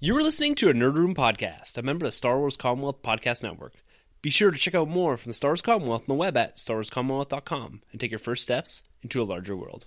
You were listening to a Nerd Room podcast, a member of the Star Wars Commonwealth Podcast Network. Be sure to check out more from the Star Wars Commonwealth on the web at starwarscommonwealth.com and take your first steps into a larger world.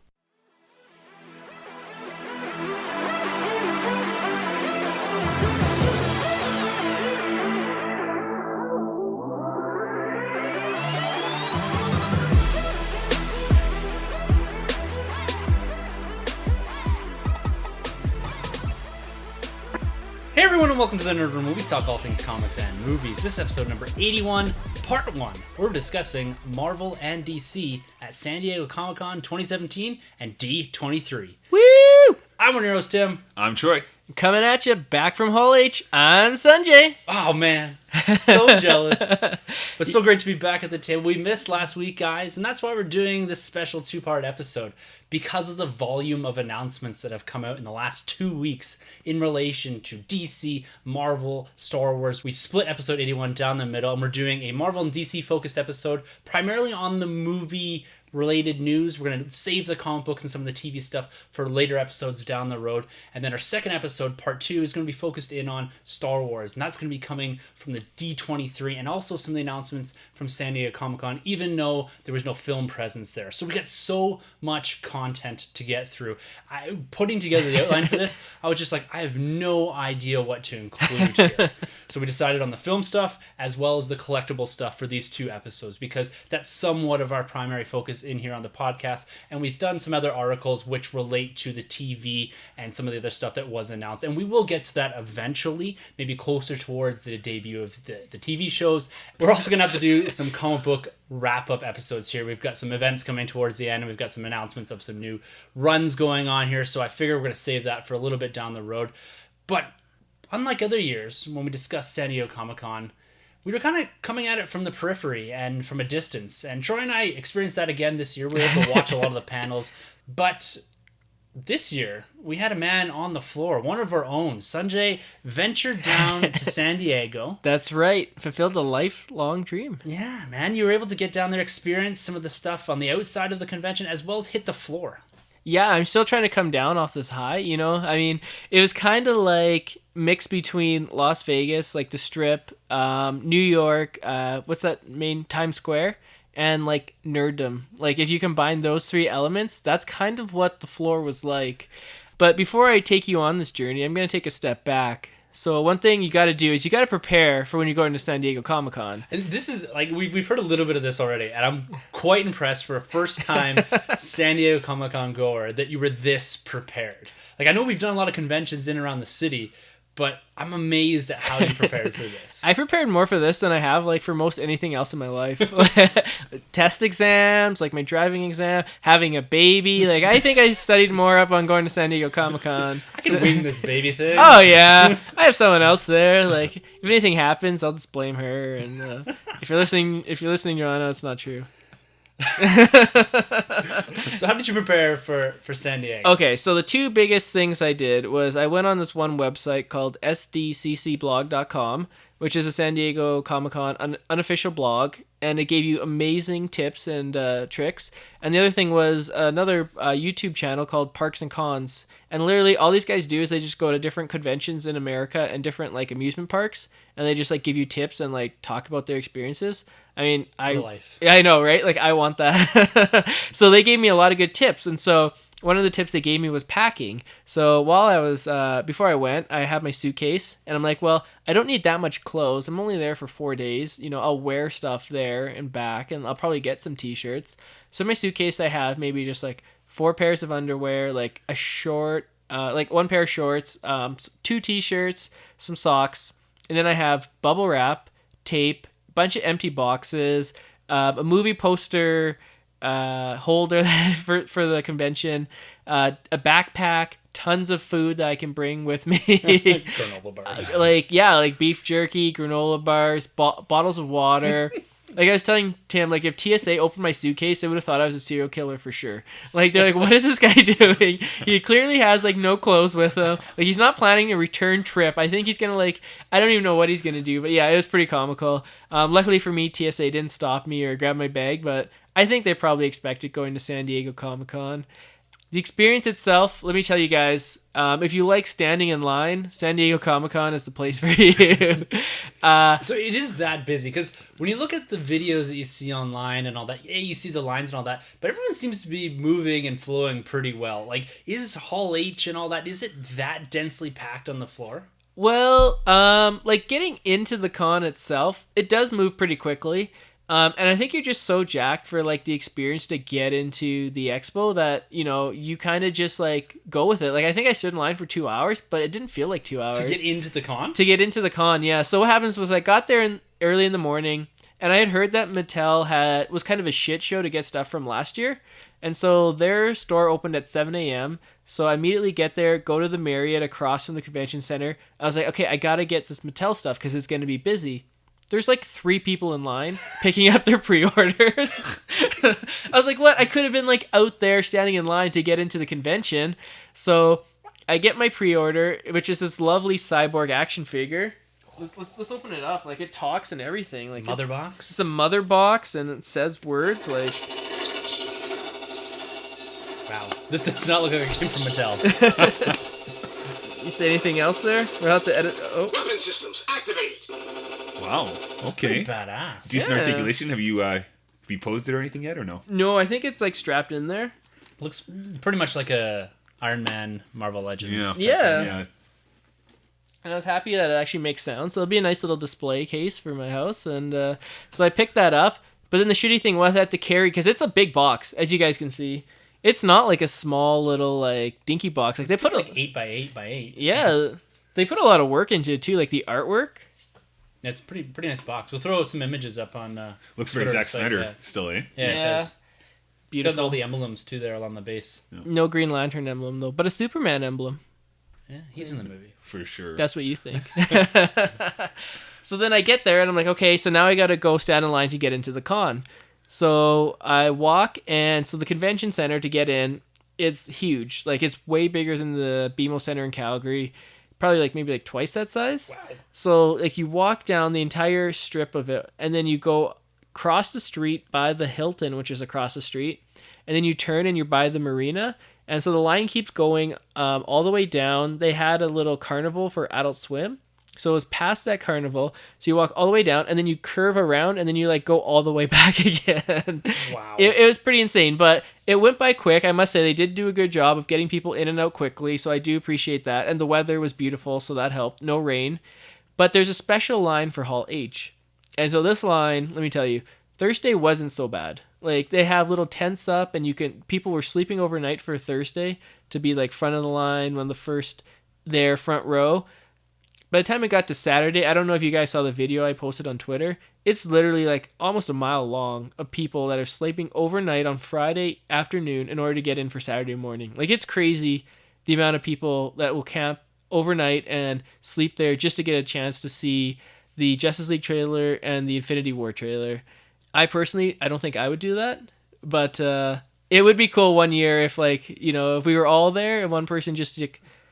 Hey everyone, and welcome to the Nerd Room, where we talk all things comics and movies. This is episode number 81, part 1. We're discussing Marvel and DC at San Diego Comic-Con 2017 and D23. Woo! I'm one of your hosts, Tim. I'm Troy. Coming at you back from Hall H, I'm Sunjay. Oh man, so jealous. But so great to be back at the table. We missed last week, guys, and that's why we're doing this special two-part episode. Because of the volume of announcements that have come out in the last 2 weeks in relation to DC, Marvel, Star Wars, we split episode 81 down the middle, and we're doing a Marvel and DC focused episode primarily on the movie related news. We're going to save the comic books and some of the TV stuff for later episodes down the road. And then our second episode, part 2, is going to be focused in on Star Wars. And that's going to be coming from the D23 and also some of the announcements from San Diego Comic-Con, even though there was no film presence there. So we got so much content to get through. Putting together the outline for this, I was just like, I have no idea what to include here. So we decided on the film stuff as well as the collectible stuff for these 2 episodes, because that's somewhat of our primary focus in here on the podcast. And we've done some other articles which relate to the TV and some of the other stuff that was announced. And we will get to that eventually, maybe closer towards the debut of the TV shows. We're also going to have to do some comic book wrap-up episodes here. We've got some events coming towards the end, and we've got some announcements of some new runs going on here. So I figure we're going to save that for a little bit down the road. But unlike other years, when we discussed San Diego Comic-Con, we were kind of coming at it from the periphery and from a distance. And Troy and I experienced that again this year. We were able to watch a lot of the panels. But this year, we had a man on the floor, one of our own. Sunjay ventured down to San Diego. That's right. Fulfilled a lifelong dream. Yeah, man. You were able to get down there, experience some of the stuff on the outside of the convention, as well as hit the floor. Yeah, I'm still trying to come down off this high, you know? I mean, it was kind of like mixed between Las Vegas, like the Strip, New York, what's that main, Times Square, and like nerddom. Like if you combine those 3 elements, that's kind of what the floor was like. But before I take you on this journey, I'm going to take a step back. So one thing you got to do is you got to prepare for when you're going to San Diego Comic-Con. And this is, like, we've heard a little bit of this already, and I'm quite impressed for a first-time San Diego Comic-Con goer that you were this prepared. Like, I know we've done a lot of conventions in and around the city, but I'm amazed at how you prepared for this. I prepared more for this than I have, like, for most anything else in my life. Test exams, like my driving exam, having a baby. Like, I think I studied more up on going to San Diego Comic-Con. I can wing this baby thing. Oh, yeah. I have someone else there. Like, if anything happens, I'll just blame her. And if you're listening, Joanna, it's not true. So how did you prepare for San Diego? Okay, so the 2 biggest things I did was I went on this one website called SDCCblog.com, which is a San Diego Comic-Con unofficial blog, and it gave you amazing tips and tricks. And the other thing was another YouTube channel called Parks and Cons. And literally all these guys do is they just go to different conventions in America and different like amusement parks, and they just like give you tips and like talk about their experiences. I mean, I know, right? Like I want that. So they gave me a lot of good tips. And so one of the tips they gave me was packing. So while I was, before I went, I had my suitcase, and I'm like, well, I don't need that much clothes. I'm only there for 4 days. You know, I'll wear stuff there and back, and I'll probably get some t-shirts. So in my suitcase, I have maybe just like 4 pairs of underwear, like a short, like 1 pair of shorts, 2 t-shirts, some socks, and then I have bubble wrap, tape, bunch of empty boxes, a movie poster holder for the convention, a backpack, tons of food that I can bring with me. Granola bars. Like beef jerky, granola bars, bottles of water. Like I was telling Tim, like if TSA opened my suitcase, they would have thought I was a serial killer for sure. Like they're like, what is this guy doing? He clearly has like no clothes with him. Like he's not planning a return trip. I think he's gonna like, I don't even know what he's gonna do. But yeah, it was pretty comical. Luckily for me, TSA didn't stop me or grab my bag, but I think they probably expected going to San Diego Comic-Con. The experience itself, let me tell you guys, if you like standing in line, San Diego Comic-Con is the place for you. So it is that busy, because when you look at the videos that you see online and all that, yeah, you see the lines and all that, but everyone seems to be moving and flowing pretty well. Like, is Hall H and all that, is it that densely packed on the floor? Well, like getting into the con itself, it does move pretty quickly. And I think you're just so jacked for like the experience to get into the expo that, you know, you kind of just like go with it. Like, I think I stood in line for 2 hours, but it didn't feel like 2 hours. To get into the con? To get into the con, yeah. So what happens was I got there early in the morning, and I had heard that Mattel was kind of a shit show to get stuff from last year. And so their store opened at 7 a.m. So I immediately get there, go to the Marriott across from the convention center. I was like, okay, I got to get this Mattel stuff because it's going to be busy. There's like 3 people in line picking up their pre-orders. I was like, what? I could have been like out there standing in line to get into the convention. So I get my pre-order, which is this lovely cyborg action figure. Let's open it up. Like, it talks and everything. Like, Mother box? It's a mother box, and it says words like... Wow. This does not look like it came from Mattel. You say anything else there? We'll have to edit... Oh. Weapon systems activate. Wow. Okay. Badass. Decent Yeah. articulation. Have you posed it or anything yet, or no? No, I think it's like strapped in there. Looks pretty much like a Iron Man Marvel Legends. Yeah. And I was happy that it actually makes sound. So it'll be a nice little display case for my house. And so I picked that up. But then the shitty thing was I had to carry, because it's a big box, as you guys can see. It's not like a small little like dinky box. Like, they put like 8 by 8 by 8. Yeah, they put a lot of work into it too, like the artwork. It's pretty nice box. We'll throw some images up on. Looks very Twitter. Zack Snyder still, eh? Yeah, it does. Beautiful. It's got all the emblems too there along the base. Yeah. No Green Lantern emblem though, but a Superman emblem. Yeah, he's in the movie for sure. That's what you think. So then I get there and I'm like, okay, so now I got to go stand in line to get into the con. So I walk, and so the convention center to get in is huge. Like, it's way bigger than the BMO Center in Calgary. Probably like maybe like twice that size. Wow. So like you walk down the entire strip of it, and then you go across the street by the Hilton, which is across the street, and then you turn and you're by the marina. And so the line keeps going all the way down. They had a little carnival for Adult Swim. So it was past that carnival. So you walk all the way down, and then you curve around, and then you like go all the way back again. Wow. It was pretty insane, but it went by quick. I must say they did do a good job of getting people in and out quickly. So I do appreciate that. And the weather was beautiful, so that helped. No rain. But there's a special line for Hall H. And so this line, let me tell you, Thursday wasn't so bad. Like, they have little tents up, and people were sleeping overnight for Thursday to be like front of the line, one of the first there, front row. By the time it got to Saturday, I don't know if you guys saw the video I posted on Twitter. It's literally like almost a mile long of people that are sleeping overnight on Friday afternoon in order to get in for Saturday morning. Like, it's crazy the amount of people that will camp overnight and sleep there just to get a chance to see the Justice League trailer and the Infinity War trailer. I personally, I don't think I would do that, but it would be cool one year if, like, you know, if we were all there and one person just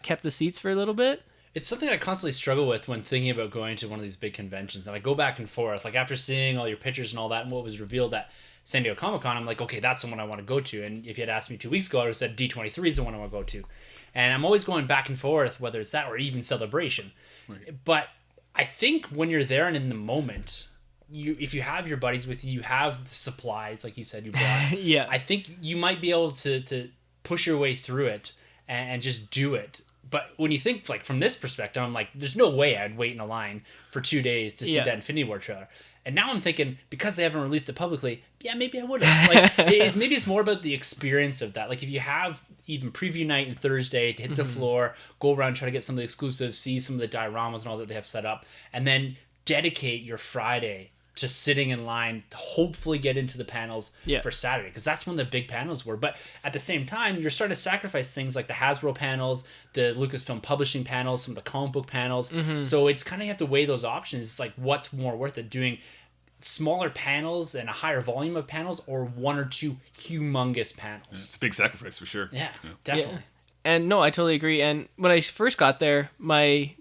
kept the seats for a little bit. It's something I constantly struggle with when thinking about going to one of these big conventions. And I go back and forth. Like, after seeing all your pictures and all that and what was revealed at San Diego Comic-Con, I'm like, okay, that's the one I want to go to. And if you had asked me 2 weeks ago, I would have said D23 is the one I want to go to. And I'm always going back and forth, whether it's that or even Celebration. Right. But I think when you're there and in the moment, if you have your buddies with you, you have the supplies, like you said you brought. Yeah. I think you might be able to push your way through it and just do it. But when you think, like, from this perspective, I'm like, there's no way I'd wait in a line for 2 days to see that Infinity War trailer. And now I'm thinking, because they haven't released it publicly, yeah, maybe I would have. Like, maybe it's more about the experience of that. Like, if you have even preview night and Thursday to hit the floor, go around, try to get some of the exclusives, see some of the dioramas and all that they have set up, and then dedicate your Friday to sitting in line to hopefully get into the panels for Saturday, because that's when the big panels were. But at the same time, you're starting to sacrifice things like the Hasbro panels, the Lucasfilm Publishing panels, some of the comic book panels. So it's kind of, you have to weigh those options. It's like, what's more worth it, doing smaller panels and a higher volume of panels, or 1 or 2 humongous panels? It's a big sacrifice for sure. Yeah, definitely. Yeah. And no, I totally agree. And when I first got there, my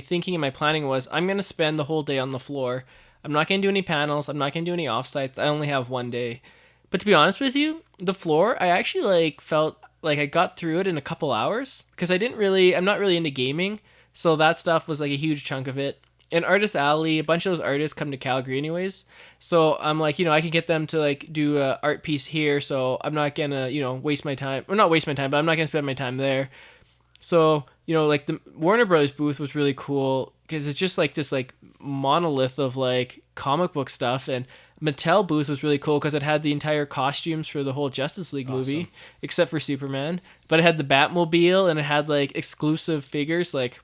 thinking and my planning was, I'm going to spend the whole day on the floor. I'm not going to do any panels. I'm not going to do any offsites. I only have 1 day. But to be honest with you, the floor, I actually felt like I got through it in a couple hours because I'm not really into gaming, so that stuff was like a huge chunk of it. In Artist Alley, a bunch of those artists come to Calgary anyways, so I'm like, I can get them to like do a art piece here, so I'm not gonna waste my time, or not waste my time, but I'm not gonna spend my time there. So like the Warner Brothers booth was really cool because it's just like this like monolith of like comic book stuff, and Mattel booth was really cool because it had the entire costumes for the whole Justice League movie except for Superman, but it had the Batmobile and it had like exclusive figures like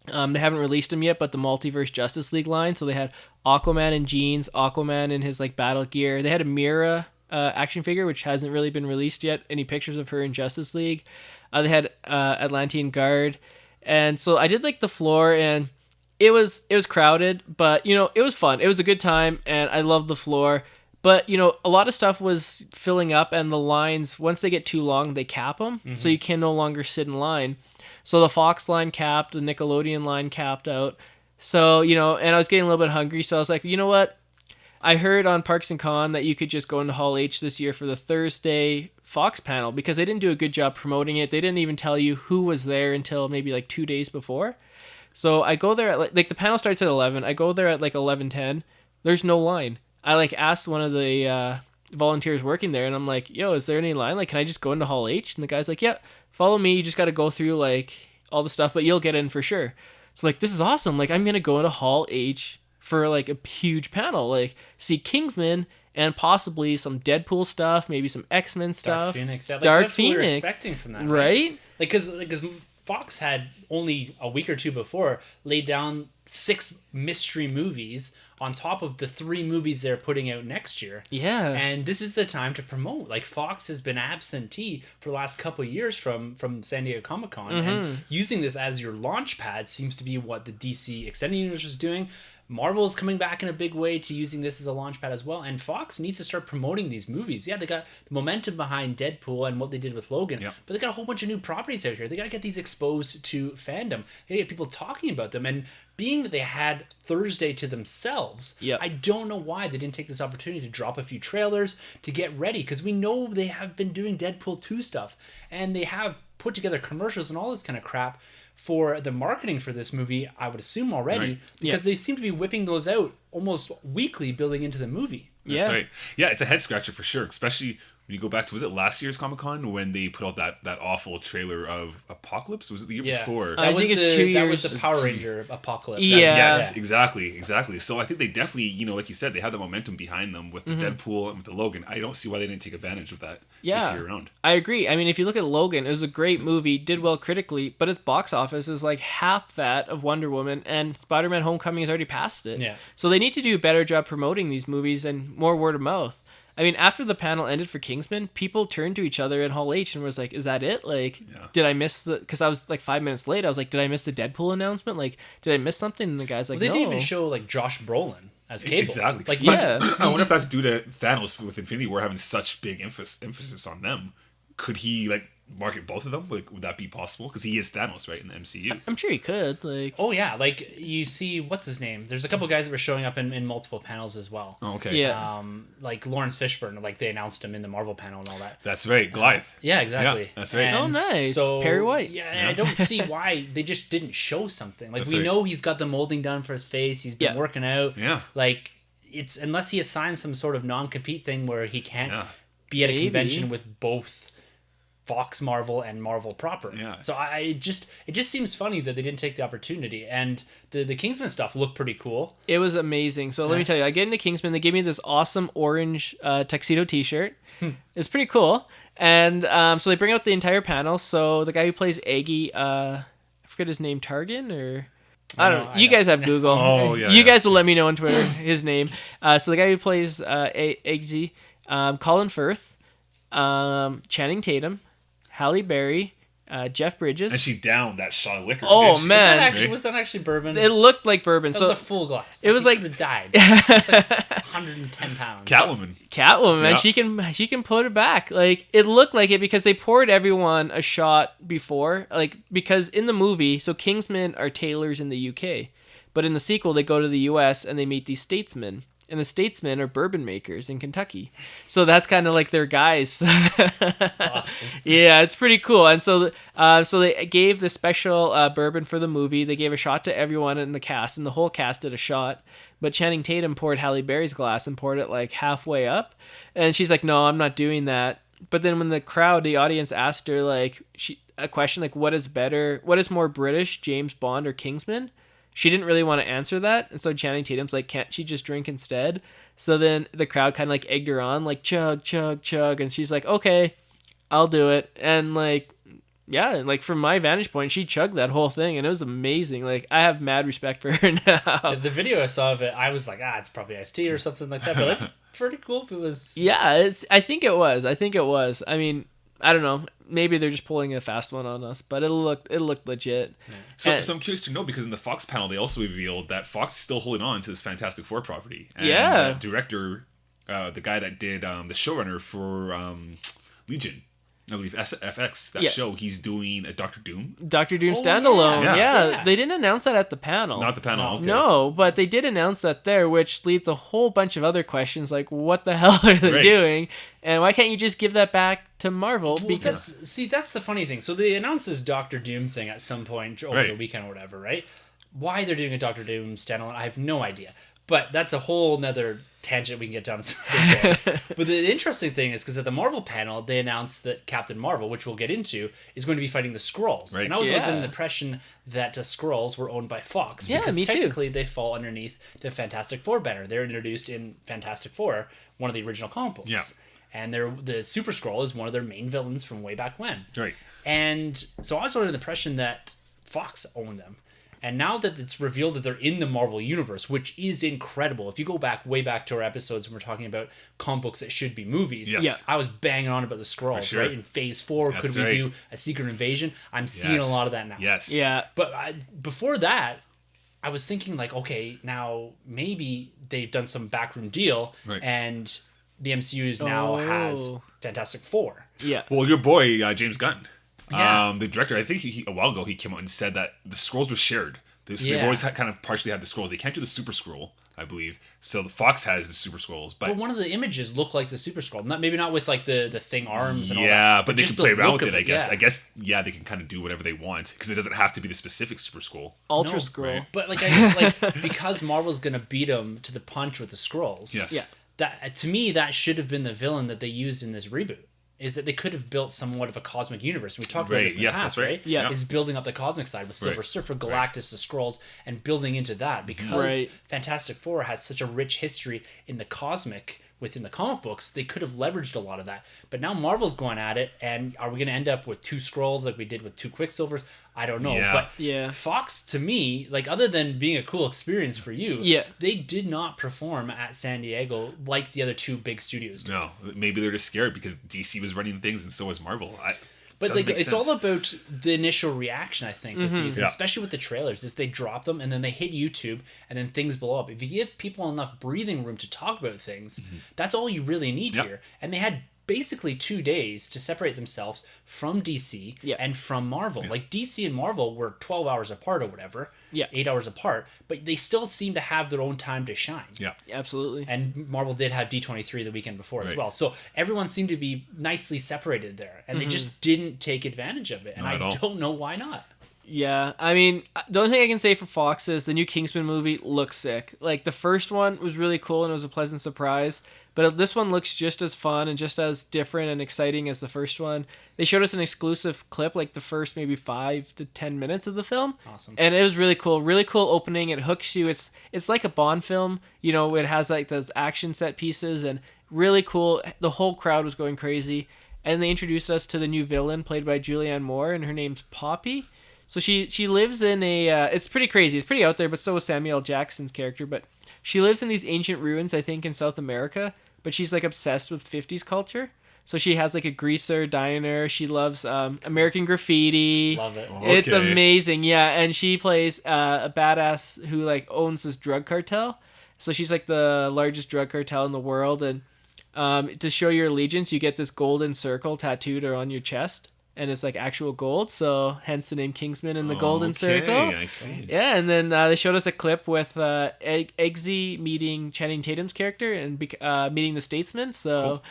they haven't released them yet, but the Multiverse Justice League line. So they had Aquaman in jeans, Aquaman in his like battle gear. They had a Mira action figure, which hasn't really been released yet. Any pictures of her in Justice League. They had Atlantean Guard. And so I did like the floor, and it was crowded, but it was fun. It was a good time, and I loved the floor. But a lot of stuff was filling up, and the lines, once they get too long, they cap them, so you can no longer sit in line. So the Fox line capped, the Nickelodeon line capped out. So, and I was getting a little bit hungry, so I was like, you know what? I heard on Parks and Con that you could just go into Hall H this year for the Thursday Fox panel because they didn't do a good job promoting it. They didn't even tell you who was there until maybe like 2 days before. So I go there at like the panel starts at 11. I go there at like 11:10. There's no line. I like asked one of the volunteers working there, and I'm like, yo, is there any line? Like, can I just go into Hall H? And the guy's like, yeah, follow me. You just got to go through like all the stuff, but you'll get in for sure. So like, this is awesome. Like, I'm going to go into Hall H for like a huge panel, like see Kingsman and possibly some Deadpool stuff, maybe some X-Men stuff. Dark Phoenix. Yeah, like, Dark that's Phoenix. What we were expecting from that, right? Like, because Fox had only a week or two before laid down 6 mystery movies on top of the 3 movies they're putting out next year. Yeah. And this is the time to promote. Like, Fox has been absentee for the last couple of years from San Diego Comic-Con. And using this as your launch pad seems to be what the DC Extended Universe is doing. Marvel is coming back in a big way to using this as a launch pad as well. And Fox needs to start promoting these movies. Yeah, they got the momentum behind Deadpool and what they did with Logan. Yep. But they got a whole bunch of new properties out here. They got to get these exposed to fandom. They got to get people talking about them. And being that they had Thursday to themselves, I don't know why they didn't take this opportunity to drop a few trailers to get ready. Because we know they have been doing Deadpool 2 stuff. And they have put together commercials and all this kind of crap for the marketing for this movie, I would assume already, because they seem to be whipping those out almost weekly building into the movie. That's right. Yeah, it's a head scratcher for sure, especially when you go back to, was it last year's Comic-Con when they put out that awful trailer of Apocalypse? Was it the year before? I think it's 2 years. That was the Power Ranger Apocalypse. Yes, exactly. So I think they definitely, like you said, they have the momentum behind them with the Deadpool and with the Logan. I don't see why they didn't take advantage of that this year around. I agree. I mean, if you look at Logan, it was a great movie, did well critically, but its box office is like half that of Wonder Woman, and Spider-Man Homecoming has already passed it. Yeah. So they need to do a better job promoting these movies and more word of mouth. I mean, after the panel ended for Kingsman, people turned to each other in Hall H and was like, is that it? Like, did I miss the... Because I was like 5 minutes late. I was like, did I miss the Deadpool announcement? Like, did I miss something? And the guy's like, they no. didn't even show like Josh Brolin as Cable. Exactly. Like, I wonder if that's due to Thanos with Infinity War having such big emphasis on them. Could he like market both of them? Like, would that be possible? Because he is Thanos, right, in the MCU. I'm sure he could. Like, oh yeah, like you see, what's his name? There's a couple guys that were showing up in multiple panels as well. Oh, okay. Yeah. Like Lawrence Fishburne, like they announced him in the Marvel panel and all that. That's right, Goliath. Yeah, exactly. Yeah, that's right. And nice. So, Perry White. Yeah, I don't see why they just didn't show something. Like, we know he's got the molding done for his face. He's been working out. Yeah. Like, it's unless he has signed some sort of non-compete thing where he can't be at a convention with both Fox Marvel and Marvel proper. Yeah. So it just seems funny that they didn't take the opportunity. And the Kingsman stuff looked pretty cool. It was amazing. So let me tell you, I get into Kingsman. They gave me this awesome orange tuxedo T-shirt. It's pretty cool. And so they bring out the entire panel. So the guy who plays Aggie, I forget his name, Targan or... I don't know. You guys have Google. Oh, yeah. You guys will let me know on Twitter his name. So the guy who plays Eggsy, Colin Firth, Channing Tatum, Halle Berry, Jeff Bridges. And she downed that shot of liquor. Oh, man. Was that actually bourbon? It looked like bourbon. That was a full glass. It was like... died. It's like 110 pounds. Catwoman, man. She can put it back. Like, it looked like it because they poured everyone a shot before. Like, because in the movie, so Kingsmen are tailors in the UK. But in the sequel, they go to the US and they meet these statesmen. and the Statesmen are bourbon makers in Kentucky. So that's kind of like their guys. Awesome. Yeah, it's pretty cool. And so they gave the special bourbon for the movie. They gave a shot to everyone in the cast, and the whole cast did a shot. But Channing Tatum poured Halle Berry's glass and poured it like halfway up, and she's like, "No, I'm not doing that." But then when the audience asked her like a question like, "What is better? What is more British, James Bond or Kingsman?" She didn't really want to answer that, and so Channing Tatum's like, "Can't she just drink instead?" So then the crowd kind of like egged her on, like chug, chug, chug, and she's like, "Okay, I'll do it." And like, yeah, like from my vantage point, she chugged that whole thing, and it was amazing. Like, I have mad respect for her now. The video I saw of it, I was like, it's probably iced tea or something like that. But like, pretty cool if it was. Yeah, I think it was. I mean, I don't know. Maybe they're just pulling a fast one on us, but it looked legit. So I'm curious to know, because in the Fox panel, they also revealed that Fox is still holding on to this Fantastic Four property. And Yeah. the director, the guy that did the showrunner for Legion, I believe FX, that show, he's doing a Doctor Doom. Doctor Doom Oh, standalone. yeah. Yeah, they didn't announce that at the panel. Not the panel. Okay. No, but they did announce that there, which leads a whole bunch of other questions like, what the hell are they Right. doing? And why can't you just give that back to Marvel? Well, Because that's the funny thing. So they announced this Doctor Doom thing at some point over the weekend or whatever, right? Why they're doing a Doctor Doom standalone, I have no idea. But that's a whole nother tangent we can get down. But the interesting thing is because at the Marvel panel, they announced that Captain Marvel, which we'll get into, is going to be fighting the Skrulls. Right. And I was Yeah. under the impression that the Skrulls were owned by Fox. Yeah, because me too. technically they fall underneath the Fantastic Four banner. They're introduced in Fantastic Four, one of the original comic books. Yeah. And the Super Skrull is one of their main villains from way back when. Right. And so I was under the impression that Fox owned them. And now that it's revealed that they're in the Marvel Universe, which is incredible. If you go way back to our episodes when we're talking about comic books that should be movies, Yes. Yeah. I was banging on about the Skrulls, sure. right? In Phase 4, That's could we right. do a Secret Invasion? I'm seeing a lot of that now. Yes. yeah, But before that, I was thinking like, okay, now maybe they've done some backroom deal, Right. and the MCU now has Fantastic Four. yeah. Well, your boy, James Gunn, Yeah. the director, I think he a while ago, he came out and said that the scrolls were shared. They've Yeah. always kind of partially had the scrolls. They can't do the Super Scroll, I believe. So the Fox has the Super Scrolls, But one of the images looked like the Super Skrull. Maybe not with like the thing arms and all that. yeah, but they can just play the around look with of it, I guess. yeah. I guess, yeah, they can kind of do whatever they want because it doesn't have to be the specific Super Scroll. Ultra No, Skrull. right. But because Marvel's gonna beat them to the punch with the Skrulls. Yes. Yeah. That to me that should have been the villain that they used in this reboot. Is that they could have built somewhat of a cosmic universe. We talked about Right, this in the yeah, past, that's right. right? Yeah. Is building up the cosmic side with Silver Right. Surfer, Galactus, the Skrulls, and building into that because Right. Fantastic Four has such a rich history in the cosmic within the comic books. They could have leveraged a lot of that. But now Marvel's going at it, and are we going to end up with two Skrulls like we did with two Quicksilvers? I don't know. Yeah. But Yeah. Fox, to me, like other than being a cool experience for you, Yeah. they did not perform at San Diego like the other two big studios did. No, maybe they're just scared because DC was running things and so was Marvel. But doesn't like, make it's sense. all about the initial reaction, I think, with these, Yeah. especially with the trailers, is they drop them and then they hit YouTube and then things blow up. If you give people enough breathing room to talk about things, that's all you really need Yep. here. And they had basically 2 days to separate themselves from DC Yeah. and from Marvel. Like DC and Marvel were 12 hours apart or whatever, Yeah. 8 hours apart, but they still seem to have their own time to shine. Yeah. Absolutely. And Marvel did have D23 the weekend before as Right. well. So everyone seemed to be nicely separated there. And they just didn't take advantage of it. And Not at I all. don't know why not. Yeah, I mean, the only thing I can say for Fox is the new Kingsman movie looks sick. Like, the first one was really cool and it was a pleasant surprise, but this one looks just as fun and just as different and exciting as the first one. They showed us an exclusive clip, like the first maybe 5 to 10 minutes of the film. Awesome. And it was really cool opening. It hooks you. It's like a Bond film, you know, it has like those action set pieces and really cool. The whole crowd was going crazy. And they introduced us to the new villain played by Julianne Moore, and her name's Poppy. So she lives in a, it's pretty crazy. It's pretty out there, but so is Samuel L. Jackson's character. But she lives in these ancient ruins, I think, in South America. But she's like obsessed with 50s culture. So she has like a greaser diner. She loves American Graffiti. Love it. It's Okay. amazing, yeah. And she plays a badass who like owns this drug cartel. So she's like the largest drug cartel in the world. And to show your allegiance, you get this golden circle tattooed on your chest. and it's like actual gold. So hence the name Kingsman in the Golden Okay, Circle. I see. Yeah, and then they showed us a clip with Eggsy meeting Channing Tatum's character and meeting the Statesman. So Cool.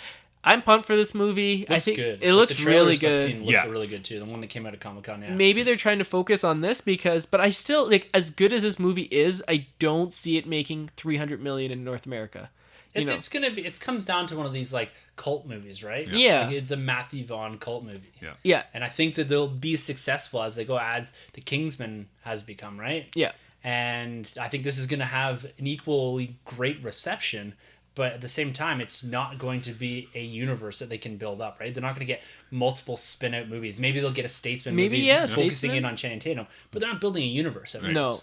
I'm pumped for this movie. Looks I think good. it looks the really trailers I've good. seen look really good too. The one that came out of Comic-Con, yeah. Maybe they're trying to focus on this but I still like, as good as this movie is, I don't see it making $300 million in North America. It's gonna be. It comes down to one of these like cult movies, right? Yeah. Like, it's a Matthew Vaughn cult movie. Yeah. And I think that they'll be successful as they go, as the Kingsman has become, right? Yeah. And I think this is gonna have an equally great reception. But at the same time, it's not going to be a universe that they can build up, right? They're not going to get multiple spin-out movies. Maybe they'll get a Statesman movie focusing Statesman. in on Channing Tatum, but they're not building a universe. Right? No.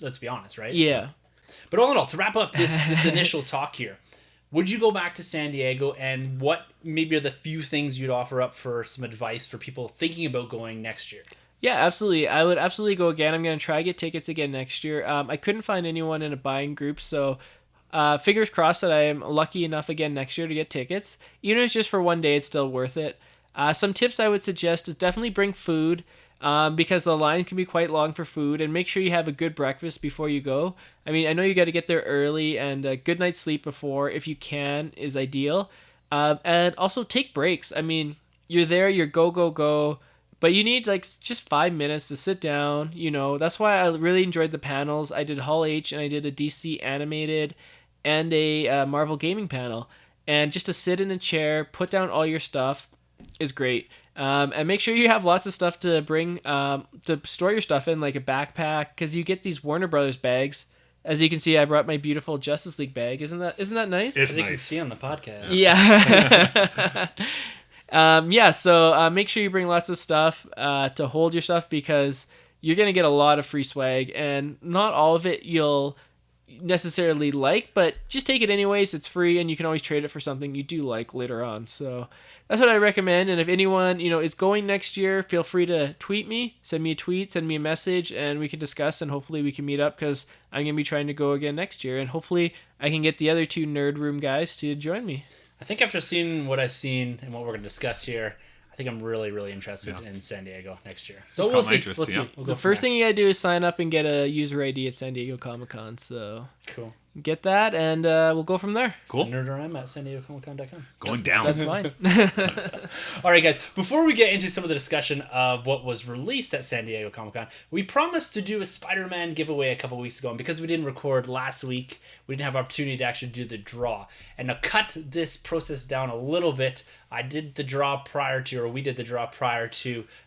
Let's be honest, right? Yeah. But all in all, to wrap up this initial talk here, would you go back to San Diego, and what maybe are the few things you'd offer up for some advice for people thinking about going next year? Yeah, absolutely. I would absolutely go again. I'm going to try to get tickets again next year. I couldn't find anyone in a buying group, so fingers crossed that I am lucky enough again next year to get tickets. Even if it's just for one day, it's still worth it. Some tips I would suggest is definitely bring food, because the lines can be quite long for food, and make sure you have a good breakfast before you go. I mean, I know you got to get there early, and a good night's sleep before, if you can, is ideal. And also take breaks. I mean, you're there, you're go, but you need like just 5 minutes to sit down. That's why I really enjoyed the panels. I did Hall H, and I did a DC animated and a Marvel gaming panel. And just to sit in a chair, put down all your stuff is great. And make sure you have lots of stuff to bring, to store your stuff in, like a backpack, because you get these Warner Brothers bags. As you can see, I brought my beautiful Justice League bag. Isn't that nice? It's As nice. you can see on the podcast. Yeah. So make sure you bring lots of stuff to hold your stuff, because you're going to get a lot of free swag, and not all of it you'll necessarily like, but just take it anyways. It's free, and you can always trade it for something you do like later on. So that's what I recommend. And if anyone is going next year, feel free to tweet me, send me a tweet, send me a message, and we can discuss, and hopefully we can meet up, because I'm gonna be trying to go again next year, and hopefully I can get the other two Nerd Room guys to join me. I think after seeing what I've seen and what we're going to discuss here, I think I'm really, really interested in San Diego next year. So we'll see. We'll see. We'll go The first thing you gotta do is sign up and get a user ID at San Diego Comic-Con. So cool. Get that, and we'll go from there. Cool. NerdRM at SanDiegoComicCon.com. Going down. That's mine. All right, guys. Before we get into some of the discussion of what was released at San Diego Comic-Con, we promised to do a Spider-Man giveaway a couple weeks ago, and because we didn't record last week, we didn't have opportunity to actually do the draw. And to cut this process down a little bit, we did the draw prior to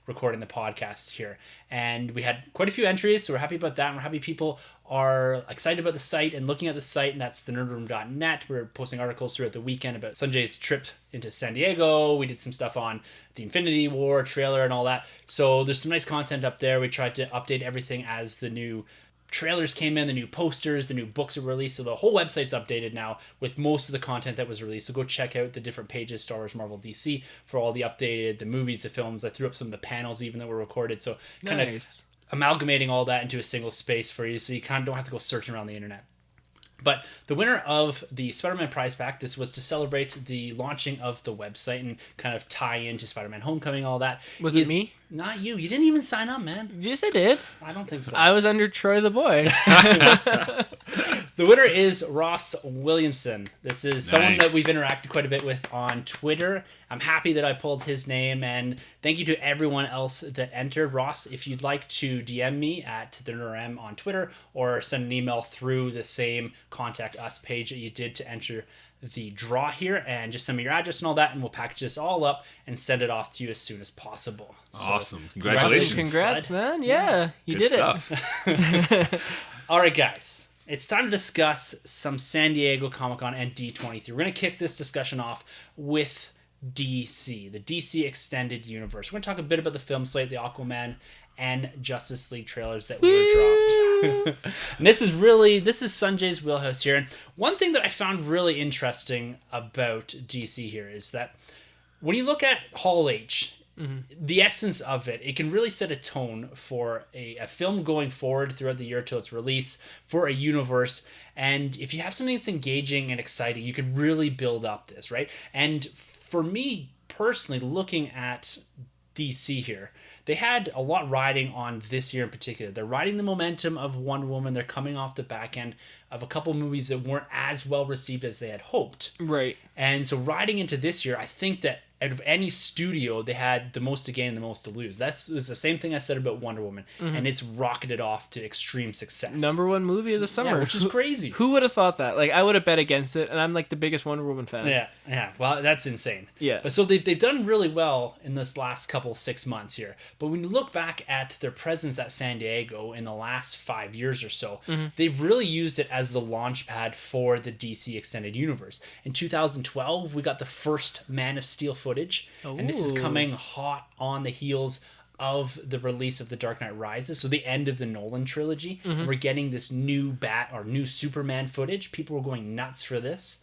recording the podcast here. And we had quite a few entries, so we're happy about that, and we're happy people are excited about the site and looking at the site, and that's thenerdroom.net. We're posting articles throughout the weekend about Sunjay's trip into San Diego. We did some stuff on the Infinity War trailer and all that. So there's some nice content up there. We tried to update everything as the new trailers came in, the new posters, the new books are released. So the whole website's updated now with most of the content that was released. So go check out the different pages, Star Wars, Marvel, DC, for all the updated, the movies, the films. I threw up some of the panels even that were recorded. So kind of amalgamating all that into a single space for you, so you kind of don't have to go searching around the internet. But the winner of the Spider-Man prize pack, this was to celebrate the launching of the website and kind of tie into Spider-Man Homecoming, all that. Was it me? Not you. You didn't even sign up, man. Yes, I did. I don't think so. I was under Troy the Boy. The winner is Ross Williamson. This is someone that we've interacted quite a bit with on Twitter. I'm happy that I pulled his name, and thank you to everyone else that entered. Ross, if you'd like to DM me at TheNerdRM on Twitter, or send an email through the same Contact Us page that you did to enter the draw here, and just send me your address and all that, and we'll package this all up and send it off to you as soon as possible. Awesome. So, Congratulations. Congrats, man. Yeah, you Good did stuff. it. All right, guys. It's time to discuss some San Diego Comic-Con and D23. We're going to kick this discussion off with DC, the DC Extended Universe. We're going to talk a bit about the film slate, the Aquaman and Justice League trailers that were dropped. And this is Sunjay's wheelhouse here. And one thing that I found really interesting about DC here is that when you look at Hall H, the essence of it can really set a tone for a film going forward throughout the year till its release, for a universe. And if you have something that's engaging and exciting, you can really build up this, right? And for me personally, looking at DC here. They had a lot riding on this year in particular. They're riding the momentum of Wonder Woman. They're coming off the back end of a couple movies that weren't as well received as they had hoped. Right. And so riding into this year, I think that out of any studio, they had the most to gain and the most to lose. That's the same thing I said about Wonder Woman, and it's rocketed off to extreme success. #1 movie of the summer, which is crazy. Who would have thought that? Like, I would have bet against it, and I'm like the biggest Wonder Woman fan. Yeah. Well, that's insane. Yeah. But so they've done really well in this last couple 6 months here. But when you look back at their presence at San Diego in the last 5 years or so, they've really used it as the launch pad for the DC Extended Universe. In 2012, we got the first Man of Steel footage, and this is coming hot on the heels of the release of The Dark Knight Rises, so the end of the Nolan trilogy. We're getting this new new Superman footage. People were going nuts for this.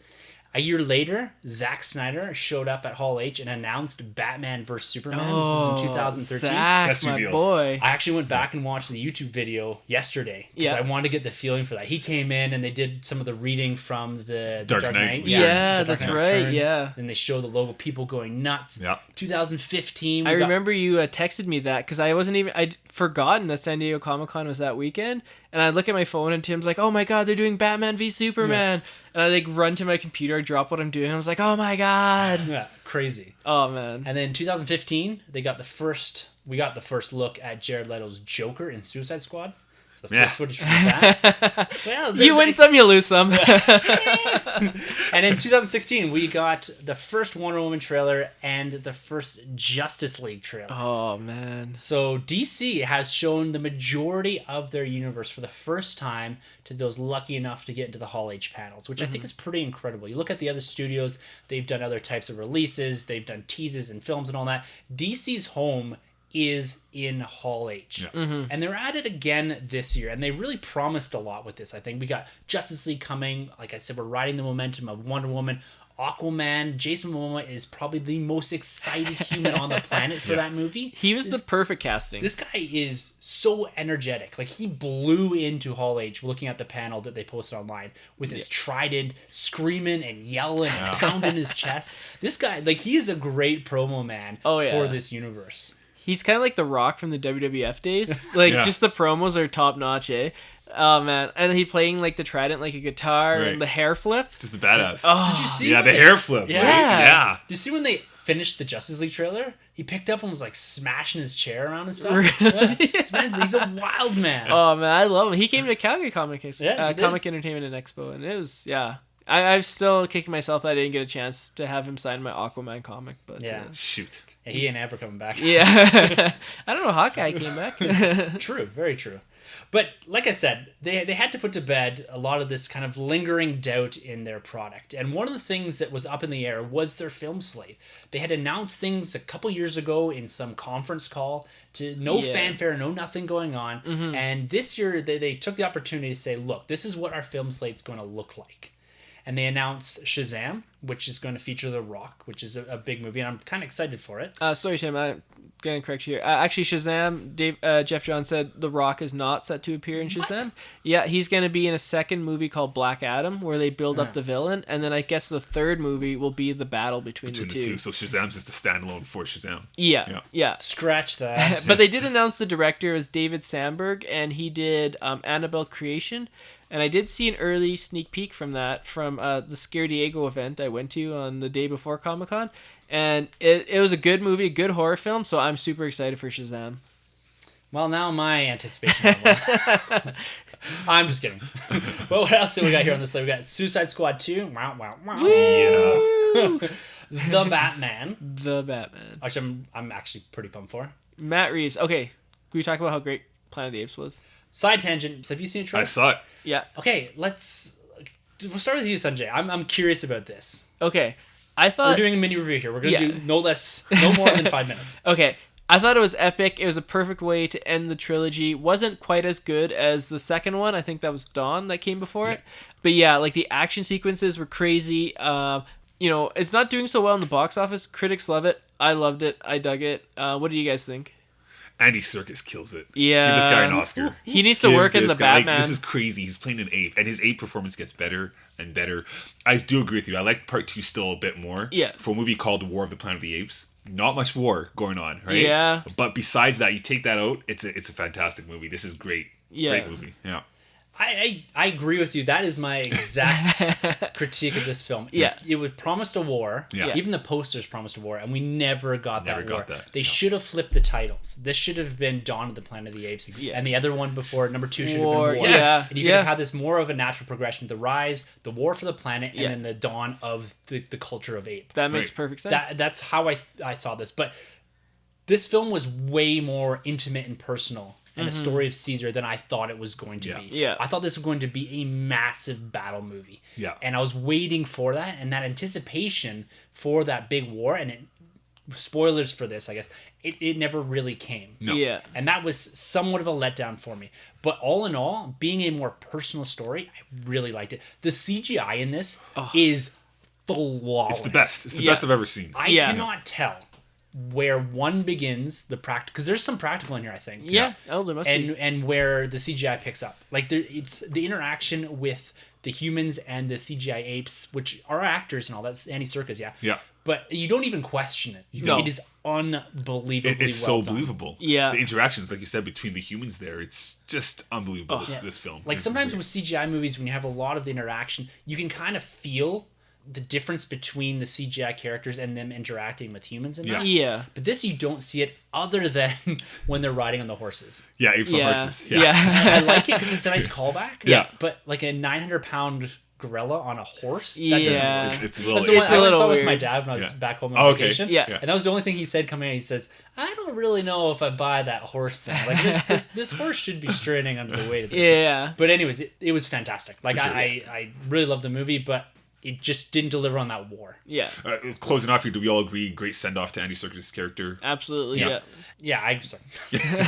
A year later, Zack Snyder showed up at Hall H and announced Batman vs. Superman. This was in 2013. Zack, Best my reveal. boy. I actually went back and watched the YouTube video yesterday because I wanted to get the feeling for that. He came in and they did some of the reading from the Dark Knight. Yeah, The Dark that's Knight right, Returns. yeah. Then they show the logo, people going nuts. Yeah. 2015. I remember you texted me that because I'd forgotten that San Diego Comic-Con was that weekend, and I look at my phone and Tim's like, "Oh my god, they're doing Batman v Superman," and I like run to my computer, drop what I'm doing, and I was like, "Oh my god!" Yeah, crazy. Oh man. And then 2015, we got the first look at Jared Leto's Joker in Suicide Squad. It's the first footage from that. Well, You win some, you lose some. And in 2016, we got the first Wonder Woman trailer and the first Justice League trailer. Oh man. So DC has shown the majority of their universe for the first time to those lucky enough to get into the Hall H panels, which I think is pretty incredible. You look at the other studios, they've done other types of releases, they've done teases and films and all that. DC's home is in Hall H. And they're at it again this year, and they really promised a lot with this. I think we got Justice League coming. Like I said, we're riding the momentum of Wonder Woman. Aquaman, Jason Momoa is probably the most excited human on the planet for that movie. He was the perfect casting. This guy is so energetic. Like, he blew into Hall H looking at the panel that they posted online with his trident, screaming and yelling and pounding his chest. This guy, like, he is a great promo man for this universe. He's kind of like The Rock from the WWF days. Like, just the promos are top notch, eh? Oh, man. And he playing, like, the trident like a guitar and the hair flip. Just the badass. Oh. Did you see? Yeah, the hair flip. Yeah. Right? Yeah. Did you see when they finished the Justice League trailer? He picked up and was, like, smashing his chair around and stuff. Really? He's a wild man. Oh, man. I love him. He came to Calgary Comic Comic Entertainment and Expo, and it was, I'm still kicking myself that I didn't get a chance to have him sign my Aquaman comic, but Shoot. He ain't ever coming back. Yeah. I don't know, Hawkeye came back. True, very true. But like I said, they had to put to bed a lot of this kind of lingering doubt in their product. And one of the things that was up in the air was their film slate. They had announced things a couple years ago in some conference call to no fanfare, no nothing going on. And this year they took the opportunity to say, look, this is what our film slate's going to look like. And they announced Shazam, which is going to feature The Rock, which is a big movie, and I'm kind of excited for it. Sorry, Tim, I'm going to correct you here. Actually, Shazam, Jeff Johns said The Rock is not set to appear in Shazam. What? Yeah, he's going to be in a second movie called Black Adam, where they build up the villain, and then I guess the third movie will be the battle between the two. So Shazam's just a standalone for Shazam. Yeah. Scratch that. But they did announce the director is David Sandberg, and he did Annabelle Creation. And I did see an early sneak peek from that from the Scare Diego event I went to on the day before Comic-Con. And it was a good movie, a good horror film, so I'm super excited for Shazam. Well, now my anticipation level. I'm just kidding. Well, what else do we got here on this list? We got Suicide Squad 2. Wow. Yeah. The Batman. The Batman. Which I'm actually pretty pumped for. Matt Reeves. Okay, can we talk about how great Planet of the Apes was? Side tangent. Have you seen a trailer? I saw it. Yeah. Okay, we'll start with you, Sunjay. I'm curious about this. Okay. I thought we're doing a mini review here. We're gonna do no more than 5 minutes. Okay. I thought it was epic. It was a perfect way to end the trilogy. Wasn't quite as good as the second one. I think that was Dawn that came before it. But yeah, like the action sequences were crazy. It's not doing so well in the box office. Critics love it. I loved it. I dug it. What do you guys think? Andy Serkis kills it. Yeah. Give this guy an Oscar. He needs to work in the Batman. This is crazy. He's playing an ape, and his ape performance gets better and better. I do agree with you. I like part 2 still a bit more. Yeah. For a movie called War of the Planet of the Apes, not much war going on, right? Yeah. But besides that, you take that out, it's a fantastic movie. This is great. Yeah. Great movie. Yeah. I agree with you. That is my exact critique of this film. Yeah. It was promised a war. Yeah. Even the posters promised a war, and we never got that war. that, They no. should have flipped the titles. This should have been Dawn of the Planet of the Apes. And the other one before, number 2, should have been War. Yeah. And you could have had this more of a natural progression. The rise, the war for the planet, and then the dawn of the culture of ape. That makes Right. perfect sense. That's how I saw this. But this film was way more intimate and personal and a story of Caesar than I thought it was going to be. Yeah. I thought this was going to be a massive battle movie. Yeah. And I was waiting for that, and that anticipation for that big war, and spoilers for this, I guess, it never really came. No. Yeah. And that was somewhat of a letdown for me. But all in all, being a more personal story, I really liked it. The CGI in this is flawless. It's the best. It's the best I've ever seen. I cannot tell where one begins the practical, because there's some practical in here, I think. Yeah. Oh, there must be. And where the CGI picks up, like it's the interaction with the humans and the CGI apes, which are actors and all. That's Andy Serkis, yeah. Yeah. But you don't even question it. don't. It is unbelievably It's well so done. believable. Yeah. The interactions, like you said, between the humans there, it's just unbelievable, this film. Like It's sometimes great. with CGI movies, when you have a lot of the interaction, you can kind of feel the difference between the CGI characters and them interacting with humans and that. Yeah. But this, you don't see it other than when they're riding on the horses. Yeah, apes on Yeah. horses. Yeah. I like it because it's a nice callback. Yeah. But like a 900-pound gorilla on a horse, that Yeah. doesn't work. It's a little... That's the one It's I a went little saw with my weird. dad when I was Yeah. back home on Oh, okay. vacation. Yeah. And that was the only thing he said coming in. He says, I don't really know if I buy that horse thing. Like, this horse should be straining under the weight of this thing. Yeah. But anyways, it was fantastic. Like, For sure. I really loved the movie, but it just didn't deliver on that war. Yeah. Closing off here, do we all agree? Great send-off to Andy Serkis' character. Absolutely. Yeah. Yeah. Yeah, I'm sorry.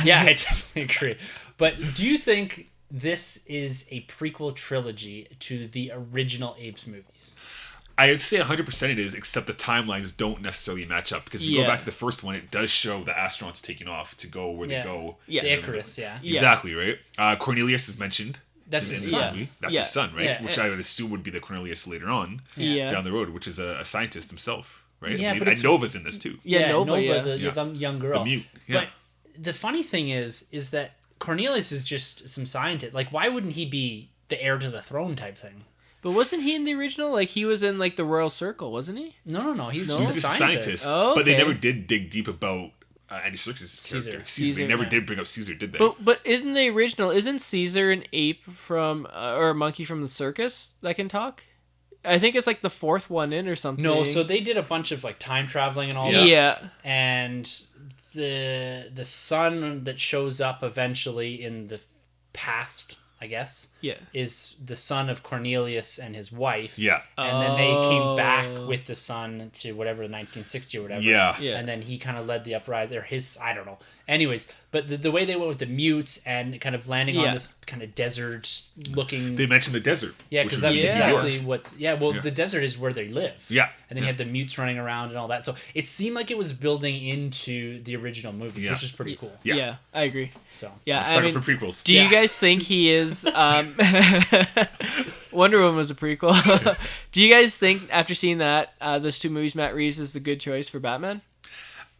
Yeah, I definitely agree. But do you think this is a prequel trilogy to the original Apes movies? I would say 100% it is, except the timelines don't necessarily match up. Because if you go Yeah. back to the first one, it does show the astronauts taking off to go where they go. Yeah. The Icarus, yeah. Exactly, right? Cornelius is mentioned. That's in his this son. movie. That's Yeah. his son, right? Yeah. Which I would assume would be the Cornelius later on Yeah. down the road, which is a scientist himself, right? Yeah, I but and it's- Nova's in this too. Yeah, Nova, yeah. the young girl. The mute. Yeah. But the funny thing is that Cornelius is just some scientist. Like, why wouldn't he be the heir to the throne type thing? But wasn't he in the original? Like, he was in, like, the Royal Circle, wasn't he? No. He's No? just He's a just a scientist. Oh, But they okay. never did dig deep about Andy Serkis' Caesar. character. Caesar, They never yeah. did bring up Caesar, did they? But isn't the original, isn't Caesar an ape from, or a monkey from the circus that can talk? I think it's like the fourth one in or something. No, so they did a bunch of like time traveling and all Yeah. that. Yeah. And the son that shows up eventually in the past, I guess, Yeah. is the son of Cornelius and his wife. yeah. And then they came back Oh. with the son to whatever, 1960 or whatever. Yeah. Yeah. And then he kind of led the uprising, or his, I don't know. Anyways, but the way they went with the mutes and kind of landing on Yeah. this kind of desert looking. They mentioned the desert. Yeah, which because would that's be New York. exactly what's... Yeah, well, Yeah. the desert is where they live. Yeah. And then you have the mutes running around and all that. So it seemed like it was building into the original movies, Yeah. which is pretty cool. Yeah. Yeah, I agree. So Yeah, I'm I starting mean, for prequels. do you Yeah. guys think he is... Wonder Woman was a prequel. Do you guys think, after seeing that, those two movies, Matt Reeves is a good choice for Batman?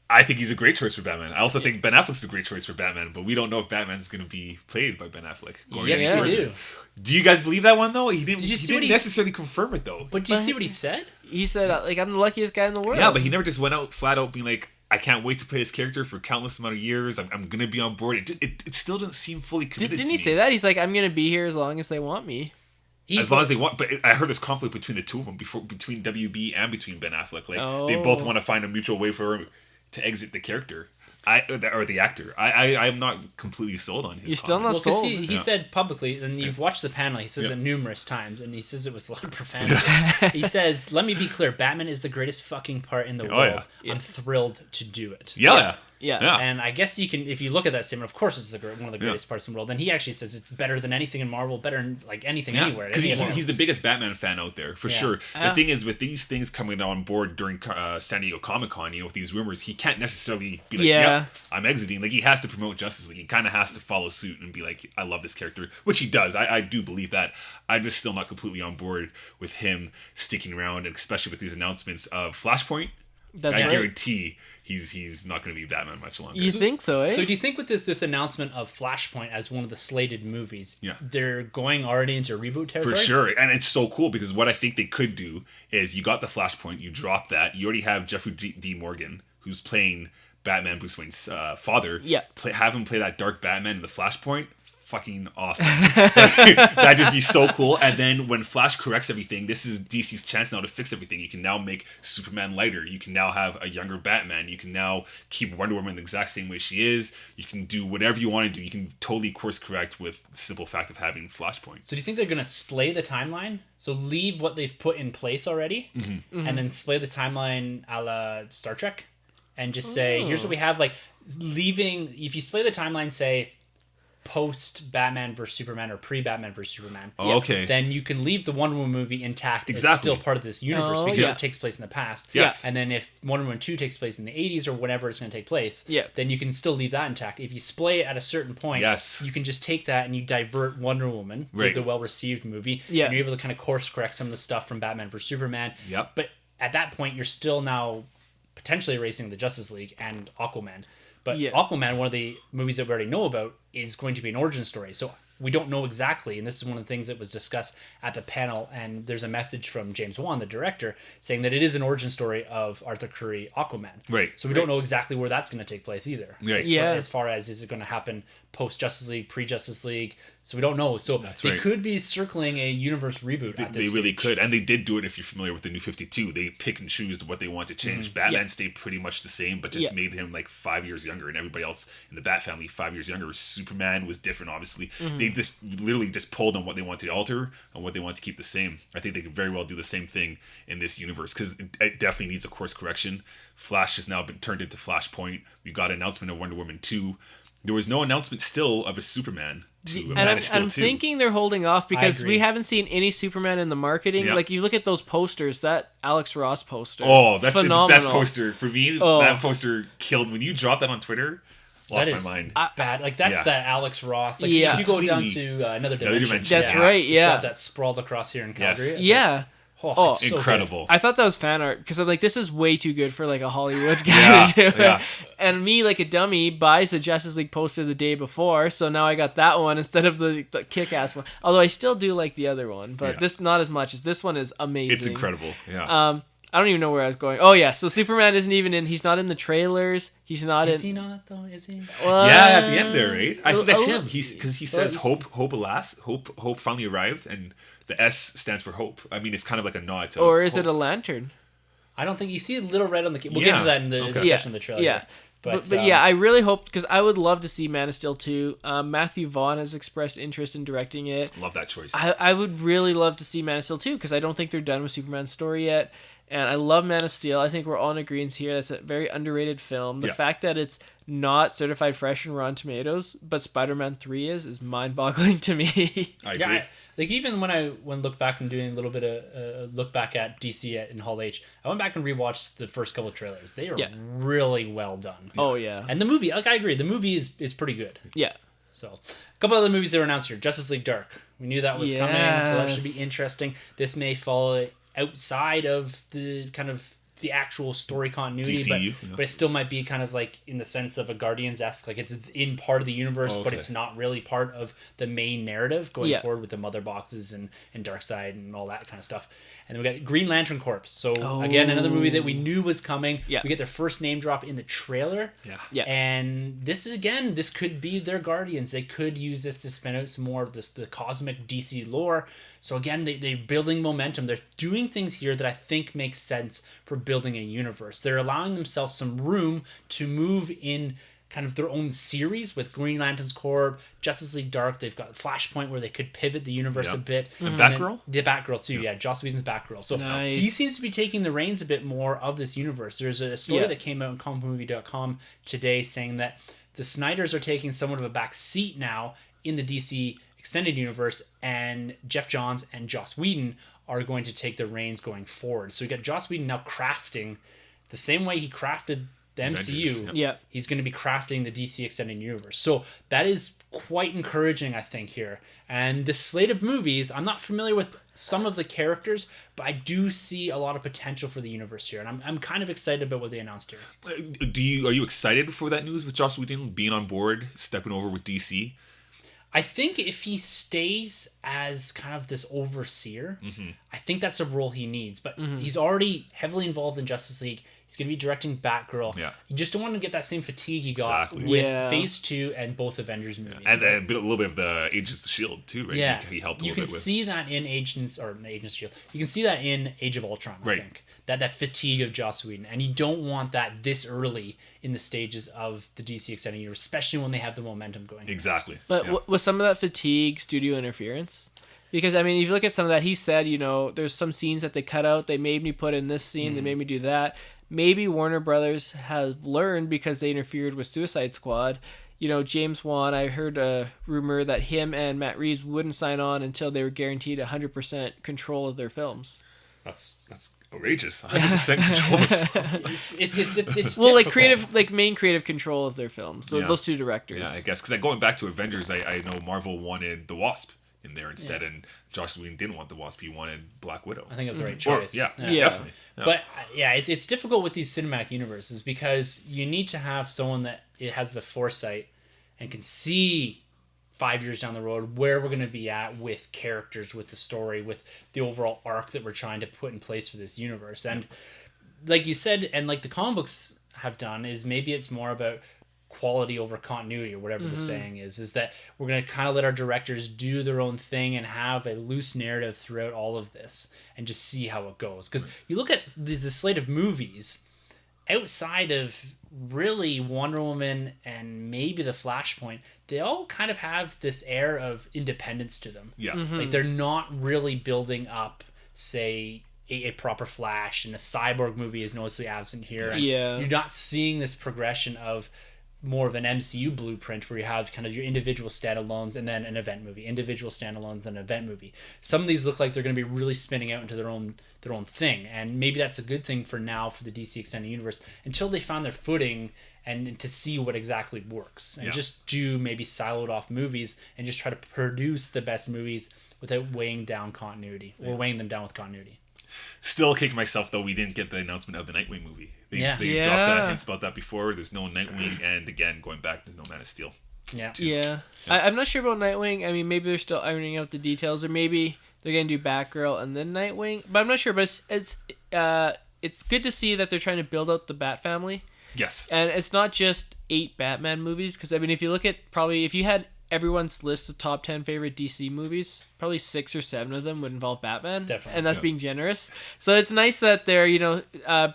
I think he's a great choice for Batman. I also think Ben Affleck's a great choice for Batman, but we don't know if Batman's going to be played by Ben Affleck. going Yes, any we further. do. Do you guys believe that one though? He didn't. Did you he see what didn't he- necessarily confirm it though. But do you see what he said? He said, like, I'm the luckiest guy in the world. Yeah, but he never just went out flat out being like, "I can't wait to play this character for countless amount of years. I'm gonna be on board." It still doesn't seem fully committed. Didn't to he me. say that? He's like, I'm going to be here as long as they want me. As long as they want, but I heard there's conflict between the two of them, between WB and between Ben Affleck. Like they both Oh. want to find a mutual way for him to exit the character, or the actor. I'm not completely sold on his. You're still comments. not Well, because sold. he Yeah. said publicly, and you've watched the panel, he says Yeah. it numerous times, and he says it with a lot of profanity. He says, let me be clear, Batman is the greatest fucking part in the Oh, world. yeah. I'm thrilled to do it. Yeah. Yeah. And I guess you can, if you look at that statement, of course it's one of the greatest parts in the world. And he actually says it's better than anything in Marvel, better than like anything anywhere. Because he's the biggest Batman fan out there, for sure. The thing is, with these things coming on board during San Diego Comic-Con, with these rumors, he can't necessarily be like, yep, I'm exiting. Like, he has to promote Justice League. He kind of has to follow suit and be like, I love this character, which he does. I do believe that. I'm just still not completely on board with him sticking around, and especially with these announcements of Flashpoint. I guarantee he's not going to be Batman much longer. You think so, eh? So do you think with this announcement of Flashpoint as one of the slated movies, they're going already into reboot territory? For sure. And it's so cool because what I think they could do is you got the Flashpoint, you drop that, you already have Jeffrey D. Morgan, who's playing Batman, Bruce Wayne's father. Yeah. Have him play that dark Batman in the Flashpoint. Fucking awesome. That'd just be so cool. And then when Flash corrects everything, this is DC's chance now to fix everything. You can now make Superman lighter. You can now have a younger Batman. You can now keep Wonder Woman the exact same way she is. You can do whatever you want to do. You can totally course correct with the simple fact of having Flashpoint. So do you think they're going to splay the timeline? So leave what they've put in place already, and then splay the timeline a la Star Trek, and just say, here's what we have. Like, leaving, if you splay the timeline, say, post Batman vs Superman or pre Batman vs Superman, okay, then you can leave the Wonder Woman movie intact. Exactly. It's still part of this universe because it takes place in the past. Yes. And then if Wonder Woman 2 takes place in the 80s or whenever it's going to take place, then you can still leave that intact. If you splay it at a certain point, you can just take that and you divert Wonder Woman, the well-received movie, and you're able to kind of course correct some of the stuff from Batman vs Superman. But at that point, you're still now potentially erasing the Justice League and Aquaman. But Aquaman, one of the movies that we already know about, is going to be an origin story. So we don't know exactly, and this is one of the things that was discussed at the panel, and there's a message from James Wan, the director, saying that it is an origin story of Arthur Curry Aquaman. Right. So we don't know exactly where that's going to take place either. Right. As far as, is it going to happen post-Justice League, pre-Justice League? So we don't know. So they could be circling a universe reboot at this They really stage. could. And they did do it if you're familiar with the New 52. They pick and choose what they want to change. Batman stayed pretty much the same, but just made him like 5 years younger, and everybody else in the Bat family 5 years younger. Superman was different, obviously. They just literally just pulled on what they want to alter and what they want to keep the same. I think they could very well do the same thing in this universe because it definitely needs a course correction. Flash has now been turned into Flashpoint. We got an announcement of Wonder Woman 2. There was no announcement still of a Superman 2. And I'm thinking they're holding off because we haven't seen any Superman in the marketing. Like, you look at those posters, that Alex Ross poster. Oh, that's phenomenal. The best poster. For me, that poster killed. When you dropped that on Twitter, lost my mind. Bad. Like, that's that Alex Ross. Like, if you go down to another dimension. That's right, yeah. Got that sprawled across here in Calgary. Yes. Yeah. Oh, it's incredible. So I thought that was fan art because I'm like, this is way too good for like a Hollywood guy to do. And me, like a dummy, buys the Justice League poster the day before, so now I got that one instead of the kick-ass one. Although I still do like the other one, but this not as much. As this one is amazing. It's incredible. I don't even know where I was going. Oh yeah, so Superman isn't even in. He's not in the trailers. He's not in. Is he not though? Is he? At the end there, right? I think that's him. Because he says hope finally arrived, and the S stands for hope. I mean, it's kind of like a nod to. Or is hope. it a lantern? I don't think you see a little red on the. We'll get into that in the discussion of the trailer. Yeah. But yeah, I really hope, because I would love to see Man of Steel 2. Matthew Vaughn has expressed interest in directing it. Love that choice. I would really love to see Man of Steel 2 because I don't think they're done with Superman's story yet. And I love Man of Steel. I think we're all in agreement here. That's a very underrated film. The fact that it's not certified fresh in Rotten Tomatoes, but Spider-Man 3 is mind-boggling to me. I agree. Yeah, like even when I look back and doing a little bit of look back at DC in Hall H, I went back and rewatched the first couple of trailers. They are really well done. Oh yeah. And the movie, like I agree, the movie is pretty good. Yeah. So a couple other movies that were announced here. Justice League Dark. We knew that was coming, so that should be interesting. This may fall outside of the kind of the actual story continuity, DCEU, but it still might be kind of like in the sense of a Guardians-esque, like it's in part of the universe, but it's not really part of the main narrative going forward with the mother boxes and Darkseid and all that kind of stuff. And then we got Green Lantern Corps. So again, another movie that we knew was coming. Yeah. We get their first name drop in the trailer. Yeah. And this could be their Guardians. They could use this to spin out some more of the cosmic DC lore. So again, they're building momentum. They're doing things here that I think makes sense for building a universe. They're allowing themselves some room to move in kind of their own series with Green Lantern's Corps, Justice League Dark. They've got Flashpoint where they could pivot the universe a bit. And Batgirl? The Batgirl too, Joss Whedon's Batgirl. So he seems to be taking the reins a bit more of this universe. There's a story that came out on comicmovie.com today saying that the Snyders are taking somewhat of a back seat now in the DC extended universe, and Jeff Johns and Joss Whedon are going to take the reins going forward. So you got Joss Whedon now crafting the same way he crafted the MCU. He's going to be crafting the DC extended universe. So that is quite encouraging, I think, here. And the slate of movies, I'm not familiar with some of the characters, but I do see a lot of potential for the universe here, and I'm kind of excited about what they announced here. Are you excited for that news with Joss Whedon being on board, stepping over with DC? I think if he stays as kind of this overseer, I think that's a role he needs. But he's already heavily involved in Justice League. He's going to be directing Batgirl. Yeah. You just don't want to get that same fatigue he got with Phase 2 and both Avengers movies. And a little bit of the Agents of S.H.I.E.L.D. too, right? Yeah. He helped a you little can bit with. see that in Agents of S.H.I.E.L.D. You can see that in Age of Ultron, I think. That fatigue of Joss Whedon. And you don't want that this early in the stages of the DC Extended Universe, especially when they have the momentum going. Exactly. But was some of that fatigue studio interference? Because, I mean, if you look at some of that, he said, there's some scenes that they cut out. They made me put in this scene. They made me do that. Maybe Warner Brothers have learned because they interfered with Suicide Squad. James Wan, I heard a rumor that him and Matt Reeves wouldn't sign on until they were guaranteed 100% control of their films. That's outrageous. 100% control of the film. It's well, difficult. main creative control of their films. So those two directors. Yeah, I guess. Because going back to Avengers, I know Marvel wanted the Wasp in there instead, and Joss Whedon didn't want the Wasp. He wanted Black Widow. I think that's the right choice. Definitely. Yeah. But it's difficult with these cinematic universes because you need to have someone that it has the foresight and can see 5 years down the road where we're going to be at with characters, with the story, with the overall arc that we're trying to put in place for this universe. And like you said, and like the comic books have done, is maybe it's more about quality over continuity, or whatever the saying is that we're going to kind of let our directors do their own thing and have a loose narrative throughout all of this and just see how it goes. Because you look at the slate of movies outside of really Wonder Woman and maybe the Flashpoint, they all kind of have this air of independence to them. Like they're not really building up, say, a proper Flash, and the Cyborg movie is noticeably absent here. And you're not seeing this progression of more of an MCU blueprint where you have kind of your individual standalones and then an event movie, individual standalones and an event movie. Some of these look like they're going to be really spinning out into their own thing, and maybe that's a good thing for now for the DC Extended Universe until they found their footing and to see what exactly works, and just do maybe siloed off movies and just try to produce the best movies without weighing down continuity or weighing them down with continuity. Still kicking myself though we didn't get the announcement of the Nightwing movie. They dropped hints about that before. There's no Nightwing, and again going back, there's no Man of Steel. I'm not sure about Nightwing. I mean, maybe they're still ironing out the details, or maybe they're gonna do Batgirl and then Nightwing, but I'm not sure. But it's good to see that they're trying to build out the Bat family. Yes, and it's not just 8 Batman movies, because I mean, if you look at if you had everyone's list of top 10 favorite DC movies, probably 6 or 7 of them would involve Batman. Definitely. And that's being generous. So it's nice that they're,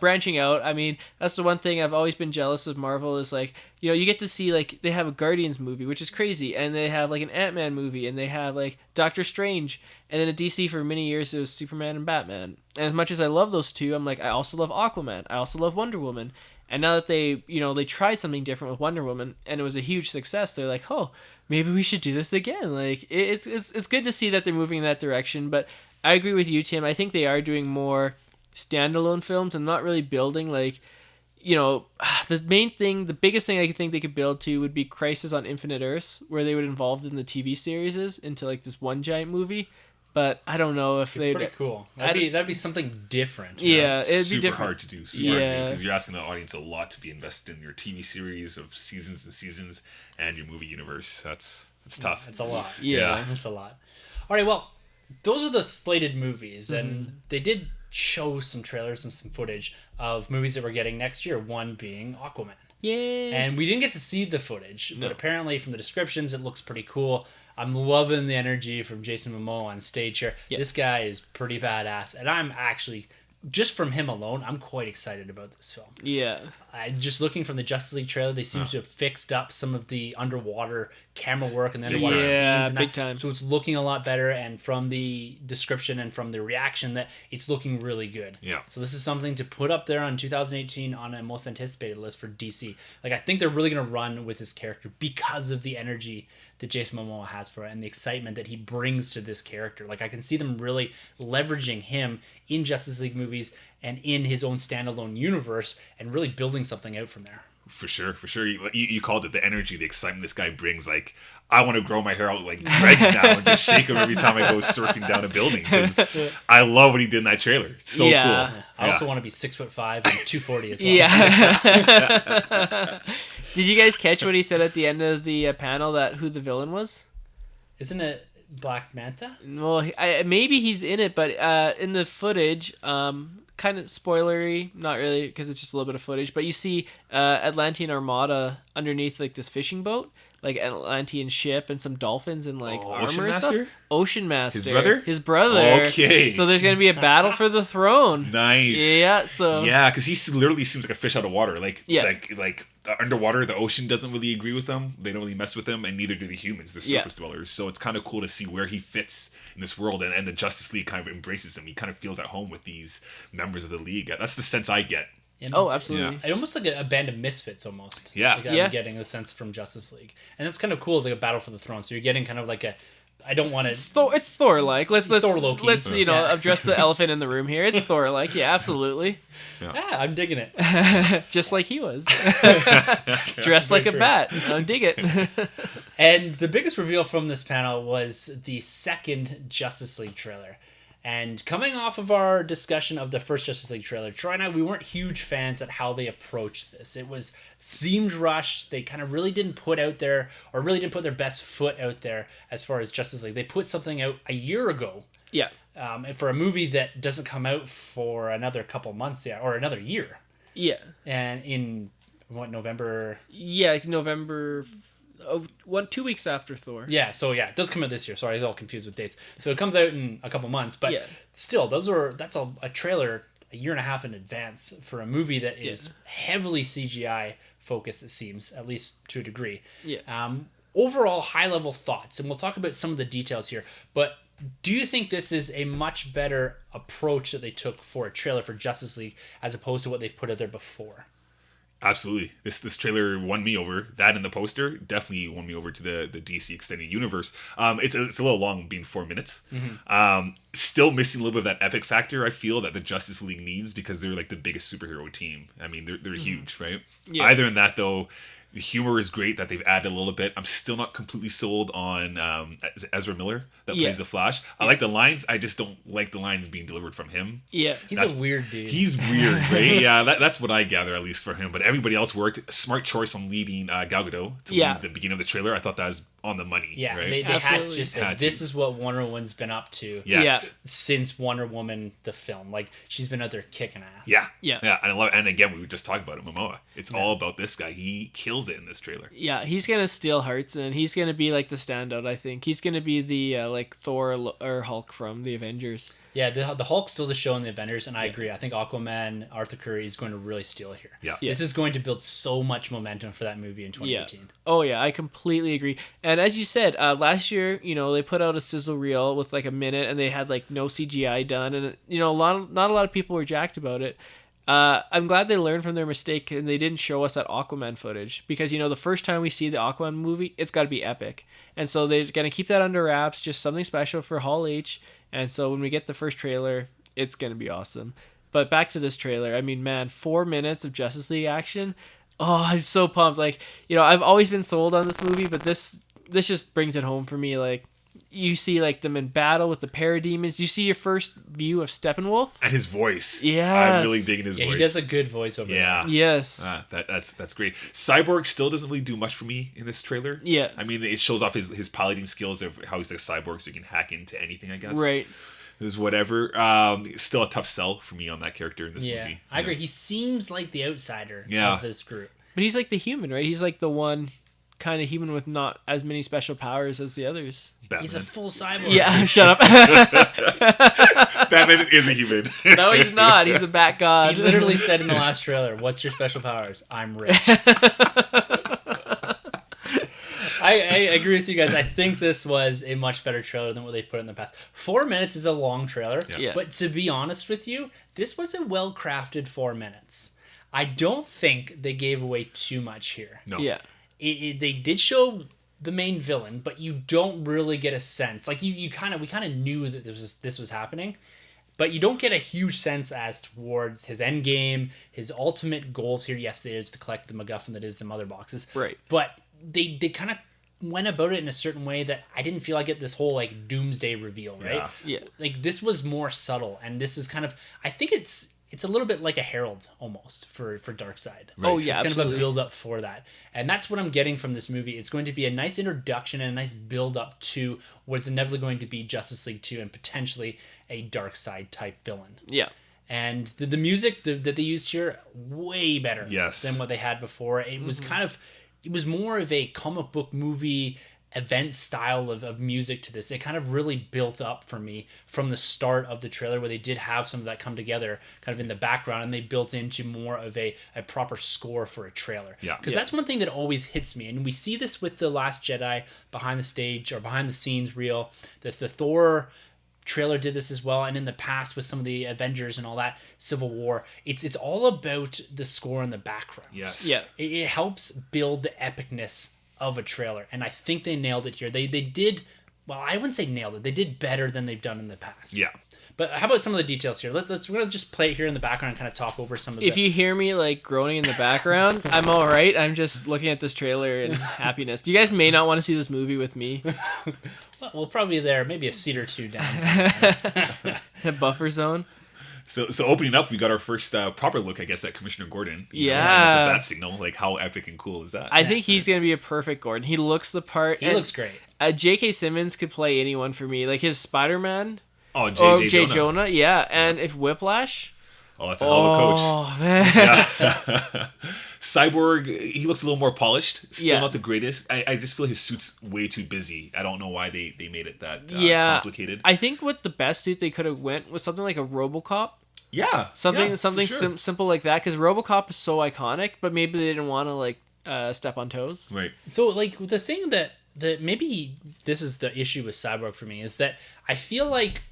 branching out. I mean, that's the one thing I've always been jealous of Marvel is like, you get to see like they have a Guardians movie, which is crazy. And they have like an Ant-Man movie, and they have like Doctor Strange. And then at DC for many years, it was Superman and Batman. And as much as I love those two, I'm like, I also love Aquaman. I also love Wonder Woman. And now that they tried something different with Wonder Woman and it was a huge success, they're like, oh, maybe we should do this again. Like it's good to see that they're moving in that direction. But I agree with you, Tim. I think they are doing more standalone films and not really building the biggest thing I think they could build to would be Crisis on Infinite Earths, where they would involve in the TV series into like this one giant movie. But I don't know if they'd... Pretty cool. That'd be something different. Yeah, it'd super be different. Hard to do. Because you're asking the audience a lot to be invested in your TV series of seasons and seasons and your movie universe. That's tough. It's a lot. Yeah. It's a lot. All right, well, those are the slated movies, and they did show some trailers and some footage of movies that we're getting next year, one being Aquaman. Yay! And we didn't get to see the footage, but apparently from the descriptions, it looks pretty cool. I'm loving the energy from Jason Momoa on stage here. Yep. This guy is pretty badass, and I'm actually just from him alone, I'm quite excited about this film. Yeah. Just looking from the Justice League trailer, they seem to have fixed up some of the underwater camera work and the underwater scenes. And big time. So it's looking a lot better, and from the description and from the reaction, that it's looking really good. Yeah. So this is something to put up there on 2018 on a most anticipated list for DC. Like, I think they're really going to run with this character because of the energy that Jason Momoa has for it and the excitement that he brings to this character. Like, I can see them really leveraging him in Justice League movies and in his own standalone universe and really building something out from there. For sure. You called it the energy, the excitement this guy brings. Like, I want to grow my hair out like dreads now and just shake them every time I go surfing down a building, because I love what he did in that trailer. It's so cool. I also want to be 6'5" and 240 as well. Yeah. Did you guys catch what he said at the end of the panel, that who the villain was? Isn't it Black Manta? Well, maybe he's in it, but in the footage, kind of spoilery, not really, because it's just a little bit of footage, but you see Atlantean Armada underneath like this fishing boat, like an Atlantean ship and some dolphins and like armor Ocean and Master? stuff. Ocean Master. His brother? Okay. So there's gonna be a battle for the throne. Nice. Yeah. So. Yeah, because he literally seems like a fish out of water. Like, Yeah. like underwater, the ocean doesn't really agree with him. They don't really mess with him, and neither do the humans, the surface dwellers. So it's kind of cool to see where he fits in this world, and the Justice League kind of embraces him. He kind of feels at home with these members of the League. That's the sense I get. Oh, absolutely. Yeah. Almost like a band of misfits, almost. Yeah. Like I'm getting the sense from Justice League. And that's kind of cool, like a battle for the throne. So you're getting kind of like a... I don't want to... It's Thor-like. Let's Thor-Loki. let's address the elephant in the room here. It's Thor-like. Yeah, absolutely. Yeah, I'm digging it. Just like he was. Dressed like a bat. I dig it. And the biggest reveal from this panel was the second Justice League trailer. And coming off of our discussion of the first Justice League trailer, Troy and I, we weren't huge fans at how they approached this. It seemed rushed. They kind of really didn't put their best foot out there as far as Justice League. They put something out a year ago. Yeah. For a movie that doesn't come out for another couple months or another year. Yeah. And in November? Yeah, like November. 2 weeks after Thor. Yeah, so it does come out this year. Sorry, I was all confused with dates. So it comes out in a couple months, but still, that's a trailer a year and a half in advance for a movie that is heavily CGI focused, it seems, at least to a degree. Yeah. Overall, high-level thoughts, and we'll talk about some of the details here, but do you think this is a much better approach that they took for a trailer for Justice League as opposed to what they've put out there before? Absolutely. This trailer won me over. That and the poster definitely won me over to the DC Extended Universe. It's a little long, being 4 minutes. Mm-hmm. Still missing a little bit of that epic factor, I feel, that the Justice League needs, because they're like the biggest superhero team. I mean, they're huge, right? Yeah. Either in that, though, the humor is great that they've added a little bit. I'm still not completely sold on Ezra Miller that plays the Flash. I like the lines. I just don't like the lines being delivered from him. Yeah. He's a weird dude. He's weird, right? Yeah, that's what I gather, at least for him. But everybody else worked. Smart choice on leading Gal Gadot to lead the beginning of the trailer. I thought that was on the money. Yeah, right? they had just said, this is what Wonder Woman's been up to since Wonder Woman, the film. Like, she's been out there kicking ass. Yeah. And I love it. And again, we were just talking about it, Momoa. It's all about this guy. He kills it in this trailer. Yeah, he's going to steal hearts, and he's going to be like the standout, I think. He's going to be the like Thor or Hulk from the Avengers. Yeah, the Hulk's still the show in the Avengers, and I agree. I think Aquaman, Arthur Curry is going to really steal here. Yeah. This is going to build so much momentum for that movie in 2018. Yeah. Oh, yeah, I completely agree. And as you said, last year, they put out a sizzle reel with like a minute, and they had like no CGI done, and not a lot of people were jacked about it. I'm glad they learned from their mistake and they didn't show us that Aquaman footage, because the first time we see the Aquaman movie, it's got to be epic, and so they're gonna keep that under wraps, just something special for Hall H. And so when we get the first trailer, it's gonna be awesome. But back to this trailer, I mean, man, 4 minutes of Justice League action. Oh, I'm so pumped. Like, I've always been sold on this movie, but this just brings it home for me. Like, you see like them in battle with the parademons. You see your first view of Steppenwolf and his voice. Yeah, I'm really digging his voice. He does a good voice over there. Yes. That's great. Cyborg still doesn't really do much for me in this trailer. Yeah. I mean, it shows off his piloting skills of how he's like a cyborg, so he can hack into anything, I guess. Right. Is whatever. Still a tough sell for me on that character in this movie. I agree. He seems like the outsider of this group. But he's like the human, right? He's like the one kind of human with not as many special powers as the others. Batman. He's a full cyborg. Yeah, shut up. Batman is a human. No, he's not. He's a bat god. He literally said in the last trailer, "What's your special powers? I'm rich." I agree with you guys. I think this was a much better trailer than what they've put in the past. 4 minutes is a long trailer, Yeah. but to be honest with you, this was a well-crafted 4 minutes. I don't think they gave away too much here. No. Yeah. They did show the main villain, but you don't really get a sense. Like we kind of knew that this was happening, but you don't get a huge sense as towards his end game, his ultimate goals here. Yes, it is to collect the MacGuffin that is the mother boxes. Right. But they kind of went about it in a certain way that I didn't feel like it this whole like doomsday reveal, right? Yeah. Like this was more subtle, and this is kind of, I think it's a little bit like a herald almost for Darkseid. Right. Oh yeah, It's kind absolutely. of a build up for that. And that's what I'm getting from this movie. It's going to be a nice introduction and a nice build up to what is inevitably going to be Justice League 2 and potentially a Darkseid type villain. Yeah. And the music that they used here, way better Yes. than what they had before. It was it was more of a comic book movie event style of music to this. It kind of really built up for me from the start of the trailer, where they did have some of that come together kind of in the background, and they built into more of a proper score for a trailer. Yeah. Because that's one thing that always hits me, and we see this with The Last Jedi behind the stage or behind the scenes reel. The Thor trailer did this as well, and in the past with some of the Avengers and all that, Civil War, it's all about the score in the background. Yes. Yeah. It helps build the epicness of a trailer, and I think they nailed it here. They did, well, I wouldn't say nailed it. They did better than they've done in the past. Yeah. But how about some of the details here? We're gonna just play it here in the background and kind of talk over some of the. If you hear me like groaning in the background, I'm all right. I'm just looking at this trailer in happiness. You guys may not want to see this movie with me. Well, we'll probably be there, maybe a seat or two down. A buffer zone. So opening up, we got our first proper look, I guess, at Commissioner Gordon. You know, Yeah. with the bat signal. Like, how epic and cool is that? I think he's gonna be a perfect Gordon. He looks the part. He looks great. J.K. Simmons could play anyone for me, like his Spider-Man. Oh, J. J. Jonah. Yeah, and if Whiplash. Oh, that's a hell of a coach. Oh man. Yeah. Cyborg, he looks a little more polished. Still Yeah. not the greatest. I just feel his suit's way too busy. I don't know why they made it that complicated. I think what the best suit they could have went was something like a RoboCop. Yeah. Something yeah, for sure. simple like that, because RoboCop is so iconic, but maybe they didn't want to like step on toes. Right. So, like, the thing that maybe this is the issue with Cyborg for me is that I feel like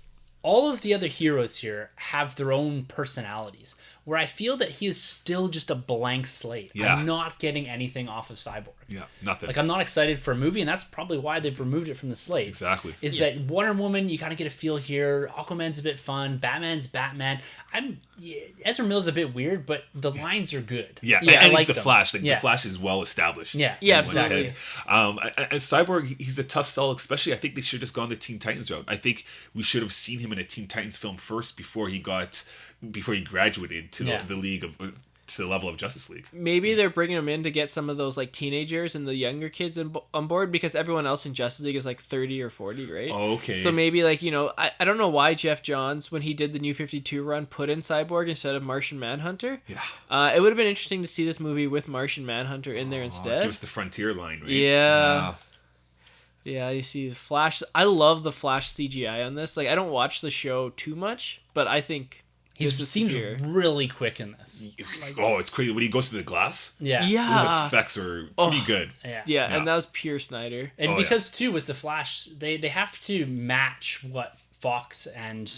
all of the other heroes here have their own personalities, where I feel that he is still just a blank slate. Yeah. I'm not getting anything off of Cyborg. Yeah. Nothing. Like, I'm not excited for a movie, and that's probably why they've removed it from the slate. Exactly. Is that Wonder Woman, you kind of get a feel here. Aquaman's a bit fun. Batman's Batman. Ezra Miller's a bit weird, but the lines are good. Yeah, Yeah, and I like he's the them. Flash. Like, Yeah. the Flash is well established. Yeah. Yeah, in one's exactly. head. As Cyborg, he's a tough sell, especially. I think they should have just gone the Teen Titans route. I think we should have seen him in a Teen Titans film first before he graduated to the league of to the level of Justice League. Maybe they're bringing him in to get some of those like teenagers and the younger kids on board, because everyone else in Justice League is like 30 or 40, right? Oh, okay. So maybe like, I don't know why Jeff Johns, when he did the New 52 run, put in Cyborg instead of Martian Manhunter. Yeah. It would have been interesting to see this movie with Martian Manhunter in there instead. Give us the Frontier line, right? Yeah. Yeah, you see the Flash. I love the Flash CGI on this. Like, I don't watch the show too much, but I think He this is seems superior. really quick in this. Oh, it's crazy when he goes to the glass. Yeah. Those Yeah. effects are pretty good. Yeah. Yeah, and that was pure Snyder. And Oh, because too with the Flash, they have to match what Fox and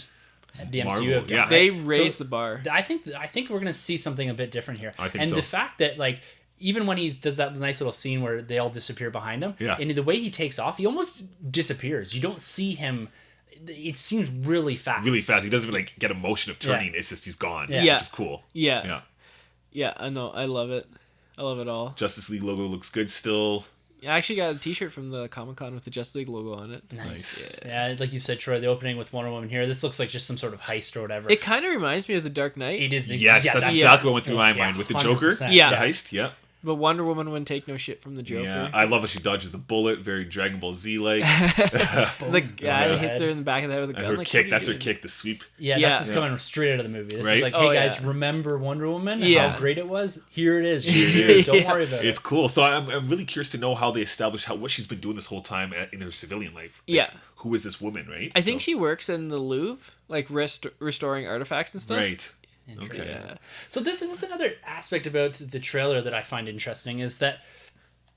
the MCU Marvel, have done. yeah. right? They raised So the bar. I think we're gonna see something a bit different here. I think and so. the fact that like even when he does that nice little scene where they all disappear behind him, Yeah. and the way he takes off, he almost disappears. You don't see him. It seems really fast. Really fast. He doesn't like get a motion of turning. It's just he's gone. Yeah. Which is cool. Yeah. Yeah. Yeah, I know. I love it. I love it all. Justice League logo looks good still. I actually got a t-shirt from the Comic-Con with the Justice League logo on it. Nice. Yeah, like you said, Troy, the opening with Wonder Woman here. This looks like just some sort of heist or whatever. It kind of reminds me of The Dark Knight. It is. Yes, that's exactly what went through my mind with the Joker. 100%. Yeah. The heist. Yeah. But Wonder Woman wouldn't take no shit from the Joker. Yeah, I love how she dodges the bullet, very Dragon Ball Z like. The guy hits her in the back of the head with a gun. Her like, kick, that's her kick, the sweep. Yeah, that's just coming straight out of the movie. This is like, hey guys, remember Wonder Woman? Yeah. How great it was? Here it is. She's here. Don't worry about it. It's cool. So I'm really curious to know how they establish what she's been doing this whole time in her civilian life. Like, who is this woman, right? I think she works in the Louvre, like restoring artifacts and stuff. Right. Okay. Yeah. So this is another aspect about the trailer that I find interesting is that,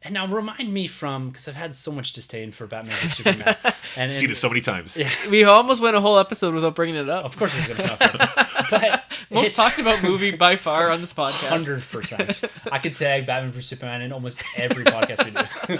and now remind me because I've had so much disdain for Batman vs Superman, and seen it so many times. Yeah. We almost went a whole episode without bringing it up. Of course, it's going to come up. But most talked about movie by far on this podcast. 100%. I could tag Batman vs Superman in almost every podcast we do.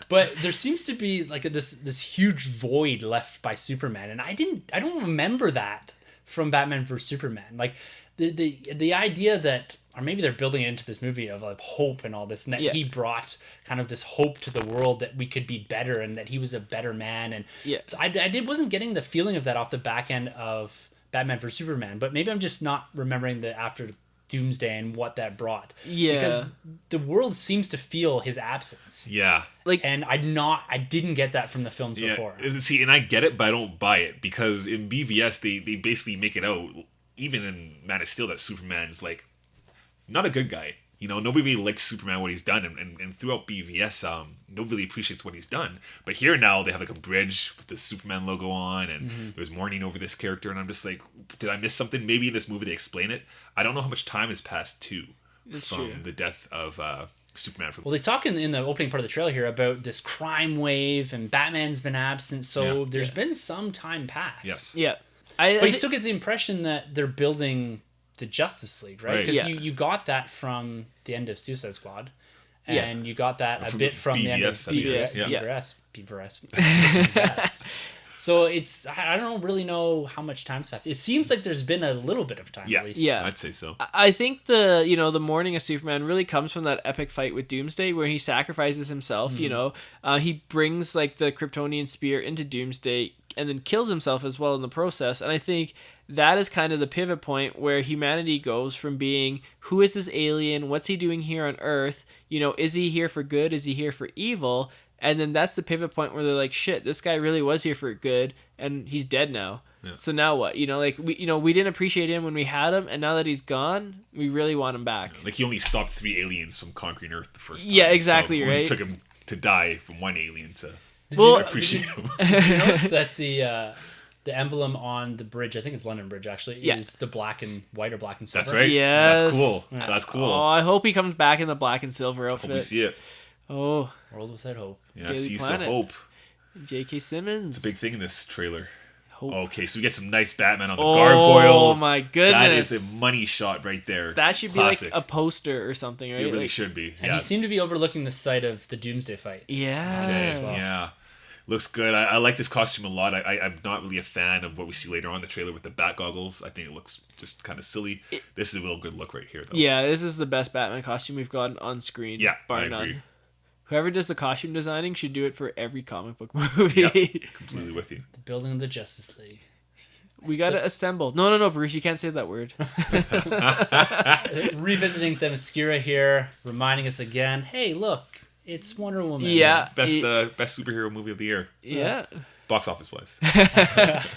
But there seems to be like this huge void left by Superman, and I don't remember that from Batman vs Superman. Like the idea that, or maybe they're building it into this movie of like hope and all this, and that he brought kind of this hope to the world that we could be better and that he was a better man. And so I wasn't getting the feeling of that off the back end of Batman vs Superman, but maybe I'm just not remembering the after Doomsday and what that brought. Yeah, because the world seems to feel his absence. Yeah, and I didn't get that from the films before. See, and I get it, but I don't buy it because in BVS they basically make it out, even in Man of Steel, that Superman's like not a good guy. You know, nobody really likes Superman, what he's done, and throughout BVS, nobody really appreciates what he's done. But here now, they have like a bridge with the Superman logo on, and there's mourning over this character, and I'm just like, did I miss something? Maybe in this movie they explain it. I don't know how much time has passed, too, from the death of Superman. Well, they talk in the opening part of the trailer here about this crime wave, and Batman's been absent, so there's been some time passed. Yes. Yeah. But you still get the impression that they're building the Justice League, right? Because you got that from the end of Suicide Squad, and you got that a bit from the end of BVS. So I don't really know how much time's passed. It seems like there's been a little bit of time, at least. Yeah, I'd say so. I think the morning of Superman really comes from that epic fight with Doomsday, where he sacrifices himself. He brings like the Kryptonian spear into Doomsday, and then kills himself as well in the process. And I think that is kind of the pivot point where humanity goes from being, who is this alien? What's he doing here on Earth? Is he here for good? Is he here for evil? And then that's the pivot point where they're like, shit, this guy really was here for good, and he's dead now. Yeah. So now what? We didn't appreciate him when we had him, and now that he's gone, we really want him back. Like he only stopped 3 aliens from conquering Earth the first time. Yeah, exactly, so right. It took him to die from one alien to appreciate him. Did you notice that the emblem on the bridge, I think it's London Bridge actually, is the black and white or black and silver? That's right. Yes. That's cool. Yeah. That's cool. Oh, I hope he comes back in the black and silver outfit. Hope we see it. Oh, World Without Hope. Yeah, see some hope. J.K. Simmons. It's a big thing in this trailer. Hope. Okay, so we get some nice Batman on the gargoyle. Oh my goodness. That is a money shot right there. That should be like a poster or something, right? It really should be. And he seemed to be overlooking the site of the Doomsday fight. Yeah. Okay, yeah. Looks good. I like this costume a lot. I'm not really a fan of what we see later on in the trailer with the bat goggles. I think it looks just kind of silly. This is a real good look right here, though. Yeah, this is the best Batman costume we've gotten on screen. Yeah, bar I none. agree. Whoever does the costume designing should do it for every comic book movie. Yeah, completely with you. The building of the Justice League. We gotta assemble. No, Bruce, you can't say that word. Revisiting Themyscira here, reminding us again, hey, look, it's Wonder Woman. Yeah. Best superhero movie of the year. Yeah. Box office wise.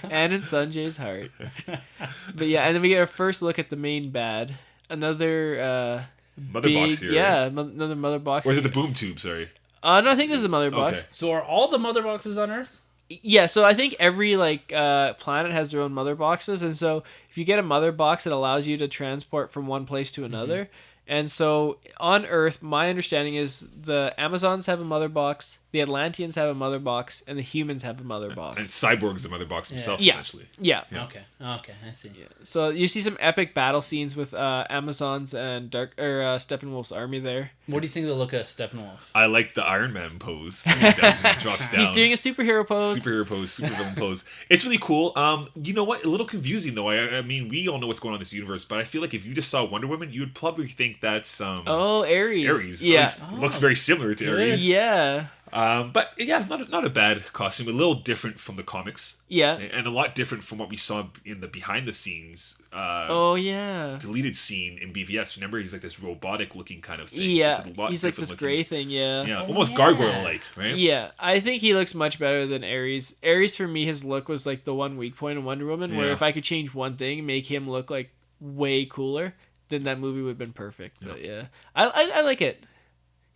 And in Sunjay's heart. But yeah, and then we get our first look at the main bad. Another mother box here. Yeah, another mother box. Or is it the boom tube? Sorry. No, I think this is a mother box. Okay. So are all the mother boxes on Earth? Yeah, so I think every planet has their own mother boxes, and so if you get a mother box, it allows you to transport from one place to another. Mm-hmm. And so on Earth, my understanding is the Amazons have a mother box, the Atlanteans have a mother box, and the humans have a mother box. And Cyborg's a mother box himself, essentially. Yeah. Okay, I see. Yeah. So you see some epic battle scenes with Amazons and Steppenwolf's army there. What do you think of the look of Steppenwolf? I like the Iron Man pose. He drops down. He's doing a superhero pose. Supervillain pose. It's really cool. You know what? A little confusing, though. I mean, we all know what's going on in this universe, but I feel like if you just saw Wonder Woman, you would probably think think that's Ares. Ares. Yeah. At least looks very similar to Ares. Yeah. But yeah, not a bad costume. A little different from the comics. Yeah. And a lot different from what we saw in the behind the scenes deleted scene in BVS. Remember, he's like this robotic looking kind of thing. Yeah. He's like this looking. gray thing, yeah. Yeah, almost gargoyle like, right? Yeah. I think he looks much better than Ares. Ares, for me, his look was like the one weak point in Wonder Woman, where if I could change one thing, make him look like way cooler, then that movie would have been perfect. But yeah. I like it.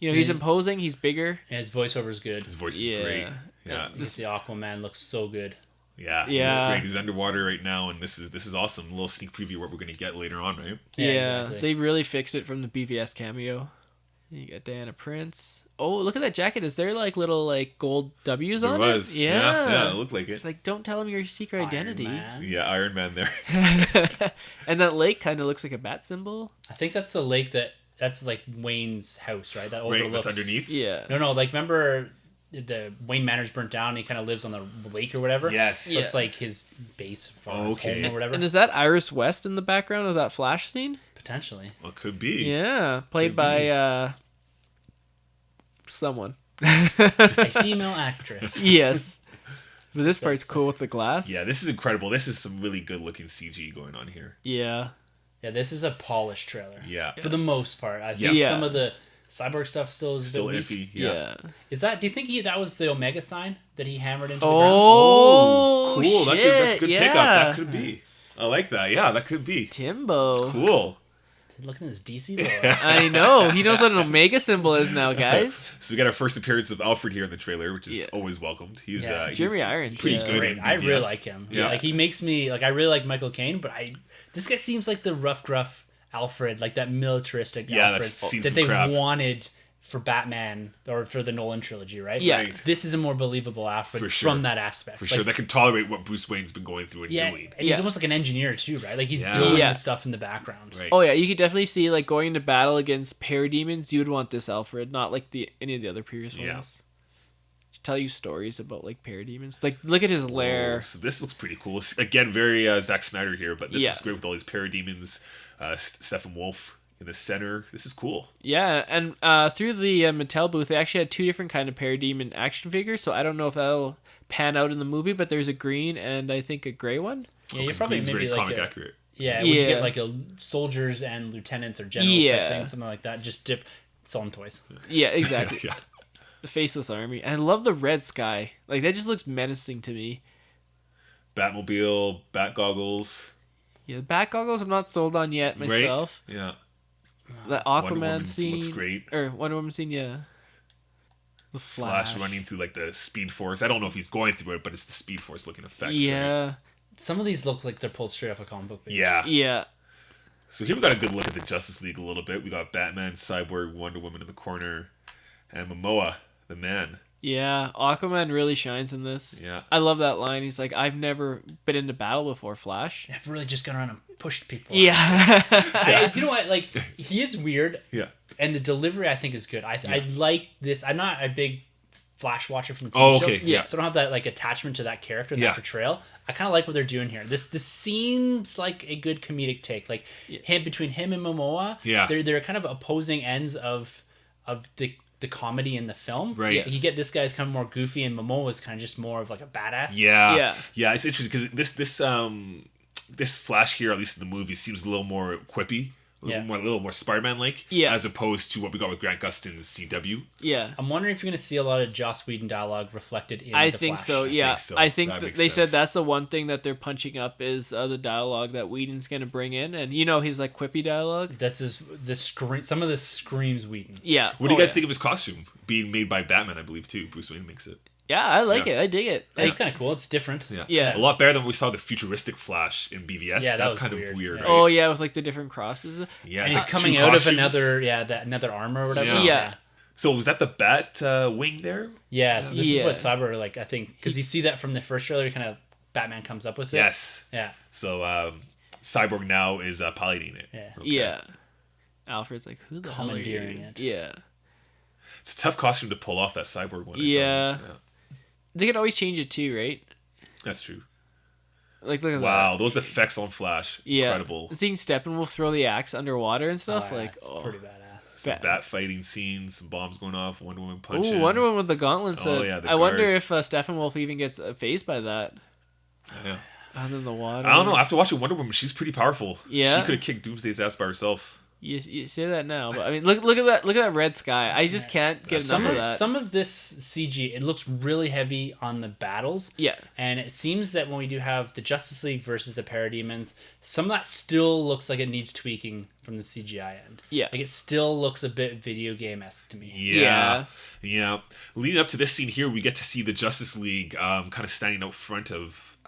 You know, he's imposing, he's bigger. And his voiceover is good. His voice is great. Yeah. The Aquaman looks so good. Yeah, he looks great. He's underwater right now, and this is awesome. A little sneak preview of what we're going to get later on, right? Yeah, exactly. They really fixed it from the BVS cameo. You got Diana Prince. Oh, look at that jacket. Is there like little like gold W's on it? Yeah, it looked like it. It's like, don't tell him your secret identity. Yeah, Iron Man there. And that lake kind of looks like a bat symbol. I think that's the lake that's like Wayne's house, right? That overlooks. That's underneath? Yeah. No, like remember the Wayne Manor's burnt down and he kind of lives on the lake or whatever? Yes. So it's like his base for his home or whatever. And is that Iris West in the background of that Flash scene? Potentially. Well, it could be. Yeah, played by someone. A female actress. Yes. But this part's cool with the glass. Yeah, this is incredible. This is some really good looking CG going on here. Yeah. Yeah, this is a polished trailer. Yeah. For the most part. I think some of the Cyborg stuff still is still a bit iffy. weak. Yeah. Do you think that was the Omega sign that he hammered into the ground? Oh, cool. Shit. That's a good pickup. That could be. I like that. Yeah, that could be. Timbo. Cool. Look at his DC logo. I know. He knows what an Omega symbol is now, guys. So we got our first appearance of Alfred here in the trailer, which is always welcomed. He's Jeremy Irons. Pretty good. Great. I really like him. Yeah. Like he makes me I really like Michael Caine, but this guy seems like the rough gruff Alfred, like that militaristic Alfred that they wanted for Batman or for the Nolan trilogy, right? Yeah. Right. This is a more believable Alfred from that aspect. For sure. That can tolerate what Bruce Wayne's been going through and doing. And he's almost like an engineer too, right? Like he's building the stuff in the background. Right. Oh yeah, you could definitely see like going into battle against parademons, you would want this Alfred, not like any of the other previous ones. Just tell you stories about like parademons. Like look at his lair. So this looks pretty cool. Again, very Zack Snyder here, but this looks great with all these parademons. Stephen Wolf in the center. This is cool. Yeah, and through the Mattel booth, they actually had two different kind of parademon action figures. So I don't know if that'll pan out in the movie, but there's a green and I think a gray one. Yeah, you're probably maybe like comic accurate. Yeah, would you get like a soldiers and lieutenants or generals type thing, something like that? Just selling toys. Yeah, exactly. Yeah. The faceless army. I love the red sky. Like that just looks menacing to me. Batmobile, bat goggles. Yeah, the bat goggles I'm not sold on yet myself. Right? Yeah. The Aquaman scene looks great. Or Wonder Woman scene, yeah. The Flash running through like the Speed Force. I don't know if he's going through it, but it's the Speed Force looking effects. Yeah. Right? Some of these look like they're pulled straight off a comic book page. Yeah. Yeah. So here we got a good look at the Justice League a little bit. We got Batman, Cyborg, Wonder Woman in the corner, and Momoa, the man. Yeah, Aquaman really shines in this. Yeah. I love that line. He's like, I've never been into battle before, Flash. I've really just gone around and pushed people. Yeah. You know what? Like, he is weird. Yeah. And the delivery, I think, is good. I like this. I'm not a big Flash watcher from the TV show. Okay. Yeah. So I don't have that, like, attachment to that character, that portrayal. I kind of like what they're doing here. This seems like a good comedic take. Like, between him and Momoa, they're kind of opposing ends of the comedy in the film. Right. You get this guy's kind of more goofy and Momoa's kind of just more of like a badass. Yeah. It's interesting because this Flash here, at least in the movie, seems a little more quippy, a little more Spider-Man like, as opposed to what we got with Grant Gustin's CW. Yeah. I'm wondering if you're going to see a lot of Joss Whedon dialogue reflected in I the think Flash. so. Yeah. I think they sense. said that's the one thing that they're punching up is the dialogue that Whedon's going to bring in, and he's like quippy dialogue. Some of this screams Whedon. Yeah. What do you guys think of his costume being made by Batman? I believe too. Bruce Wayne makes it. Yeah, I like it. I dig it. It's kind of cool. It's different. Yeah. A lot better than we saw the futuristic Flash in BVS. Yeah, that's was kind weird. of weird. Yeah. Right? Oh yeah, with like the different crosses. Yeah, And it's he's like coming two out costumes. of another armor or whatever. Yeah. So was that the Bat wing there? Yeah. So this is what Cyber I think because you see that from the first trailer. Kind of Batman comes up with it. Yes. Yeah. So Cyborg now is piloting it. Yeah. Okay. Yeah. Alfred's like, who the hell are you? Commandeering it. Yeah. It's a tough costume to pull off, that Cyborg one. Yeah. They could always change it too, right? That's true. Like, look at that. Wow, those effects on Flash, Yeah. incredible. Seeing Steppenwolf throw the axe underwater and stuff, That's pretty badass. Some bat fighting scenes, some bombs going off, Wonder Woman punching. Ooh, Wonder Woman with the gauntlets. Oh, yeah, the I wonder guard. if Steppenwolf even gets phased by that. Yeah. Out in the water. I don't know. After watching Wonder Woman, she's pretty powerful. Yeah. She could have kicked Doomsday's ass by herself. You say that now, but I mean, look at that red sky. I just can't get enough of that. Some of this CG, it looks really heavy on the battles. Yeah. And it seems that when we do have the Justice League versus the Parademons, some of that still looks like it needs tweaking from the CGI end. Yeah. Like it still looks a bit video game-esque to me. Yeah. Leading up to this scene here, we get to see the Justice League kind of standing out front of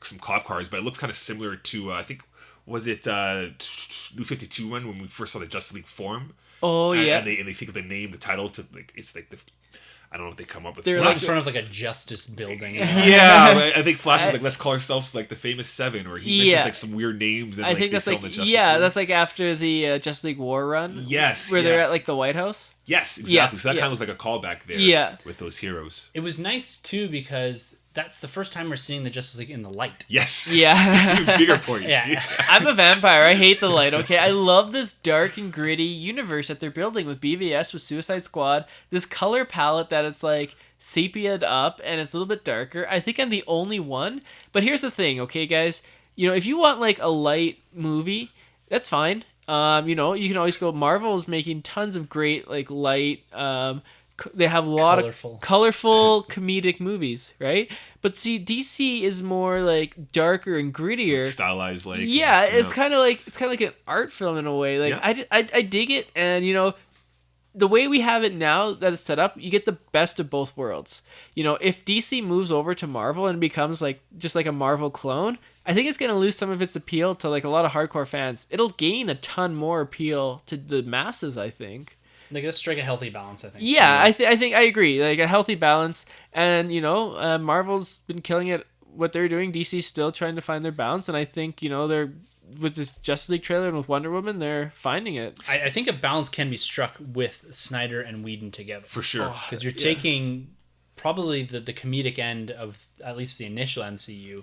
some cop cars, but it looks kind of similar to, I think, was it New 52 one when we first saw the Justice League form? Oh, yeah. And they think of the name, the title to like it's like the I don't know if they come up with. They're Flash. like in front of like a justice building. Yeah, I think Flash is like, let's call ourselves like the famous Seven, or he mentions like some weird names. And, I think that's like that's like after the Justice League War run. Yes, where they're at like the White House. Yes, exactly. So that kind of looks like a callback there. Yeah. With those heroes. It was nice too because that's the first time we're seeing the Justice League in the light. Yes. Yeah. Even bigger point. Yeah. I'm a vampire. I hate the light, okay? I love this dark and gritty universe that they're building with BVS, with Suicide Squad. This color palette that it's like sepia'd up and it's a little bit darker. I think I'm the only one. But here's the thing, okay, guys? You know, if you want like a light movie, that's fine. You know, you can always go. Marvel is making tons of great like light they have a lot of colorful comedic movies, right? But see, DC is more like darker and grittier, stylized, like it's kind of like an art film in a way. Like I dig it, and you know, the way we have it now that it's set up, you get the best of both worlds. You know, if DC moves over to Marvel and becomes like just like a Marvel clone, I think it's going to lose some of its appeal to like a lot of hardcore fans. It'll gain a ton more appeal to the masses, I think. They gotta strike a healthy balance, I think. Yeah, I think I agree. Like a healthy balance, and you know, Marvel's been killing it. What they're doing, DC's still trying to find their balance, and I think you know they're with this Justice League trailer and with Wonder Woman, they're finding it. I think a balance can be struck with Snyder and Whedon together for sure, because you're taking probably the comedic end of at least the initial MCU,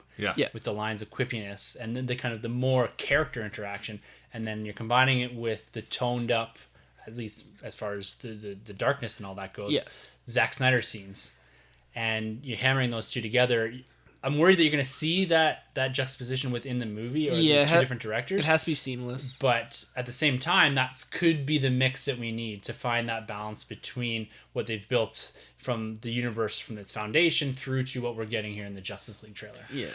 with the lines of quippiness, and then the kind of the more character interaction, and then you're combining it with the toned up, at least as far as the darkness and all that goes, Zack Snyder scenes, and you're hammering those two together. I'm worried that you're going to see that juxtaposition within the movie or the two different directors. It has to be seamless. But at the same time, that could be the mix that we need to find that balance between what they've built from the universe, from its foundation, through to what we're getting here in the Justice League trailer. Yeah,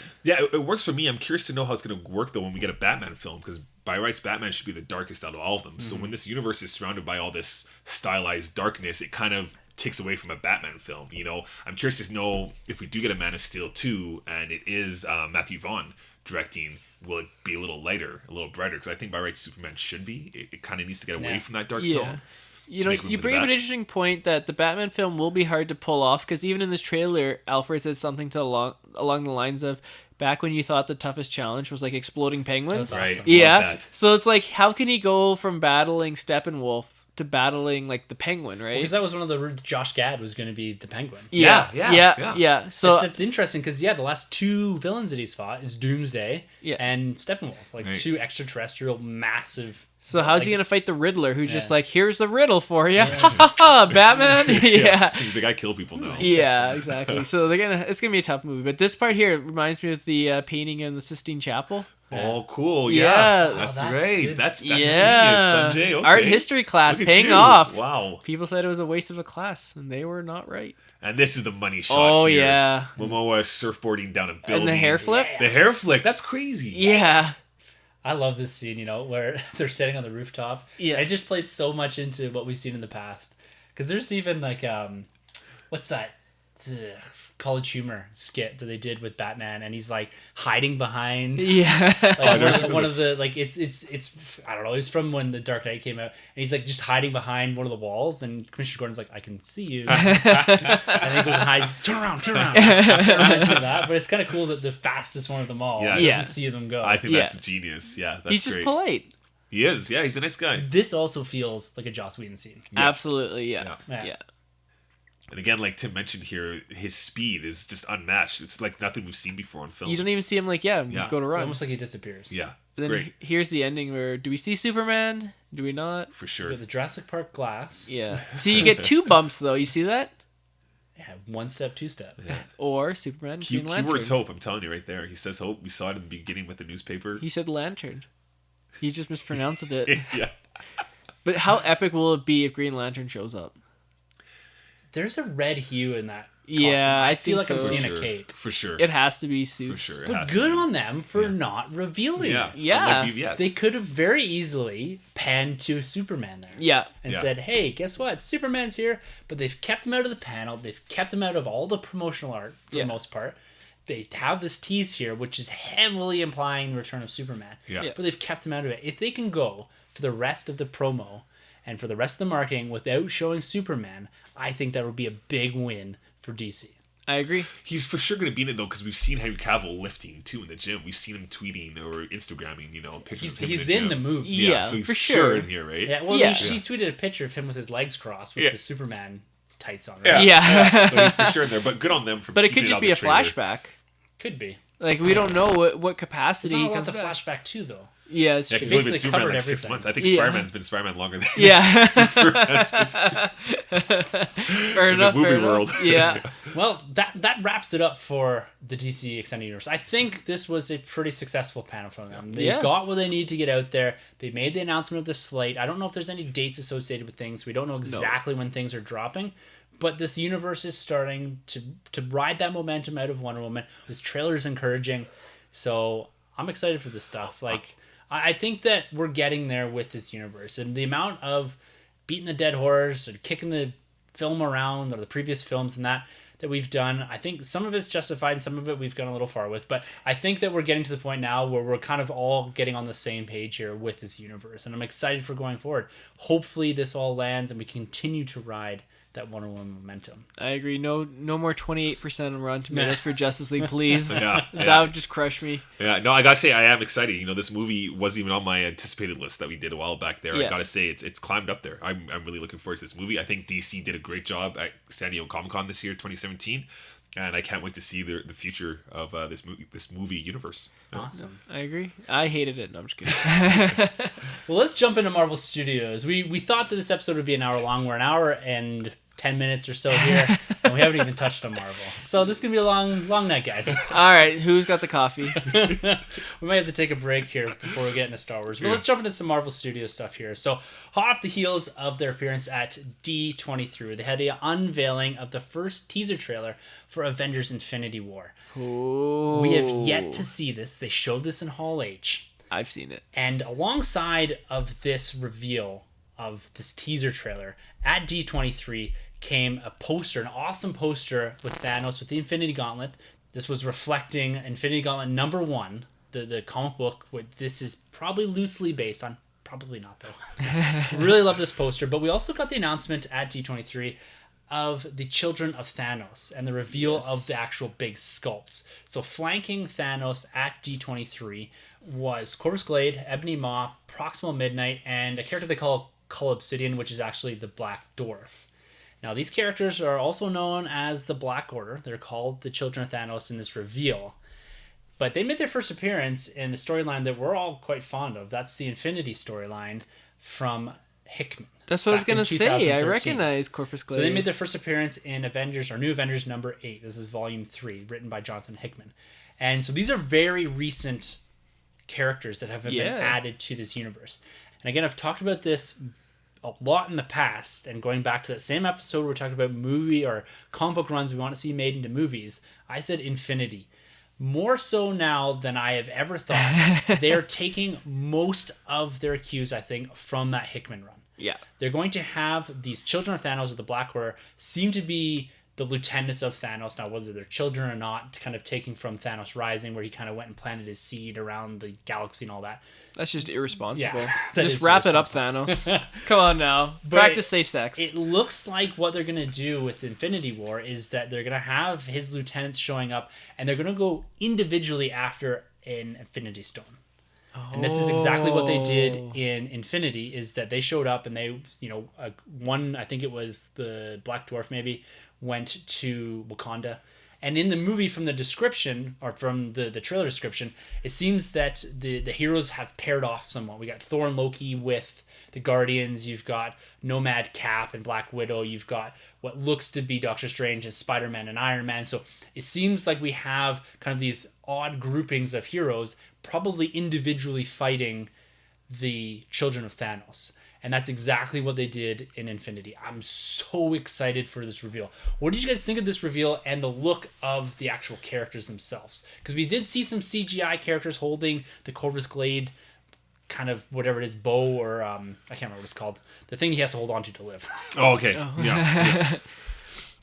it works for me. I'm curious to know how it's going to work, though, when we get a Batman film, because by rights, Batman should be the darkest out of all of them. Mm-hmm. So when this universe is surrounded by all this stylized darkness, it kind of takes away from a Batman film. You know, I'm curious to know if we do get a Man of Steel 2 and it is Matthew Vaughn directing, will it be a little lighter, a little brighter? Because I think by rights Superman should be. It kind of needs to get away from that dark tone. You know, you bring up an interesting point that the Batman film will be hard to pull off, because even in this trailer, Alfred says something along the lines of, back when you thought the toughest challenge was like exploding penguins. That's awesome. Yeah. So it's like, how can he go from battling Steppenwolf to battling like the Penguin, right? Because that was one of the Josh Gad was going to be the Penguin. Yeah. So that's interesting because the last two villains that he's fought is Doomsday and Steppenwolf, like two extraterrestrial massive. So how's he gonna fight the Riddler, who's just like, here's the riddle for you, ha ha ha, Batman? He's like, I kill people now. Yeah, exactly. So it's gonna be a tough movie, but this part here reminds me of the painting in the Sistine Chapel. Oh, cool. Yeah. That's right. Good. That's genius, Sunjay. Okay. Art history class paying off. Wow. People said it was a waste of a class, and they were not right. And this is the money shot here. Yeah. Momoa surfboarding down a building. And the hair flip? Yeah. The hair flick. That's crazy. Yeah. I love this scene, where they're sitting on the rooftop. Yeah. It just plays so much into what we've seen in the past. Because there's even like, what's that? The College Humor skit that they did with Batman, and he's like hiding behind. Yeah. Like one of the like it's I don't know. It's from when The Dark Knight came out, and he's like just hiding behind one of the walls, and Commissioner Gordon's like, I can see you. And he goes and hides. Turn around. It reminds me of that, but it's kind of cool that the fastest one of them all to see them go. I think that's genius. Yeah, that's he's just great. polite. He is. Yeah, he's a nice guy. This also feels like a Joss Whedon scene. Yeah. Absolutely. Yeah. And again, like Tim mentioned here, his speed is just unmatched. It's like nothing we've seen before on film. You don't even see him go to run. Almost like he disappears. Yeah, it's Then great. here's the ending where do we see Superman? Do we not? For sure. You got the Jurassic Park glass. Yeah. See, you get 2 bumps though. You see that? Yeah, 1 step, 2 step. Yeah. Or Superman, Green Lantern. Keywords hope, I'm telling you right there. He says hope. We saw it in the beginning with the newspaper. He said lantern. He just mispronounced it. Yeah. But how epic will it be if Green Lantern shows up? There's a red hue in that. Yeah, costume. I feel like think I'm so. seeing For a sure. cape. For sure. It has to be suits. For sure. It But has to good be. on them for not revealing Yeah. it. Yeah. Unlike BVS. They could have very easily panned to Superman there. Yeah. And Yeah. said, hey, guess what? Superman's here. But they've kept him out of the panel. They've kept him out of all the promotional art for the most part. They have this tease here, which is heavily implying the return of Superman. Yeah. Yeah. But they've kept him out of it. If they can go for the rest of the promo and for the rest of the marketing without showing Superman, I think that would be a big win for DC. I agree. He's for sure going to be in it though, because we've seen Henry Cavill lifting too in the gym. We've seen him tweeting or Instagramming, pictures of him He's in in the the gym. movie. Yeah, so he's for sure. in here, right? Yeah, well, Yeah. she tweeted a picture of him with his legs crossed with Yeah. the Superman tights on. Yeah. Right? Yeah. So he's for sure in there. But good on them for. But it keeping could just out be the a trailer. flashback. Could be. Like, we don't know what There's capacity not he a lot comes to back. flashback too, though. Yeah, it's Yeah, true. because he's only been Basically Superman covered like 6 everything. months. I think Yeah. Spider-Man's been Spider-Man longer than Yeah. Superman's been Fair in enough. the movie fair enough. world. Yeah. Well, that wraps it up for the DC Extended Universe. I think this was a pretty successful panel from them. They Yeah. got what they need to get out there. They made the announcement of the slate. I don't know if there's any dates associated with things. We don't know exactly when things are dropping. But this universe is starting to ride that momentum out of Wonder Woman. This trailer is encouraging. So I'm excited for this stuff. Like, I think that we're getting there with this universe. And the amount of beating the dead horse and kicking the film around or the previous films and that we've done, I think some of it's justified and some of it we've gone a little far with. But I think that we're getting to the point now where we're kind of all getting on the same page here with this universe. And I'm excited for going forward. Hopefully this all lands and we continue to ride that Wonder Woman momentum. I agree. No more 28% on Rotten Tomatoes for Justice League, please. Yeah, That yeah. would just crush me. Yeah, no, I gotta say I am excited. This movie wasn't even on my anticipated list that we did a while back there. Yeah. I gotta say it's climbed up there. I'm really looking forward to this movie. I think DC did a great job at San Diego Comic-Con this year, 2017, and I can't wait to see the future of this movie universe. Awesome. I agree. I hated it. No, I'm just kidding. Well, let's jump into Marvel Studios. We thought that this episode would be an hour long. We're an hour and 10 minutes or so here, and we haven't even touched on Marvel. So this is going to be a long night, guys. All right. Who's got the coffee? We might have to take a break here before we get into Star Wars. But let's jump into some Marvel Studios stuff here. So, hot off the heels of their appearance at D23, they had the unveiling of the first teaser trailer for Avengers Infinity War. Ooh. We have yet to see this. They showed this in Hall H. I've seen it. And alongside of this reveal of this teaser trailer at D23 came a poster, an awesome poster with Thanos with the Infinity Gauntlet. This was reflecting Infinity Gauntlet #1, the comic book, which this is probably loosely based on. Probably not, though. Really love this poster. But we also got the announcement at D23 of the Children of Thanos and the reveal of the actual big sculpts. So flanking Thanos at D23 was Corvus Glade, Ebony Maw, Proximal Midnight, and a character they call Cull Obsidian, which is actually the Black Dwarf. Now, these characters are also known as the Black Order. They're called the Children of Thanos in this reveal. But they made their first appearance in a storyline that we're all quite fond of. That's the Infinity storyline from Hickman. That's what I was back going in to say. 2013. I recognize Corpus Glade. So they made their first appearance in Avengers, or New Avengers #8. This is volume 3, written by Jonathan Hickman. And so these are very recent characters that have been added to this universe. And again, I've talked about this a lot in the past, and going back to that same episode where we're talking about movie or comic book runs we want to see made into movies, I said Infinity. More so now than I have ever thought. They are taking most of their cues, I think, from that Hickman run. Yeah. They're going to have these Children of Thanos, or the Black Order, seem to be the lieutenants of Thanos. Now, whether they're children or not, kind of taking from Thanos Rising, where he kind of went and planted his seed around the galaxy and all that. That's just irresponsible. Yeah, that just is wrap it up, Thanos. Come on now. Practice safe sex. It looks like what they're going to do with Infinity War is that they're going to have his lieutenants showing up, and they're going to go individually after an Infinity Stone. And this is exactly what they did in Infinity, is that they showed up and they, one, I think it was the Black Dwarf maybe, went to Wakanda. And in the movie, from the description, or from the trailer description, it seems that the heroes have paired off somewhat. We got Thor and Loki with the Guardians. You've got Nomad, Cap, and Black Widow. You've got what looks to be Doctor Strange and Spider-Man and Iron Man. So it seems like we have kind of these odd groupings of heroes, probably individually fighting the children of Thanos. And that's exactly what they did in Infinity. I'm so excited for this reveal. What did you guys think of this reveal and the look of the actual characters themselves? Because we did see some CGI characters holding the Corvus Glade kind of whatever it is, bow, or I can't remember what it's called. The thing he has to hold on to live. Oh, okay. Yeah.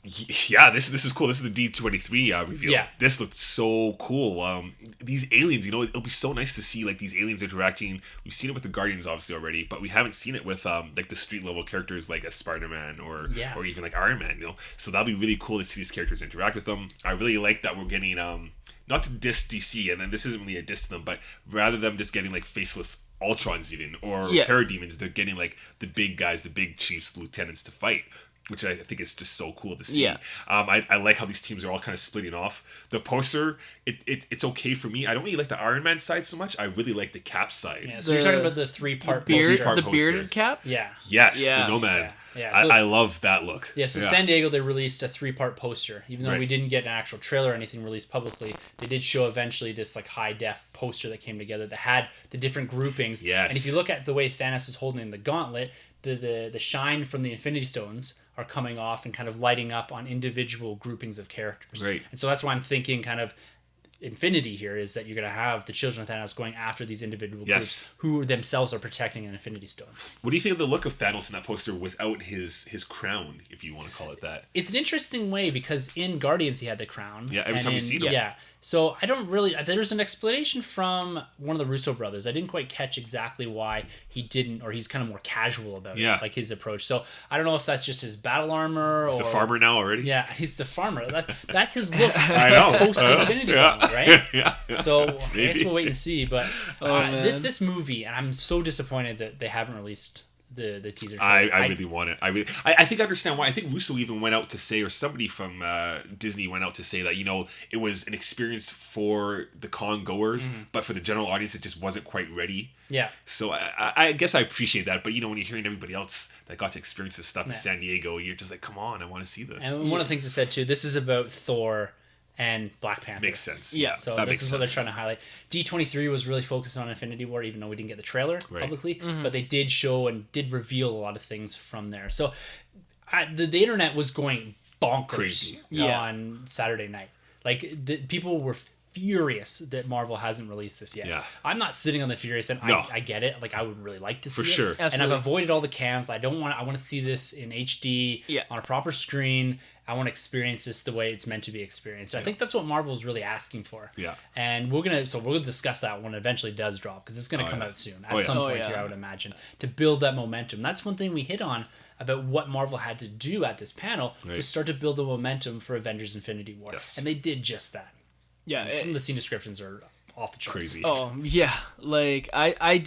Yeah, this is cool. This is the D23 reveal. Yeah. This looks so cool. These aliens, it'll be so nice to see like these aliens interacting. We've seen it with the Guardians obviously already, but we haven't seen it with like the street level characters like a Spider-Man or even like Iron Man. So that'll be really cool to see these characters interact with them. I really like that we're getting not to diss DC, and then this isn't really a diss to them, but rather than just getting like faceless Ultrons even or Parademons, they're getting like the big guys, the big chiefs, lieutenants to fight, which I think is just so cool to see. Yeah. I like how these teams are all kind of splitting off. The poster, it's okay for me. I don't really like the Iron Man side so much. I really like the Cap side. Yeah, so you're talking about the three-part beard, poster. the bearded Cap? Yeah. Yes, Yeah. the Nomad. Yeah. So, I love that look. Yeah, so San Diego, they released a 3-part poster. Even though we didn't get an actual trailer or anything released publicly, they did show eventually this like high-def poster that came together that had the different groupings. Yes. And if you look at the way Thanos is holding the gauntlet, the shine from the Infinity Stones are coming off and kind of lighting up on individual groupings of characters. Right. And so that's why I'm thinking kind of Infinity here is that you're going to have the children of Thanos going after these individual groups who themselves are protecting an Infinity Stone. What do you think of the look of Thanos in that poster without his crown, if you want to call it that? It's an interesting way because in Guardians he had the crown. Yeah, every time we see him. Yeah. So I don't really... There's an explanation from one of the Russo brothers. I didn't quite catch exactly why he didn't, or he's kind of more casual about it, like his approach. So I don't know if that's just his battle armor or... He's a farmer now already? Yeah, he's the farmer. That's his look. I know. Post-Infinity Gauntlet, right? Yeah. So I guess we'll wait and see. But man. this movie, and I'm so disappointed that they haven't released the teaser trailer. I really want it. I think I understand why. I think Russo even went out to say, or somebody from Disney went out to say that, it was an experience for the con goers, but for the general audience, it just wasn't quite ready. Yeah. So I guess I appreciate that. But, when you're hearing everybody else that got to experience this stuff in San Diego, you're just like, come on, I want to see this. And one of the things I said, too, this is about Thor and Black Panther. Makes sense. Yeah. So this is what they're trying to highlight. D23 was really focused on Infinity War, even though we didn't get the trailer publicly. But they did show and did reveal a lot of things from there. So the internet was going bonkers on Saturday night. Like, people were furious that Marvel hasn't released this yet. Yeah. I'm not sitting on the furious end. I get it. Like, I would really like to see For sure. it. And I've avoided all the cams. I want to see this in HD on a proper screen. I want to experience this the way it's meant to be experienced. So I think that's what Marvel's really asking for. Yeah. And we'll discuss that when it eventually does drop, because it's gonna come out soon at some point here, I would imagine, to build that momentum. That's one thing we hit on about what Marvel had to do at this panel was start to build the momentum for Avengers Infinity War. Yes. And they did just that. Yeah. And some of the scene descriptions are off the charts. Crazy. Oh, yeah. Like, I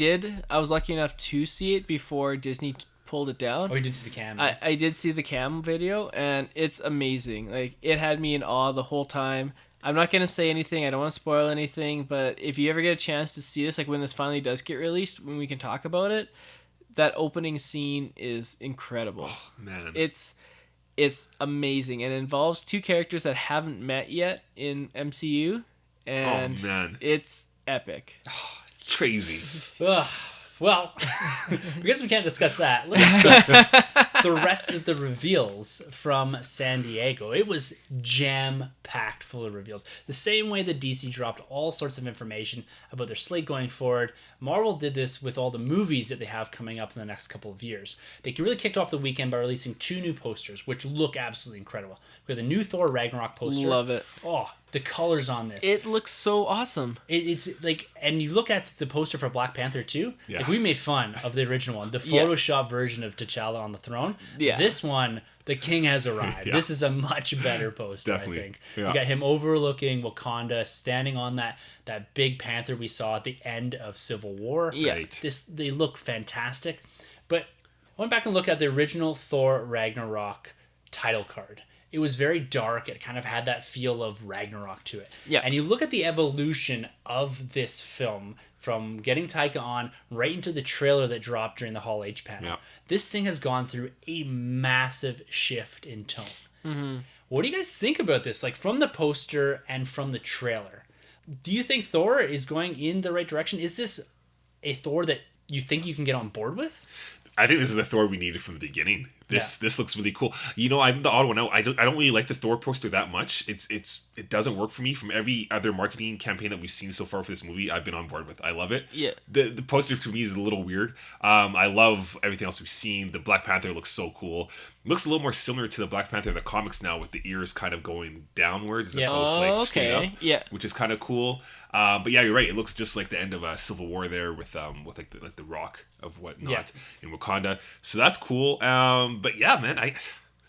was lucky enough to see it before Disney pulled it down. Oh, you did see the cam. I did see the cam video, and it's amazing. Like, it had me in awe the whole time. I'm not going to say anything. I don't want to spoil anything, but if you ever get a chance to see this, like when this finally does get released, when we can talk about it, that opening scene is incredible. Oh, man. It's amazing, and it involves two characters that haven't met yet in MCU, and it's epic. Crazy. Ugh. Well, I guess we can't discuss that. Let's discuss the rest of the reveals from San Diego. It was jam-packed full of reveals. The same way that DC dropped all sorts of information about their slate going forward, Marvel did this with all the movies that they have coming up in the next couple of years. They really kicked off the weekend by releasing 2 new posters, which look absolutely incredible. We have the new Thor Ragnarok poster. Love it. Oh, the colors on this. It looks so awesome. It's like, and you look at the poster for Black Panther too. Yeah. Like, we made fun of the original one, the Photoshop version of T'Challa on the throne. Yeah. This one, the king has arrived. Yeah. This is a much better poster. Definitely. I think. Yeah. You got him overlooking Wakanda, standing on that big panther we saw at the end of Civil War. Yeah. Right. They look fantastic. But I went back and looked at the original Thor Ragnarok title card. it was very dark. It kind of had that feel of Ragnarok to it. Yeah. And you look at the evolution of this film from getting Taika on right into the trailer that dropped during the Hall H panel. Yeah. This thing has gone through a massive shift in tone. Mm-hmm. What do you guys think about this? Like from the poster and from the trailer, do you think Thor is going in the right direction? Is this a Thor that you think you can get on board with? I think this is the Thor we needed from the beginning. This looks really cool. You know, I'm the odd one out. I don't really like the Thor poster that much. It doesn't work for me. From every other marketing campaign that we've seen so far for this movie, I've been on board with. I love it. Yeah. The poster for me is a little weird. I love everything else we've seen. The Black Panther looks so cool. Looks a little more similar to the Black Panther in the comics now, with the ears kind of going downwards as opposed to like straight up. Yeah. Which is kind of cool. But yeah, you're right. It looks just like the end of a Civil War there with like the rock of whatnot in Wakanda. So that's cool. But yeah, man,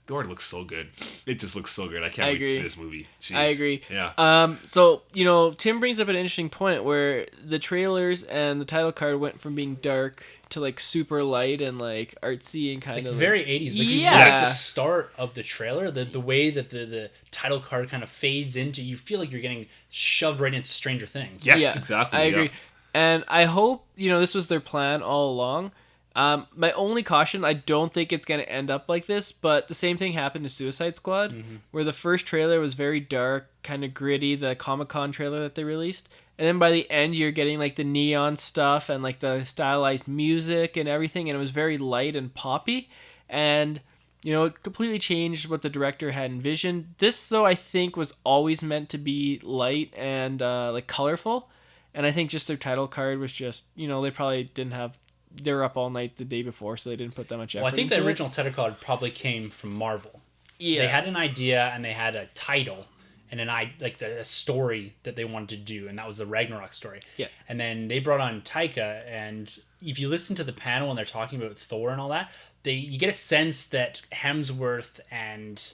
Thor looks so good. It just looks so good. I can't wait to see this movie. Jeez. I agree. Yeah. So, you know, Tim brings up an interesting point where the trailers and the title card went from being dark to like super light and like artsy and kind of very 80s. Like, yeah. the start of the trailer, the way that the title card kind of fades into, you feel like you're getting shoved right into Stranger Things. Yes, exactly. I agree. And I hope, you know, this was their plan all along. My only caution, I don't think it's going to end up like this, but the same thing happened to Suicide Squad, where the first trailer was very dark, kind of gritty, the Comic-Con trailer that they released. And then by the end, you're getting like the neon stuff and like the stylized music and everything, and it was very light and poppy. And, you know, it completely changed what the director had envisioned. This, though, I think was always meant to be light and like colorful. And I think just their title card was just, you know, they probably didn't have... They were up all night the day before, so they didn't put that much effort. Well, I think the into original title card probably came from Marvel. Yeah. They had an idea and they had a title and a story that they wanted to do, and that was the Ragnarok story. Yeah. And then they brought on Taika, and if you listen to the panel when they're talking about Thor and all that, you get a sense that Hemsworth and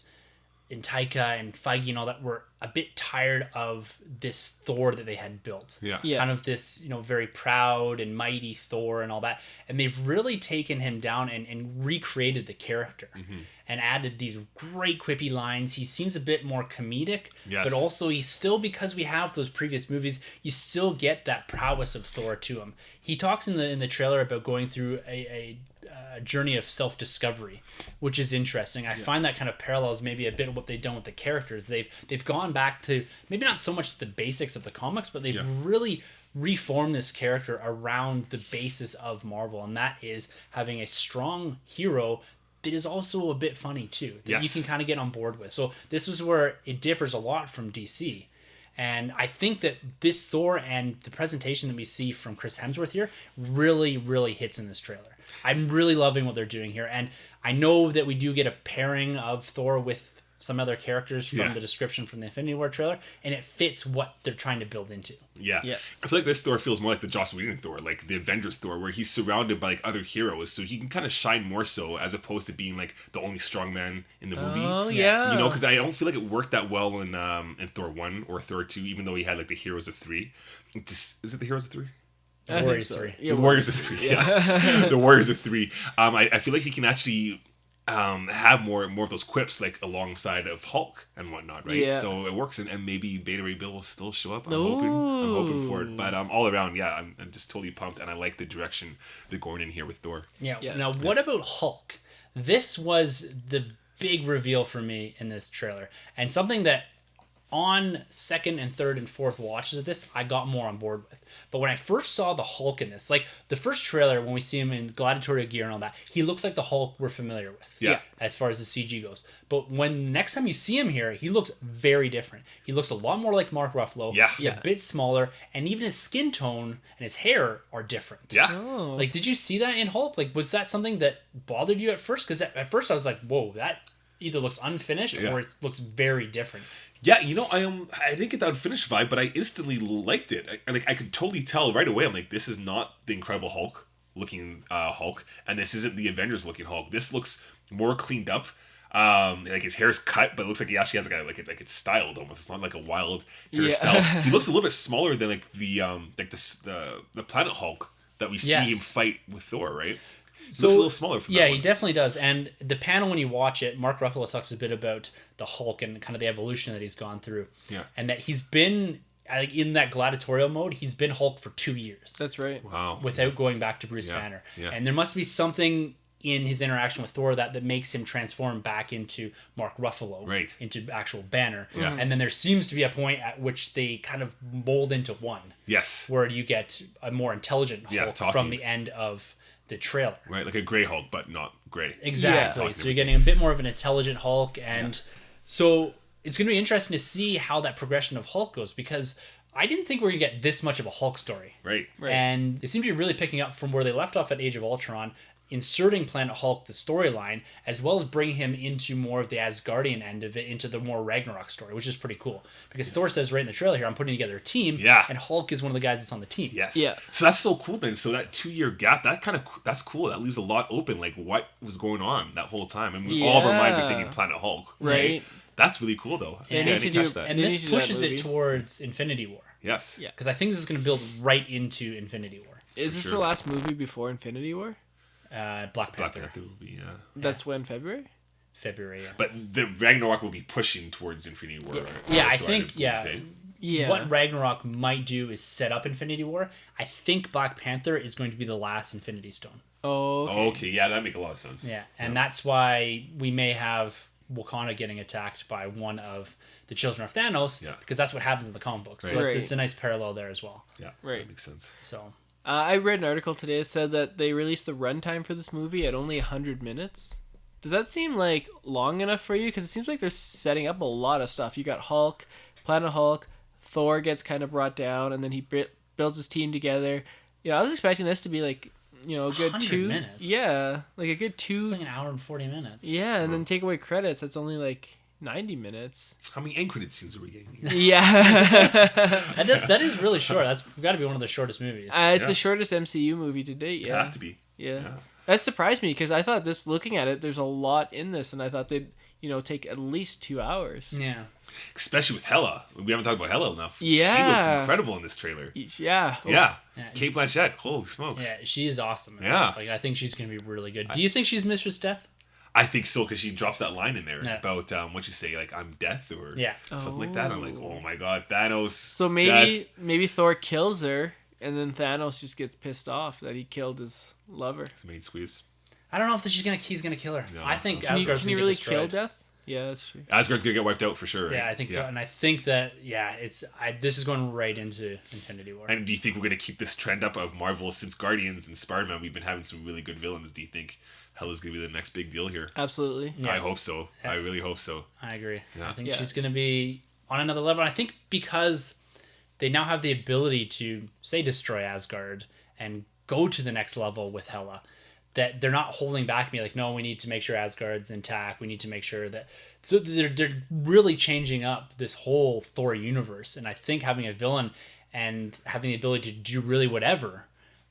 Taika and Feige and all that were a bit tired of this Thor that they had built. Yeah. Kind of this, you know, very proud and mighty Thor and all that. And they've really taken him down and recreated the character and added these great quippy lines. He seems a bit more comedic, but also he's still, because we have those previous movies, you still get that prowess of Thor to him. He talks in the trailer about going through a journey of self-discovery, which is interesting. I find that kind of parallels maybe a bit of what they've done with the characters. They've gone back to maybe not so much the basics of the comics, but they've really reformed this character around the basis of Marvel, and that is having a strong hero that is also a bit funny too, that you can kind of get on board with. So this is where it differs a lot from DC. And I think that this Thor and the presentation that we see from Chris Hemsworth here really, really hits in this trailer. I'm really loving what they're doing here. And I know that we do get a pairing of Thor with some other characters from the description from the Infinity War trailer, and it fits what they're trying to build into. Yeah. I feel like this Thor feels more like the Joss Whedon Thor, like the Avengers Thor, where he's surrounded by like other heroes, so he can kind of shine more so, as opposed to being like the only strong man in the movie. Oh yeah. You know, because I don't feel like it worked that well in Thor 1 or Thor 2, even though he had like the heroes of 3. Is it the heroes of 3? The Warriors 3. Yeah, the Warriors of 3. Yeah. The Warriors of 3. I feel like he can actually have more of those quips like alongside of Hulk and whatnot, right? Yeah. So it works, and maybe Beta Ray Bill will still show up. I'm hoping for it. But all around, I'm just totally pumped, and I like the direction they're going in here with Thor. Yeah. Now, what about Hulk? This was the big reveal for me in this trailer, and something that on second and third and fourth watches of this, I got more on board with. But when I first saw the Hulk in this, like the first trailer, when we see him in gladiatorial gear and all that, he looks like the Hulk we're familiar with. Yeah. As far as the CG goes. But when next time you see him here, he looks very different. He looks a lot more like Mark Ruffalo. Yeah. He's a bit smaller, and even his skin tone and his hair are different. Yeah. Oh. Like, did you see that in Hulk? Like, was that something that bothered you at first? Because at first I was like, whoa, that either looks unfinished or it looks very different. Yeah, you know, I didn't get that unfinished vibe, but I instantly liked it. I could totally tell right away. I'm like, this is not the Incredible Hulk looking Hulk, and this isn't the Avengers looking Hulk. This looks more cleaned up. Like his hair's cut, but it looks like he actually has like it's styled almost. It's not like a wild hairstyle. He looks a little bit smaller than like the Planet Hulk that we see him fight with Thor, right? He looks a little smaller from that Yeah, one. he definitely does. And the panel, when you watch it, Mark Ruffalo talks a bit about the Hulk and kind of the evolution that he's gone through. Yeah. And that he's been, in that gladiatorial mode, he's been Hulk for 2 years. That's right. Wow. Without going back to Bruce Yeah, Banner. yeah. And there must be something in his interaction with Thor that makes him transform back into Mark Ruffalo. Right. Into actual Banner. Yeah. And then there seems to be a point at which they kind of mold into one. Yes. Where you get a more intelligent Hulk talking. from the end of the trailer. Right, like a gray Hulk, but not gray. Exactly. Yeah. So you're getting a bit more of an intelligent Hulk, and so it's going to be interesting to see how that progression of Hulk goes, because I didn't think we were going to get this much of a Hulk story. Right. And they seem to be really picking up from where they left off at Age of Ultron, inserting Planet Hulk, the storyline, as well as bringing him into more of the Asgardian end of it, into the more Ragnarok story, which is pretty cool. Because Thor says right in the trailer here, I'm putting together a team, and Hulk is one of the guys that's on the team. Yes. Yeah. So that's so cool then. So that 2-year gap, that's cool. That leaves a lot open. Like, what was going on that whole time? I mean, all of our minds are thinking Planet Hulk. Right. That's really cool, though. Yeah, I didn't catch that. And this pushes it towards Infinity War. Yes. Yeah. Because I think this is going to build right into Infinity War. Is this the last movie before Infinity War? Black Panther. would be, That's when, February? February, yeah. But the Ragnarok will be pushing towards Infinity War. Yeah, I So think, okay. Yeah. What Ragnarok might do is set up Infinity War. I think Black Panther is going to be the last Infinity Stone. Oh, okay. Okay, yeah, that makes a lot of sense. Yeah, and that's why we may have Wakanda getting attacked by one of the children of Thanos, because that's what happens in the comic books. So Right. it's a nice parallel there as well. Yeah, Right. that makes sense. So I read an article today that said that they released the runtime for this movie at only 100 minutes. Does that seem like long enough for you? Because it seems like they're setting up a lot of stuff. You got Hulk, Planet Hulk, Thor gets kind of brought down, and then he builds his team together. You know, I was expecting this to be like, you know, a good 2 minutes? Yeah, like a good 2. it's like an hour and 40 minutes. Yeah, and then take away credits. That's only like 90 minutes. How many end credit scenes are we getting? Yeah. And that is really short. That's got to be one of the shortest movies. It's the shortest MCU movie to date. It Yeah. has to be. Yeah. That surprised me because I thought this, looking at it, there's a lot in this, and I thought they'd, you know, take at least 2 hours. Yeah. Especially with Hela. We haven't talked about Hela enough. Yeah. She looks incredible in this trailer. Yeah. Yeah. Yeah. Kate Blanchett. Holy smokes. Yeah, she is awesome. Yeah. Like, I think she's going to be really good. Do you think she's Mistress Death? I think so, because she drops that line in there Yeah. about what you say, like, I'm death or Yeah. something like that. I'm like, oh my god, Thanos. So maybe Thor kills her, and then Thanos just gets pissed off that he killed his lover. His main squeeze. I don't know if he's going to kill her. No, I think that's Asgard's Can he gonna really get kill destroyed. Death? Yeah, that's true. Asgard's gonna get wiped out for sure. Yeah, right? I think so. And I think that, this is going right into Infinity War. And do you think we're gonna keep this trend up of Marvel since Guardians and Spider-Man? We've been having some really good villains. Do you think Hela's gonna be the next big deal here? Absolutely. Yeah. I hope so. Yeah. I really hope so. I agree. Yeah. I think Yeah. she's going to be on another level. And I think because they now have the ability to, say, destroy Asgard and go to the next level with Hela, that they're not holding back me like, no, we need to make sure Asgard's intact. We need to make sure that... So they're really changing up this whole Thor universe. And I think having a villain and having the ability to do really whatever,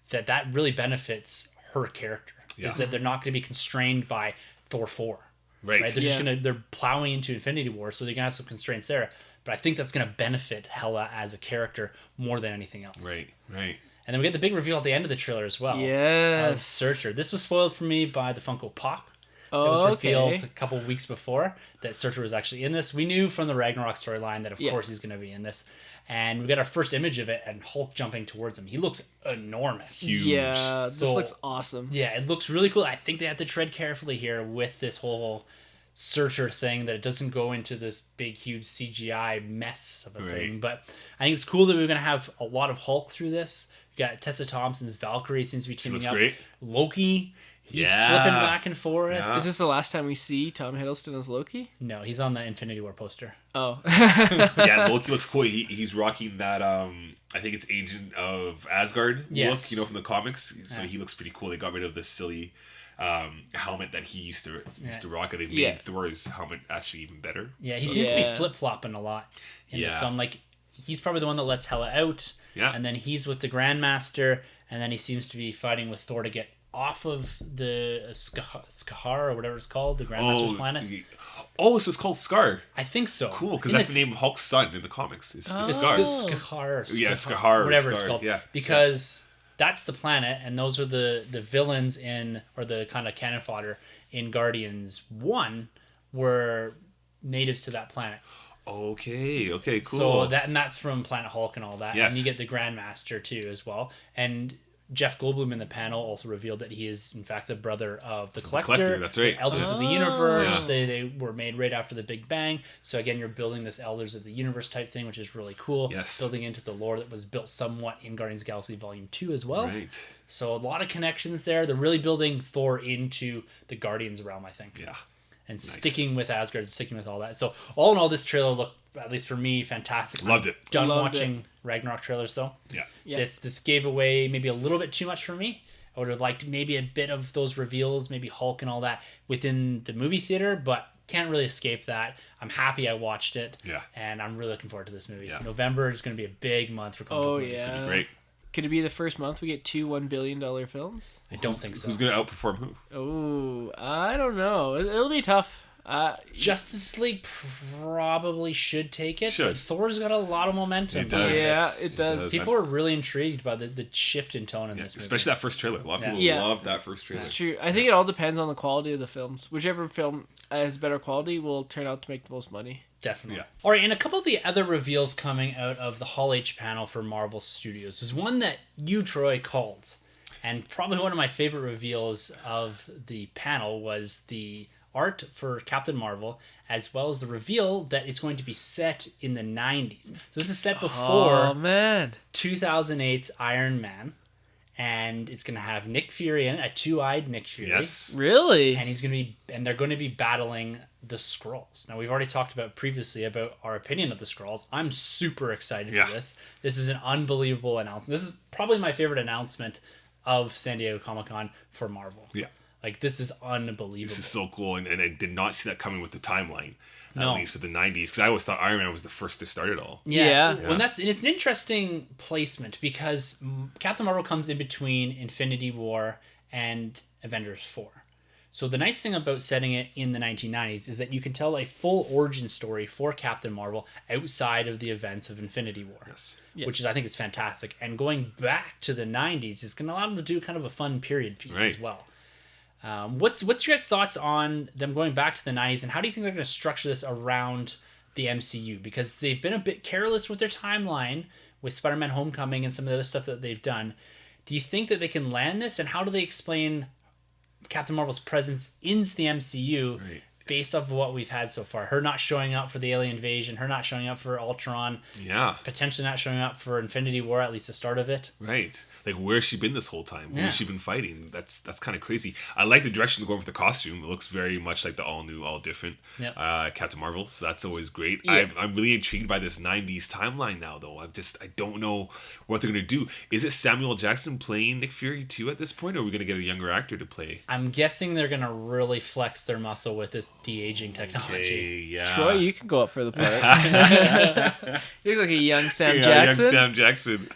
that really benefits her character. Yeah. Is that they're not going to be constrained by Thor 4. Right. They're just they're plowing into Infinity War, so they're gonna have some constraints there. But I think that's gonna benefit Hela as a character more than anything else. Right. Right. And then we get the big reveal at the end of the trailer as well. Yes. Of Searcher. This was spoiled for me by the Funko Pop. It Oh, was revealed okay. a couple of weeks before that Searcher was actually in this. We knew from the Ragnarok storyline that of Yeah. course he's gonna be in this. And we got our first image of it and Hulk jumping towards him. He looks enormous. Huge. Yeah, this So- looks awesome. Yeah, it looks really cool. I think they have to tread carefully here with this whole Searcher thing, that it doesn't go into this big, huge CGI mess of a thing. But I think it's cool that we're going to have a lot of Hulk through this. You got Tessa Thompson's Valkyrie seems to be teaming looks up. great. Loki, he's Yeah. flipping back and forth. Yeah. Is this the last time we see Tom Hiddleston as Loki? No, he's on the Infinity War poster. Oh. Yeah, Loki looks cool. He's rocking that I think it's Agent of Asgard Yes. look, from the comics. So he looks pretty cool. They got rid of the silly helmet that he used to rock, and they've made Thor's helmet actually even better. Yeah, he So- seems to be flip-flopping a lot in this Yeah. film. Like, he's probably the one that lets Hela out. Yeah. And then he's with the Grandmaster, and then he seems to be fighting with Thor to get off of the Skahar, or whatever it's called, the Grandmaster's planet. So it's called Scar. I think so. Cool, because that's the name of Hulk's son in the comics. It's Scar. Skahar. Yeah, Skahar or whatever it's Scar, called. yeah. Because that's the planet, and those are the villains in, or the kind of cannon fodder in Guardians 1 were natives to that planet. Okay, cool. So that's from Planet Hulk and all that. Yes. And you get the Grandmaster too as well. And Jeff Goldblum in the panel also revealed that he is in fact the brother of the Collector. That's right. The Elders of the Universe. Yeah. They were made right after the Big Bang. So again, you're building this Elders of the Universe type thing, which is really cool. Yes. Building into the lore that was built somewhat in Guardians of the Galaxy Volume 2 as well. Right. So a lot of connections there. They're really building Thor into the Guardians realm, I think. Yeah. And sticking with Asgard, sticking with all that. So all in all, this trailer looked, at least for me, fantastic. Loved it. Done Loved watching Ragnarok trailers though. Yeah. This gave away maybe a little bit too much for me. I would have liked maybe a bit of those reveals, maybe Hulk and all that within the movie theater, but can't really escape that. I'm happy I watched it. Yeah. And I'm really looking forward to this movie. Yeah. November is going to be a big month for comic book movies. It'd be great. Could it be the first month we get 2 $1 billion films? I don't think so. Who's going to outperform who? Oh, I don't know. It'll be tough. Justice League probably should take it. Should. But Thor's got a lot of momentum. It does. Yeah, it does. People are really intrigued by the shift in tone in this movie. Especially that first trailer. A lot of people Yeah. love that first trailer. It's true. I think it all depends on the quality of the films. Whichever film has better quality will turn out to make the most money. Definitely. Yeah. All right, and a couple of the other reveals coming out of the Hall H panel for Marvel Studios is one that you, Troy, called. And probably one of my favorite reveals of the panel was the art for Captain Marvel, as well as the reveal that it's going to be set in the 90s. So this is set before 2008's Iron Man. And it's going to have Nick Fury in it, a two-eyed Nick Fury. Yes. Really? And they're going to be battling the Skrulls. Now, we've already talked about previously about our opinion of the Skrulls. I'm super excited for this. This is an unbelievable announcement. This is probably my favorite announcement of San Diego Comic-Con for Marvel. Yeah. Like, this is unbelievable. This is so cool, and I did not see that coming with the timeline. No. At least for the 90s, because I always thought Iron Man was the first to start it all. Yeah. Well, it's an interesting placement because Captain Marvel comes in between Infinity War and Avengers 4. So the nice thing about setting it in the 1990s is that you can tell a full origin story for Captain Marvel outside of the events of Infinity War. Yes. Which is, I think, is fantastic. And going back to the 90s is going to allow them to do kind of a fun period piece as well. What's your guys' thoughts on them going back to the 90s, and how do you think they're going to structure this around the MCU? Because they've been a bit careless with their timeline with Spider-Man Homecoming and some of the other stuff that they've done. Do you think that they can land this, and how do they explain Captain Marvel's presence in the MCU based off of what we've had so far? Her not showing up for the alien invasion, her not showing up for Ultron, potentially not showing up for Infinity War, at least the start of it. Right. Like, where's she been this whole time? Where's she been fighting? That's kind of crazy. I like the direction they're going with the costume. It looks very much like the all new, all different Captain Marvel. So that's always great. Yeah. I'm really intrigued by this 90s timeline now, though. I don't know what they're going to do. Is it Samuel Jackson playing Nick Fury too at this point, or are we going to get a younger actor to play? I'm guessing they're going to really flex their muscle with this de-aging technology. Okay, yeah. Troy, you can go up for the part. You look like a young Sam Jackson. Young Sam Jackson.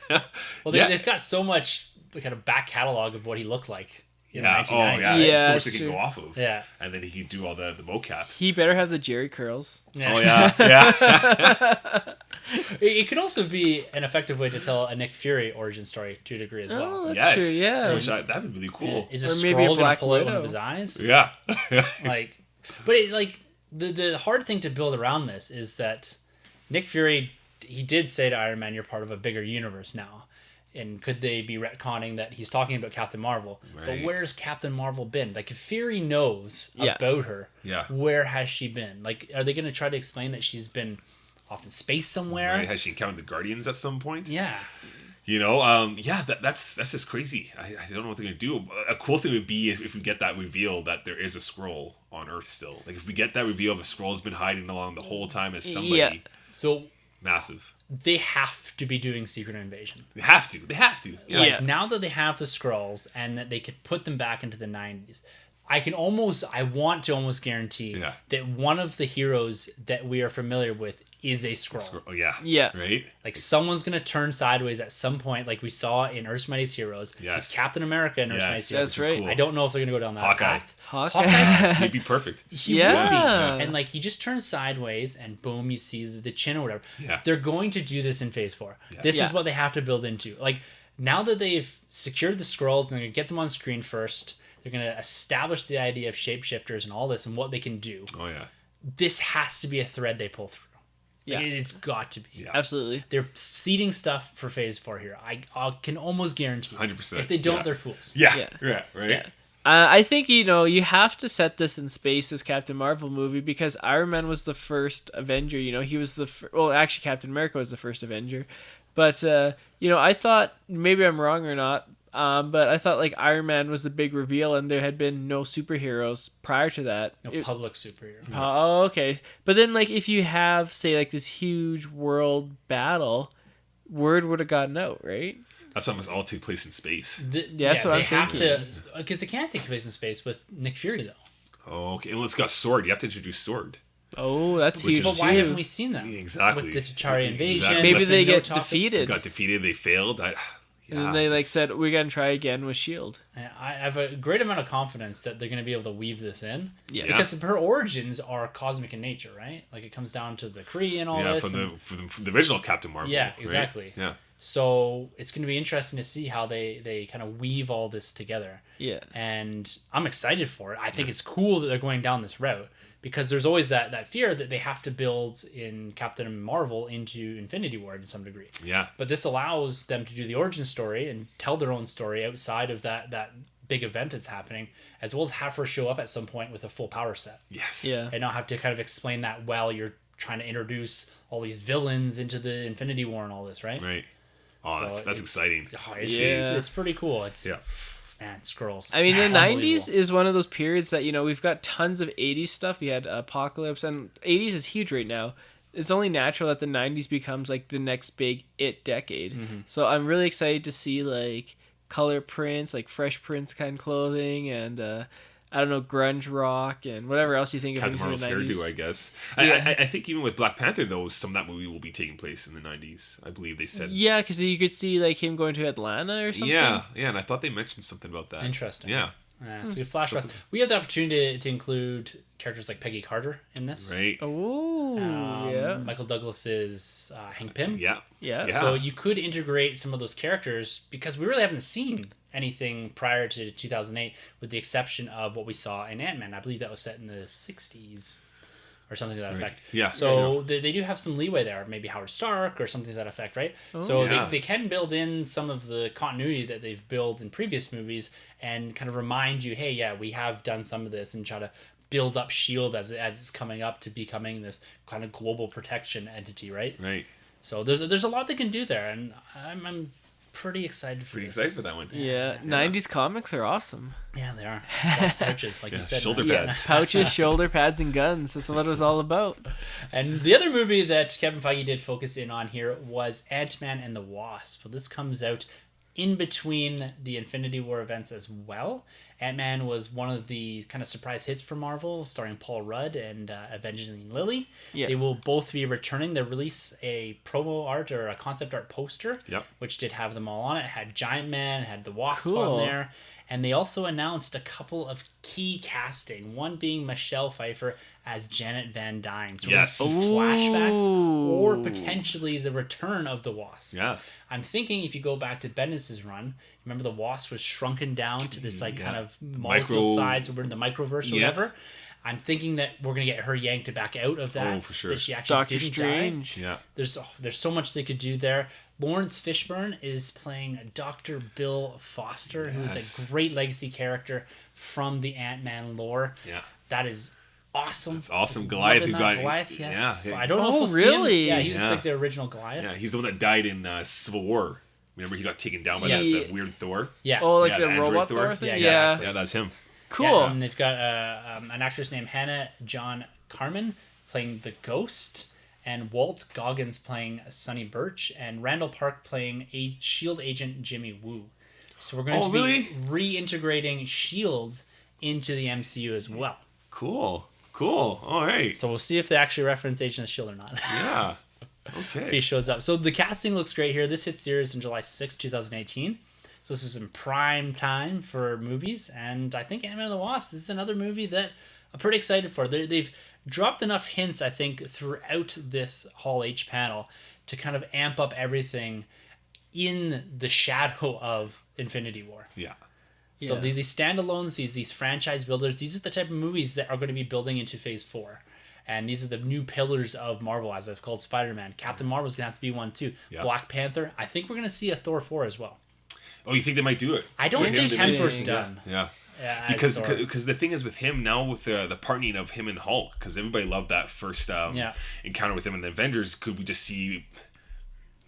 Well, they've got so much kind of back catalog of what he looked like in the 1990s. So much they can go off of. Yeah. And then he can do all the mocap. He better have the Jerry curls. Yeah. Oh, yeah. It could also be an effective way to tell a Nick Fury origin story to a degree as well. Oh, that's true, yeah. That'd be really cool. Is a Or maybe a Skrull going to Black pull out one Widow. of his eyes? Yeah. The hard thing to build around this is that Nick Fury, he did say to Iron Man, "You're part of a bigger universe now." And could they be retconning that he's talking about Captain Marvel? Right. But where's Captain Marvel been? Like, if Fury knows about her, where has she been? Like, are they going to try to explain that she's been off in space somewhere? Right. Has she encountered the Guardians at some point? Yeah. That's just crazy. I don't know what they're going to do. A cool thing would be if we get that reveal that there is a Skrull on Earth still. Like, if we get that reveal of a Skrull's been hiding along the whole time as somebody. Yeah. So massive. They have to be doing Secret Invasion. They have to. Yeah. Like, now that they have the Skrulls and that they could put them back into the 90s, I want to almost guarantee that one of the heroes that we are familiar with is a Skrull. Oh, yeah. Yeah. Right? Like, someone's going to turn sideways at some point, like we saw in Earth's Mightiest Heroes. Yes. It's Captain America in Earth's Mightiest Heroes. That's right. Cool. I don't know if they're going to go down that path. Hawkeye. He'd be perfect. He would be. And, like, he just turns sideways and boom, you see the chin or whatever. Yeah. They're going to do this in Phase 4. Yes. This is what they have to build into. Like, now that they've secured the scrolls and they're going to get them on screen first, they're going to establish the idea of shapeshifters and all this and what they can do. Oh yeah. This has to be a thread they pull through. Yeah. It's got to be. Yeah. Absolutely. They're seeding stuff for Phase 4 here. I can almost guarantee. 100%. If they don't, Yeah. they're fools. Yeah. Right. Yeah. I think, you have to set this in space as Captain Marvel movie because Iron Man was the first Avenger. He was well, actually, Captain America was the first Avenger. But, I thought, maybe I'm wrong or not, but I thought, like, Iron Man was the big reveal and there had been no superheroes prior to that. No public superhero. Oh, okay. But then, like, if you have, say, like, this huge world battle, word would have gotten out, right? That's why it must all take place in space. That's what I'm thinking. Because it can't take place in space with Nick Fury, though. Oh, okay. And it's got Sword. You have to introduce Sword. Oh, that's Which huge. But why too. haven't we seen that? Exactly. With the T'Challa invasion. Exactly. Maybe with they the get topic. They defeated. got defeated. They failed. And then they it's- said, we're going to try again with S.H.I.E.L.D. I have a great amount of confidence that they're going to be able to weave this in. Yeah. Because her origins are cosmic in nature, right? Like it comes down to the Kree and all this. from the original Captain Marvel. Yeah, right? exactly. Yeah. So it's going to be interesting to see how they kind of weave all this together. Yeah. And I'm excited for it. I think it's cool that they're going down this route because there's always that fear that they have to build in Captain Marvel into Infinity War to some degree. Yeah. But this allows them to do the origin story and tell their own story outside of that big event that's happening, as well as have her show up at some point with a full power set. Yes. And not have to kind of explain that while you're trying to introduce all these villains into the Infinity War and all this, right? Right. Oh, So that's exciting. It's pretty cool. It's Yeah. Man, Skrulls. I mean, the 90s Unbelievable. is one of those periods that, we've got tons of 80s stuff. We had Apocalypse, and 80s is huge right now. It's only natural that the 90s becomes, like, the next big it decade. Mm-hmm. So I'm really excited to see, like, color prints, like Fresh Prince kind of clothing, and, I don't know, grunge rock, and whatever else you think of Captain in the Marvel's 90s. hairdo, I guess. Yeah. I think even with Black Panther, though, some of that movie will be taking place in the 90s. I believe they said. Yeah, because you could see, like, him going to Atlanta or something. Yeah, and I thought they mentioned something about that. Interesting. Yeah. So we flashbacks. We have the opportunity to include characters like Peggy Carter in this. Right. Oh, yeah. Michael Douglas's Hank Pym. Yeah. Yeah. So you could integrate some of those characters because we really haven't seen anything prior to 2008 with the exception of what we saw in Ant-Man. I believe that was set in the 60s or something to that effect. Yeah. So they do have some leeway there. Maybe Howard Stark or something to that effect, right? So yeah. they can build in some of the continuity that they've built in previous movies and kind of remind you, hey, yeah, we have done some of this and try to build up S.H.I.E.L.D. as it's coming up to becoming this kind of global protection entity, right? Right. So there's a lot they can do there, and I'm pretty excited for this. Excited for that one. Yeah, 90s comics are awesome. Yeah, they are. Lots of pouches, like you said. Shoulder man. pads. Pouches, shoulder pads, and guns. That's what it was all about. And the other movie that Kevin Feige did focus in on here was Ant-Man and the Wasp. Well, this comes out in between the Infinity War events as well. Ant-Man was one of the kind of surprise hits for Marvel, starring Paul Rudd and Evangeline Lilly. Yeah. They will both be returning. They released a promo art or a concept art poster, Yep. which did have them all on it. It had Giant Man, it had the Wasp Cool. on there. And they also announced a couple of key casting, one being Michelle Pfeiffer as Janet Van Dyne. So Yes. we're going to see flashbacks or Ooh. potentially the return of the Wasp. Yeah. I'm thinking if you go back to Bendis' run, remember the Wasp was shrunken down to this like Yeah. kind of molecule size, or we're in the microverse or Yeah. whatever. I'm thinking that we're gonna get her yanked back out of that. Oh, for sure. That she actually Doctor didn't Strange. die. Yeah. There's so much they could do there. Lawrence Fishburne is playing Dr. Bill Foster, who is Yes. a great legacy character from the Ant-Man lore. Yeah. that is awesome. It's awesome. Goliath Loving who that got Goliath, yes. Yeah. I don't know if Oh, we'll see really? him. Yeah, he was Yeah. like the original Goliath. Yeah, he's the one that died in Civil War. Remember, he got taken down by Yes. that weird Thor. Yeah. Oh, like Yeah, the the android robot Thor? Thor thing? Yeah, Yeah. exactly. Yeah, that's him. Cool. Yeah, and they've got an actress named Hannah John Carmen playing the Ghost, and Walt Goggins playing Sonny Birch, and Randall Park playing a S.H.I.E.L.D. agent Jimmy Woo. So we're going to really? be reintegrating S.H.I.E.L.D. into the MCU as well. Cool. All right. So we'll see if they actually reference Agent of S.H.I.E.L.D. or not. Yeah. If Okay. he shows up. So the casting looks great here. This hits theaters on July 6, 2018. So this is in prime time for movies. And I think Ant-Man and the Wasp, this is another movie that I'm pretty excited for. They've dropped enough hints, I think, throughout this Hall H panel to kind of amp up everything in the shadow of Infinity War. Yeah. So Yeah. these standalones, these franchise builders, these are the type of movies that are going to be building into Phase 4. And these are the new pillars of Marvel, as I've called Spider-Man. Captain Marvel's going to have to be one, too. Yeah. Black Panther. I think we're going to see a Thor 4 as well. Oh, you think they might do it? I don't For him think to Hemsworth's make- done. Yeah. As Because Thor. the thing is with him now, with the partnering of him and Hulk, because everybody loved that first encounter with him in the Avengers. Could we just see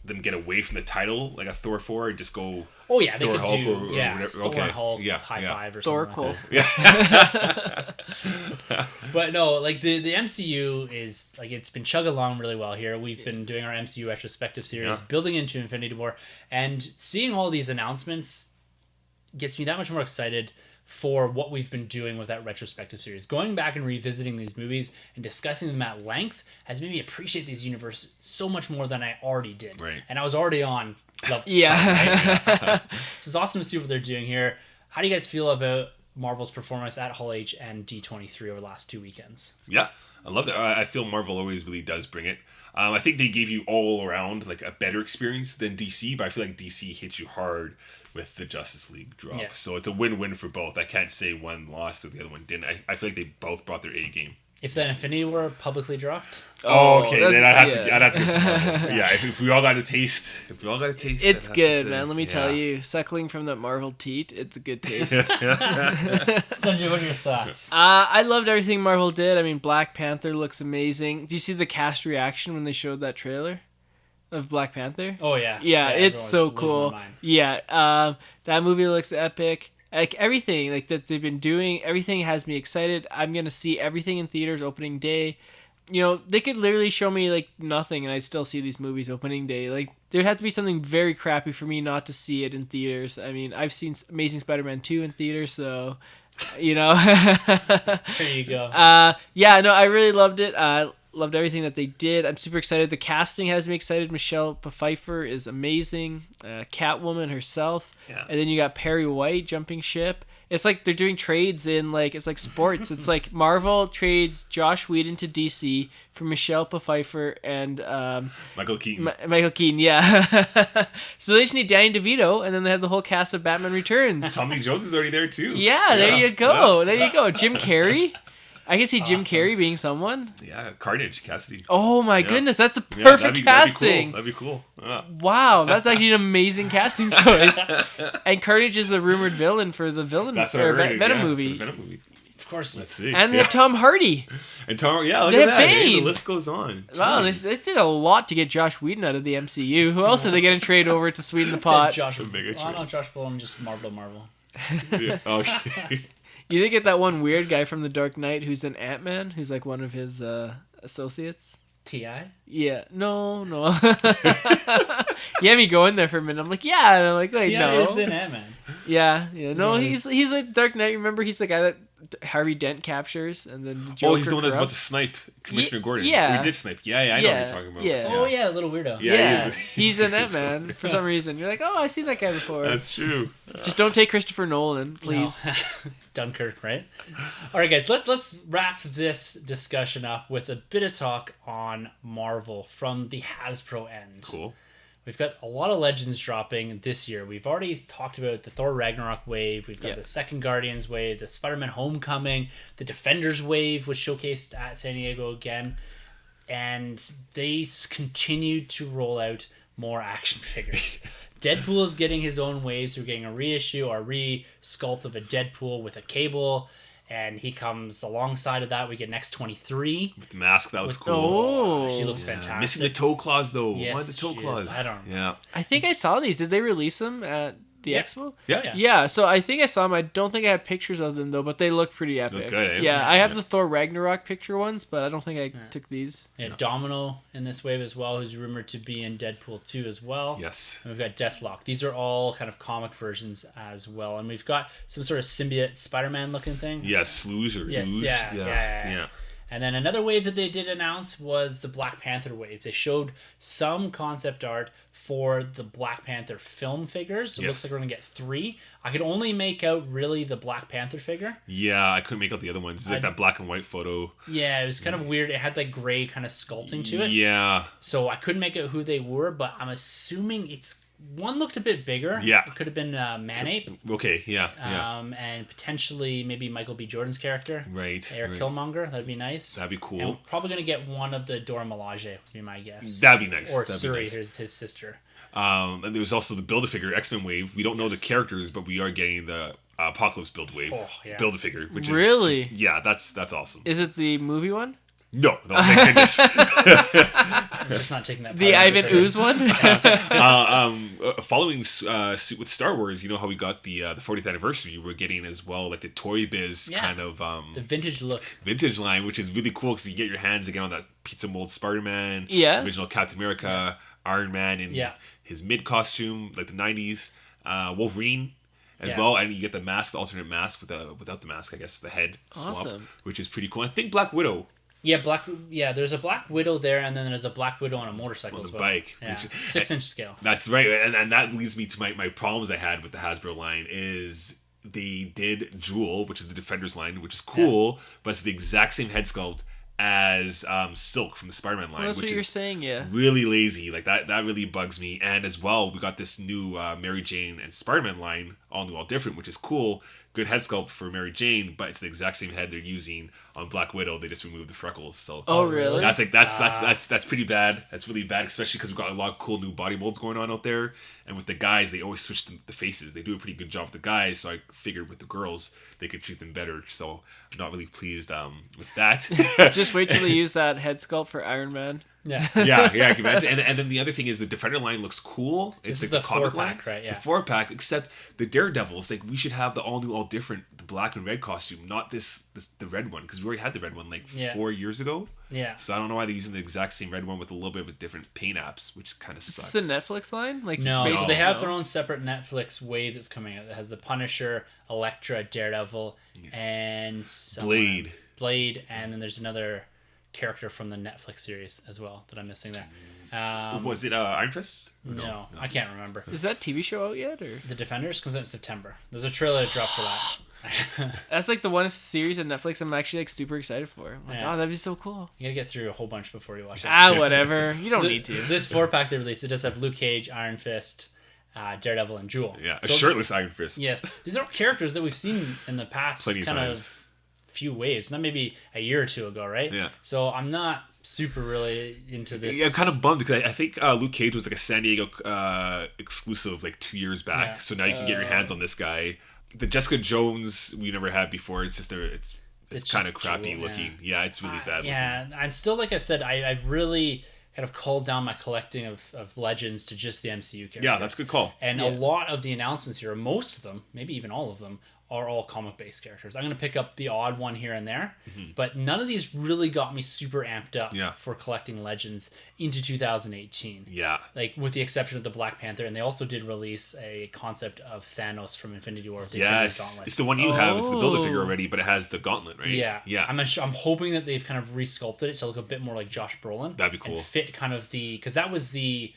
them get away from the title like a Thor 4 and just go? Oh, yeah, they Thor, could Hulk, do or whatever? Thor Okay. and Hulk, Yeah, high yeah. five or Thor something cool. like that. But no, like the MCU is like it's been chugging along really well here. We've been doing our MCU retrospective series, Yeah. building into Infinity War, and seeing all these announcements gets me that much more excited for what we've been doing with that retrospective series. Going back and revisiting these movies and discussing them at length has made me appreciate these universes so much more than I already did. Right. And I was already on level Yeah. 10, right? So it's awesome to see what they're doing here. How do you guys feel about Marvel's performance at Hall H and D23 over the last 2 weekends? Yeah, I love that. I feel Marvel always really does bring it. I think they gave you all around like a better experience than DC, but I feel like DC hit you hard with the Justice League drop. Yeah. So it's a win-win for both. I can't say one lost or the other one didn't. I feel like they both brought their A game. If that Infinity War publicly dropped, Oh, okay. that's- Then I'd have yeah. to get to Marvel. Yeah, if we all got a taste, I'd have It's to good, say, man. Let me tell yeah. you, suckling from that Marvel teat, it's a good taste. Sanjay, what are your thoughts? I loved everything Marvel did. I mean, Black Panther looks amazing. Do you see the cast reaction when they showed that trailer of Black Panther? Oh yeah, Yeah, it's everyone's so losing cool. their mind. Yeah, that movie looks epic. Like everything, like that they've been doing, everything has me excited. I'm gonna see everything in theaters opening day. You know, they could literally show me like nothing, and I'd still see these movies opening day. Like there'd have to be something very crappy for me not to see it in theaters. I mean, I've seen Amazing Spider-Man 2 in theaters, so you know. There you go. Yeah, no, I really loved it. Loved everything that they did. I'm super excited. The casting has me excited. Michelle Pfeiffer is amazing. Catwoman herself. Yeah. And then you got Perry White jumping ship. It's like they're doing trades in like it's like sports. It's like Marvel trades Josh Whedon to DC for Michelle Pfeiffer and Michael Keaton. Michael Keaton. Yeah. So they just need Danny DeVito, and then they have the whole cast of Batman Returns. Tommy Jones is already there too. Yeah, there you go. Yeah. There you go. Jim Carrey. I can see Jim Awesome. Carrey being someone. Yeah, Carnage, Cassidy. Oh my Yeah. goodness, that's a Yeah, perfect casting. That'd be cool. Yeah. Wow, that's actually an amazing casting choice. And Carnage is a rumored villain for the villain That's what I or heard, Venom yeah, movie. for the Venom movie. Of course, Let's see. And they have Tom Hardy. And Tom, yeah, look They at have that. Hey, Bane. the list goes on. Wow, Jeez. they did a lot to get Josh Whedon out of the MCU. Who else are they going to trade over to sweeten the pot? Josh. The mega Oh no, trade. Josh Brolin just Marvel. Yeah, okay. You did get that one weird guy from The Dark Knight who's an Ant-Man, who's like one of his associates. Ti. Yeah, no. You had me going there for a minute. I'm like, yeah, and I'm like, wait, Ti no. is in Ant-Man. Yeah. No, one of he's like Dark Knight. Remember, he's the guy that Harvey Dent captures, and then the Joker Oh, he's the one that's about to corrupts. snipe Commissioner Gordon. yeah. Or he did snipe. Yeah, I know what Yeah, you're talking about. yeah. Oh yeah, little weirdo. Yeah, Yeah, he is. he's an Ant-Man for some reason. You're like, oh, I've seen that guy before. That's true. Just don't take Christopher Nolan, please. No. Dunkirk, right? All right, guys, let's wrap this discussion up with a bit of talk on Marvel from the Hasbro end. Cool. We've got a lot of Legends dropping this year. We've already talked about the Thor Ragnarok wave. We've got Yeah. the second Guardians wave, the Spider-Man Homecoming, the Defenders wave was showcased at San Diego again. And they continued to roll out more action figures. Deadpool is getting his own waves. We're getting a reissue or re-sculpt of a Deadpool with a cable. And he comes alongside of that. We get an X-23. With the mask, that looks With- cool. Oh, She looks Yeah, fantastic. missing the toe claws though. Yes, Why the toe she is. claws? I don't remember. Yeah. I think I saw these. Did they release them at the Yeah. expo? Yeah. Yeah. Yeah, so I think I saw them. I don't think I have pictures of them though, but they look pretty epic. good, eh? Yeah, I have Yeah. the Thor Ragnarok picture ones, but I don't think I took these. Yeah, Domino in this wave as well, who's rumored to be in Deadpool 2 as well. Yes. And we've got Deathlock. These are all kind of comic versions as well. And we've got some sort of symbiote Spider-Man looking thing. Yes, Slews or Yes, Luge. yeah. And then another wave that they did announce was the Black Panther wave. They showed some concept art for the Black Panther film figures. So it looks Yes. like we're going to get 3. I could only make out really the Black Panther figure. Yeah, I couldn't make out the other ones. It's like that black and white photo. Yeah, it was kind of weird. It had like gray kind of sculpting to it. Yeah. So I couldn't make out who they were, but I'm assuming it's one looked a bit bigger. Yeah. It could have been Manape. Okay, yeah. And potentially maybe Michael B. Jordan's character. Right. Eric Killmonger. That'd be nice. That'd be cool. And we're probably going to get one of the Dora Milaje, would be my guess. That'd be nice. Or That'd Suri, be nice. his sister. And there's also the Build-A-Figure X-Men wave. We don't know the characters, but we are getting the Apocalypse Build wave. Oh, yeah. Build-A-Figure, which is Really? just, yeah, that's awesome. Is it the movie one? No, thank goodness. I'm just not taking that. The Ivan Ooze one? Following suit with Star Wars, you know how we got the 40th anniversary. We're getting as well like the Toy Biz kind of the vintage look, vintage line, which is really cool because you get your hands again on that pizza mold Spider-Man, original Captain America, Iron Man in his mid costume, like the 90s, Wolverine. As well, and you get the mask, the alternate mask without the mask, I guess, the head swap, which is pretty cool. I think Black Widow. Yeah, there's a Black Widow there, and then there's a Black Widow on a motorcycle On the as well. bike. Yeah. Which, 6-inch scale. That's right, and that leads me to my problems I had with the Hasbro line is they did Jewel, which is the Defenders line, which is cool, but it's the exact same head sculpt as Silk from the Spider-Man line, Well, that's which what you're is saying, yeah. really lazy. Like that really bugs me. And as well, we got this new Mary Jane and Spider-Man line, all new, all different, which is cool. Good head sculpt for Mary Jane, but it's the exact same head they're using on Black Widow. They just removed the freckles. So Really? That's pretty bad. That's really bad, especially because we've got a lot of cool new body molds going on out there. And with the guys, they always switch the faces. They do a pretty good job with the guys. So I figured with the girls, they could treat them better. So I'm not really pleased with that. Just wait till they use that head sculpt for Iron Man. Yeah. I can imagine. And then the other thing is the Defender line looks cool. It's This like is the the comic 4-pack, line, right? Yeah. The 4-pack. Except the Daredevil. It's like we should have the all new, all different, the black and red costume, not the red one, because we already had the red one 4 years ago. Yeah. So I don't know why they're using the exact same red one with a little bit of a different paint apps, which kind of sucks. It's the Netflix line? No, so they have their own separate Netflix wave that's coming out that has the Punisher, Elektra, Daredevil, and Blade, and then there's another character from the Netflix series as well that I'm missing there. Was it Iron Fist? No, I can't remember. Is that TV show out yet? Or The Defenders comes out in September. There's a trailer that dropped for that. that's like the one series on Netflix I'm actually like super excited for. I'm like, oh, that'd be so cool. You gotta get through a whole bunch before you watch it. Whatever. You don't need to. This 4-pack they released, it does have Luke Cage, Iron Fist, Daredevil, and Jewel. Yeah, a shirtless Iron Fist. Yes, these are characters that we've seen in the past Plenty of kind times. of few waves, not maybe a year or two ago, right? Yeah. So I'm not super really into this. Yeah, I'm kind of bummed because I think Luke Cage was like a San Diego exclusive like 2 years back. Yeah. So now you can get your hands on this guy. The Jessica Jones we never had before. It's just it's kind of crappy Jewel, looking. Yeah, it's really bad. Yeah, I'm still, like I said, I've really kind of culled down my collecting of Legends to just the MCU characters. Yeah, that's a good call. And a lot of the announcements here, most of them, maybe even all of them, are all comic-based characters. I'm going to pick up the odd one here and there, but none of these really got me super amped up for collecting Legends into 2018. Yeah. Like, with the exception of the Black Panther, and they also did release a concept of Thanos from Infinity War. Yes, it's the one you have. It's the Build-A-Figure already, but it has the gauntlet, right? Yeah. Yeah. I'm hoping that they've kind of resculpted it to look a bit more like Josh Brolin. That'd be cool. And fit kind of because that was it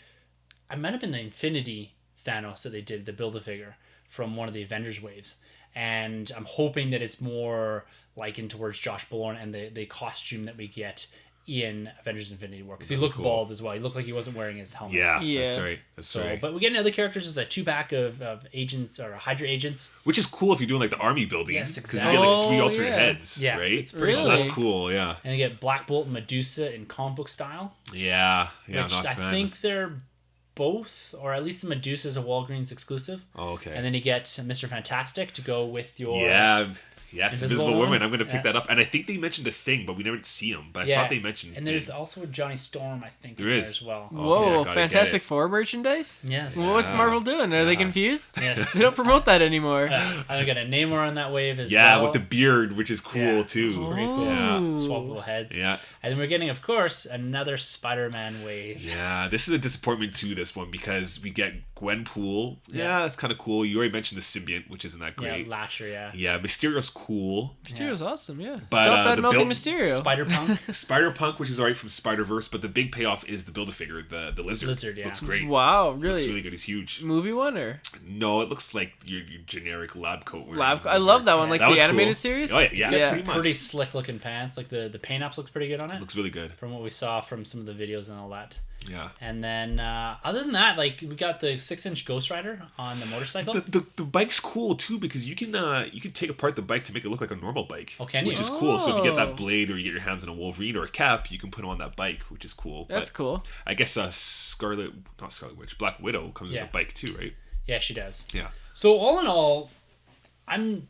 might have been the Infinity Thanos that they did, the Build-A-Figure from one of the Avengers waves. And I'm hoping that it's more likened towards Josh Brolin and the costume that we get in Avengers Infinity War. Because he looked bald as well. He looked like he wasn't wearing his helmet. Yeah, that's right. That's right. But we get other characters. There's a 2-pack of agents or Hydra agents. Which is cool if you're doing like the army building. Yes, Because exactly. you get like 3 alternate heads, Yeah, right? it's So really that's cool, yeah. And you get Black Bolt and Medusa in comic book style. Yeah, Which not I fan. think they're both, or at least the Medusa is a Walgreens exclusive. Oh, okay. And then you get Mr. Fantastic to go with your... Yes, Invisible Invisible Woman. Woman. I'm going to pick that up. And I think they mentioned a Thing, but we never see him. But I thought they mentioned And there's Thing. also Johnny Storm, I think, There in is. as well. Whoa, gotta Fantastic get it. Four merchandise? Yes. Well, what's Marvel doing? Are they confused? Yes. They don't promote that anymore. I got a Namor on that wave as well. Yeah, with the beard, which is cool Yeah. too. Pretty cool. Yeah. Swappable heads. Yeah. And then we're getting, of course, another Spider-Man wave. Yeah, this is a disappointment too, this one, because we get Gwenpool. Yeah, that's kind of cool. You already mentioned the symbiote, which isn't that great. Yeah, Lasher, yeah. Yeah, Mysterio's cool. Mysterio's awesome, yeah. But, Stop that the melting build- Mysterio. Spider-Punk. Spider-Punk, which is alright from Spider-Verse, but the big payoff is the Build-A-Figure, the lizard. Lizard, yeah. Looks great. Wow, Looks really? really good. He's huge. Movie one or No, it looks like your generic lab coat. wearing lab? I lizard. love that one, like That the one's animated cool. series. Oh, yeah, Yeah. pretty much. Pretty slick looking pants. Like the paint apps looks pretty good on it. Looks really good. From what we saw from some of the videos and all that. Yeah. And then other than that, like we got the 6-inch Ghost Rider on the motorcycle. The bike's cool too because you can take apart the bike to make it look like a normal bike, which is cool. So if you get that blade or you get your hands on a Wolverine or a cap, you can put them on that bike, which is cool. That's cool. I guess Black Widow comes with a bike too, right? Yeah, she does. Yeah. So all in all, I'm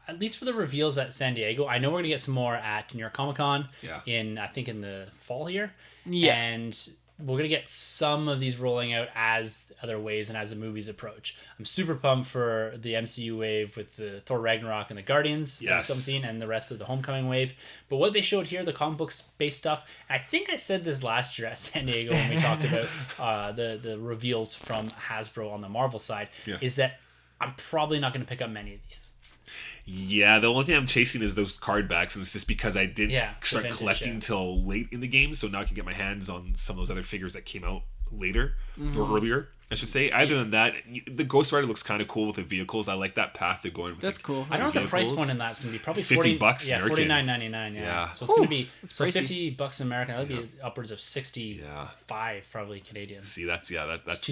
at least for the reveals at San Diego. I know we're gonna get some more at New York Comic Con. Yeah. In the fall here. Yeah. And we're going to get some of these rolling out as other waves and as the movies approach. I'm super pumped for the MCU wave with the Thor Ragnarok and the Guardians that I'm seeing and the rest of the Homecoming wave. But what they showed here, the comic book-based stuff, I think I said this last year at San Diego when we talked about the reveals from Hasbro on the Marvel side, is that I'm probably not going to pick up many of these. Yeah, the only thing I'm chasing is those card backs, and it's just because I didn't start collecting till late in the game, so now I can get my hands on some of those other figures that came out later or earlier, I should say. Other than that, the Ghost Rider looks kind of cool with the vehicles. I like that path they're going with. That's cool. I don't know what the price point in that's going to be. Probably $50 American. $49.99. Yeah. So it's going to be $50 American. That would be upwards of 65 probably Canadian. See, that's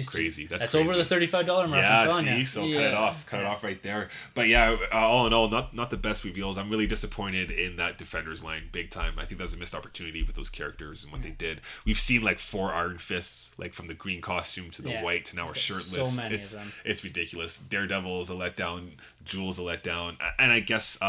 crazy. That's crazy. Over the $35 mark. Yeah, I'm telling you. So cut it off right there. But yeah, all in all, not the best reveals. I'm really disappointed in that Defenders line, big time. I think that's a missed opportunity with those characters and what they did. We've seen like 4 Iron Fists, like from the green costume to the white to now we're shirtless. So many of them. It's ridiculous. Daredevil is a letdown. Jules a letdown, and I guess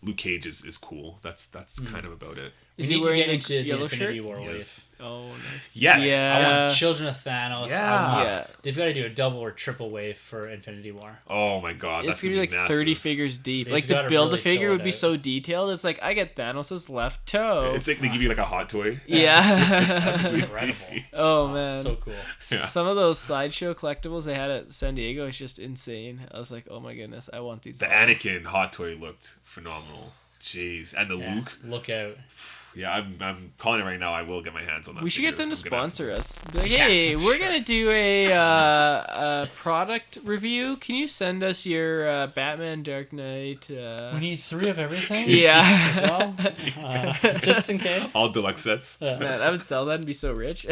Luke Cage is cool. That's kind of about it. We need to get into the Infinity War wave. Oh, nice. Yes. Yeah. I want Children of Thanos. Yeah. They've got to do a double or triple wave for Infinity War. Oh my god, it's gonna be like massive. 30 figures deep. They've like the build really a figure would be out. so detailed. It's like I get Thanos' left toe. It's like they give you like a hot toy. Yeah. Incredible. Oh man, so cool. Yeah. Some of those sideshow collectibles they had at San Diego is just insane. I was like, oh my goodness, I want these. The Anakin hot toy looked phenomenal. Jeez, and the Luke. Look out. Yeah, I'm calling it right now. I will get my hands on that. We should get them to sponsor us. Be like, Yeah. hey, we're gonna do a product review. Can you send us your Batman Dark Knight? We need 3 of everything. Yeah. Well, just in case. All deluxe sets. Man, I would sell that and be so rich.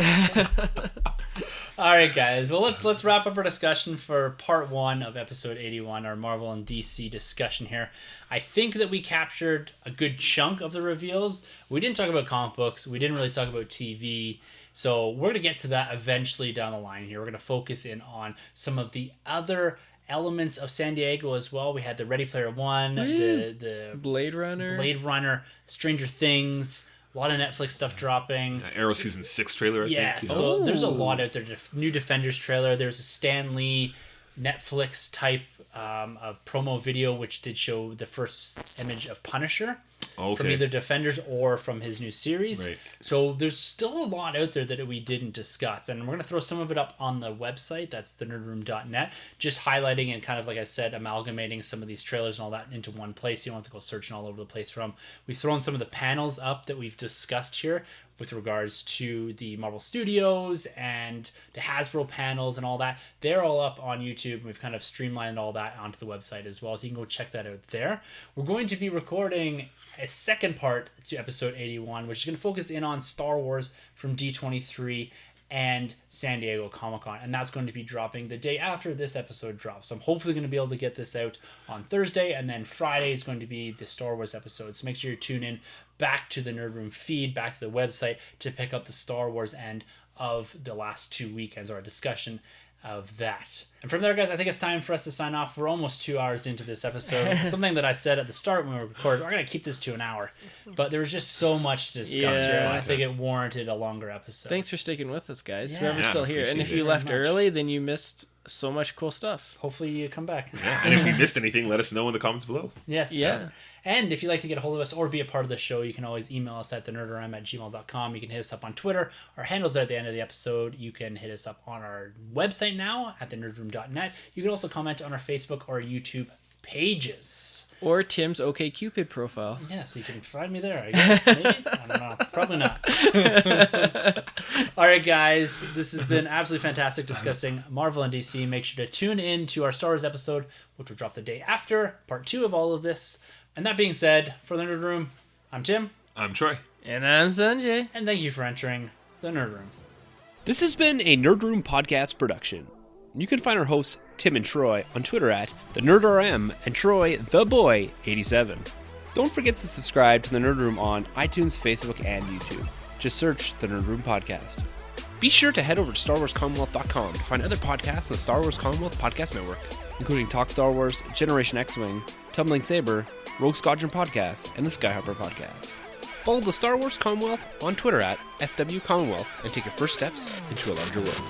All right, guys. Well, let's wrap up our discussion for part 1 of episode 81, our Marvel and DC discussion here. I think that we captured a good chunk of the reveals. We didn't talk about comic books. We didn't really talk about TV. So we're going to get to that eventually down the line here. We're going to focus in on some of the other elements of San Diego as well. We had the Ready Player One, the Blade Runner, Stranger Things, a lot of Netflix stuff dropping. Arrow Season 6 trailer, I think. Yeah, so there's a lot out there. New Defenders trailer. There's a Stan Lee Netflix type of promo video, which did show the first image of Punisher from either Defenders or from his new series. Right. So there's still a lot out there that we didn't discuss, and we're going to throw some of it up on the website. That's thenerdroom.net, just highlighting and kind of, like I said, amalgamating some of these trailers and all that into one place. You don't have to go searching all over the place from. We've thrown some of the panels up that we've discussed here with regards to the Marvel Studios and the Hasbro panels and all that. They're all up on YouTube, and we've kind of streamlined all that onto the website as well, so you can go check that out there. We're going to be recording a second part to episode 81, which is going to focus in on Star Wars from D23 and San Diego Comic-Con, and that's going to be dropping the day after this episode drops. So I'm hopefully going to be able to get this out on Thursday, and then Friday is going to be the Star Wars episode. So make sure you tune in back to the Nerd Room feed, back to the website to pick up the Star Wars end of the last 2 weekends, or a discussion of that. And from there, guys, I think it's time for us to sign off. We're almost 2 hours into this episode. Something that I said at the start when we recorded, we're going to keep this to an hour. But there was just so much to discuss here, and I think it warranted a longer episode. Thanks for sticking with us, guys. Yeah. Whoever's still here. And if you left early, then you missed so much cool stuff. Hopefully you come back. Yeah. And if you missed anything, let us know in the comments below. Yes. Yeah. And if you'd like to get a hold of us or be a part of the show, you can always email us at thenerdrm@gmail.com. You can hit us up on Twitter. Our handles are at the end of the episode. You can hit us up on our website now at thenerdroom.net. You can also comment on our Facebook or YouTube pages. Or Tim's OkCupid profile. Yeah, so you can find me there, I guess. Maybe? I don't know. Probably not. All right, guys. This has been absolutely fantastic discussing Marvel and DC. Make sure to tune in to our Star Wars episode, which will drop the day after, part 2 of all of this. And that being said, for the Nerd Room, I'm Tim. I'm Troy. And I'm Sunjay. And thank you for entering the Nerd Room. This has been a Nerd Room podcast production. You can find our hosts, Tim and Troy, on Twitter at TheNerdRM and Troy TheBoy87. Don't forget to subscribe to The Nerd Room on iTunes, Facebook, and YouTube. Just search The Nerd Room Podcast. Be sure to head over to StarWarsCommonwealth.com to find other podcasts on the Star Wars Commonwealth Podcast Network, including Talk Star Wars, Generation X-Wing, Tumbling Saber, Rogue Squadron Podcast, and the Skyhopper Podcast. Follow the Star Wars Commonwealth on Twitter at SW Commonwealth and take your first steps into a larger world.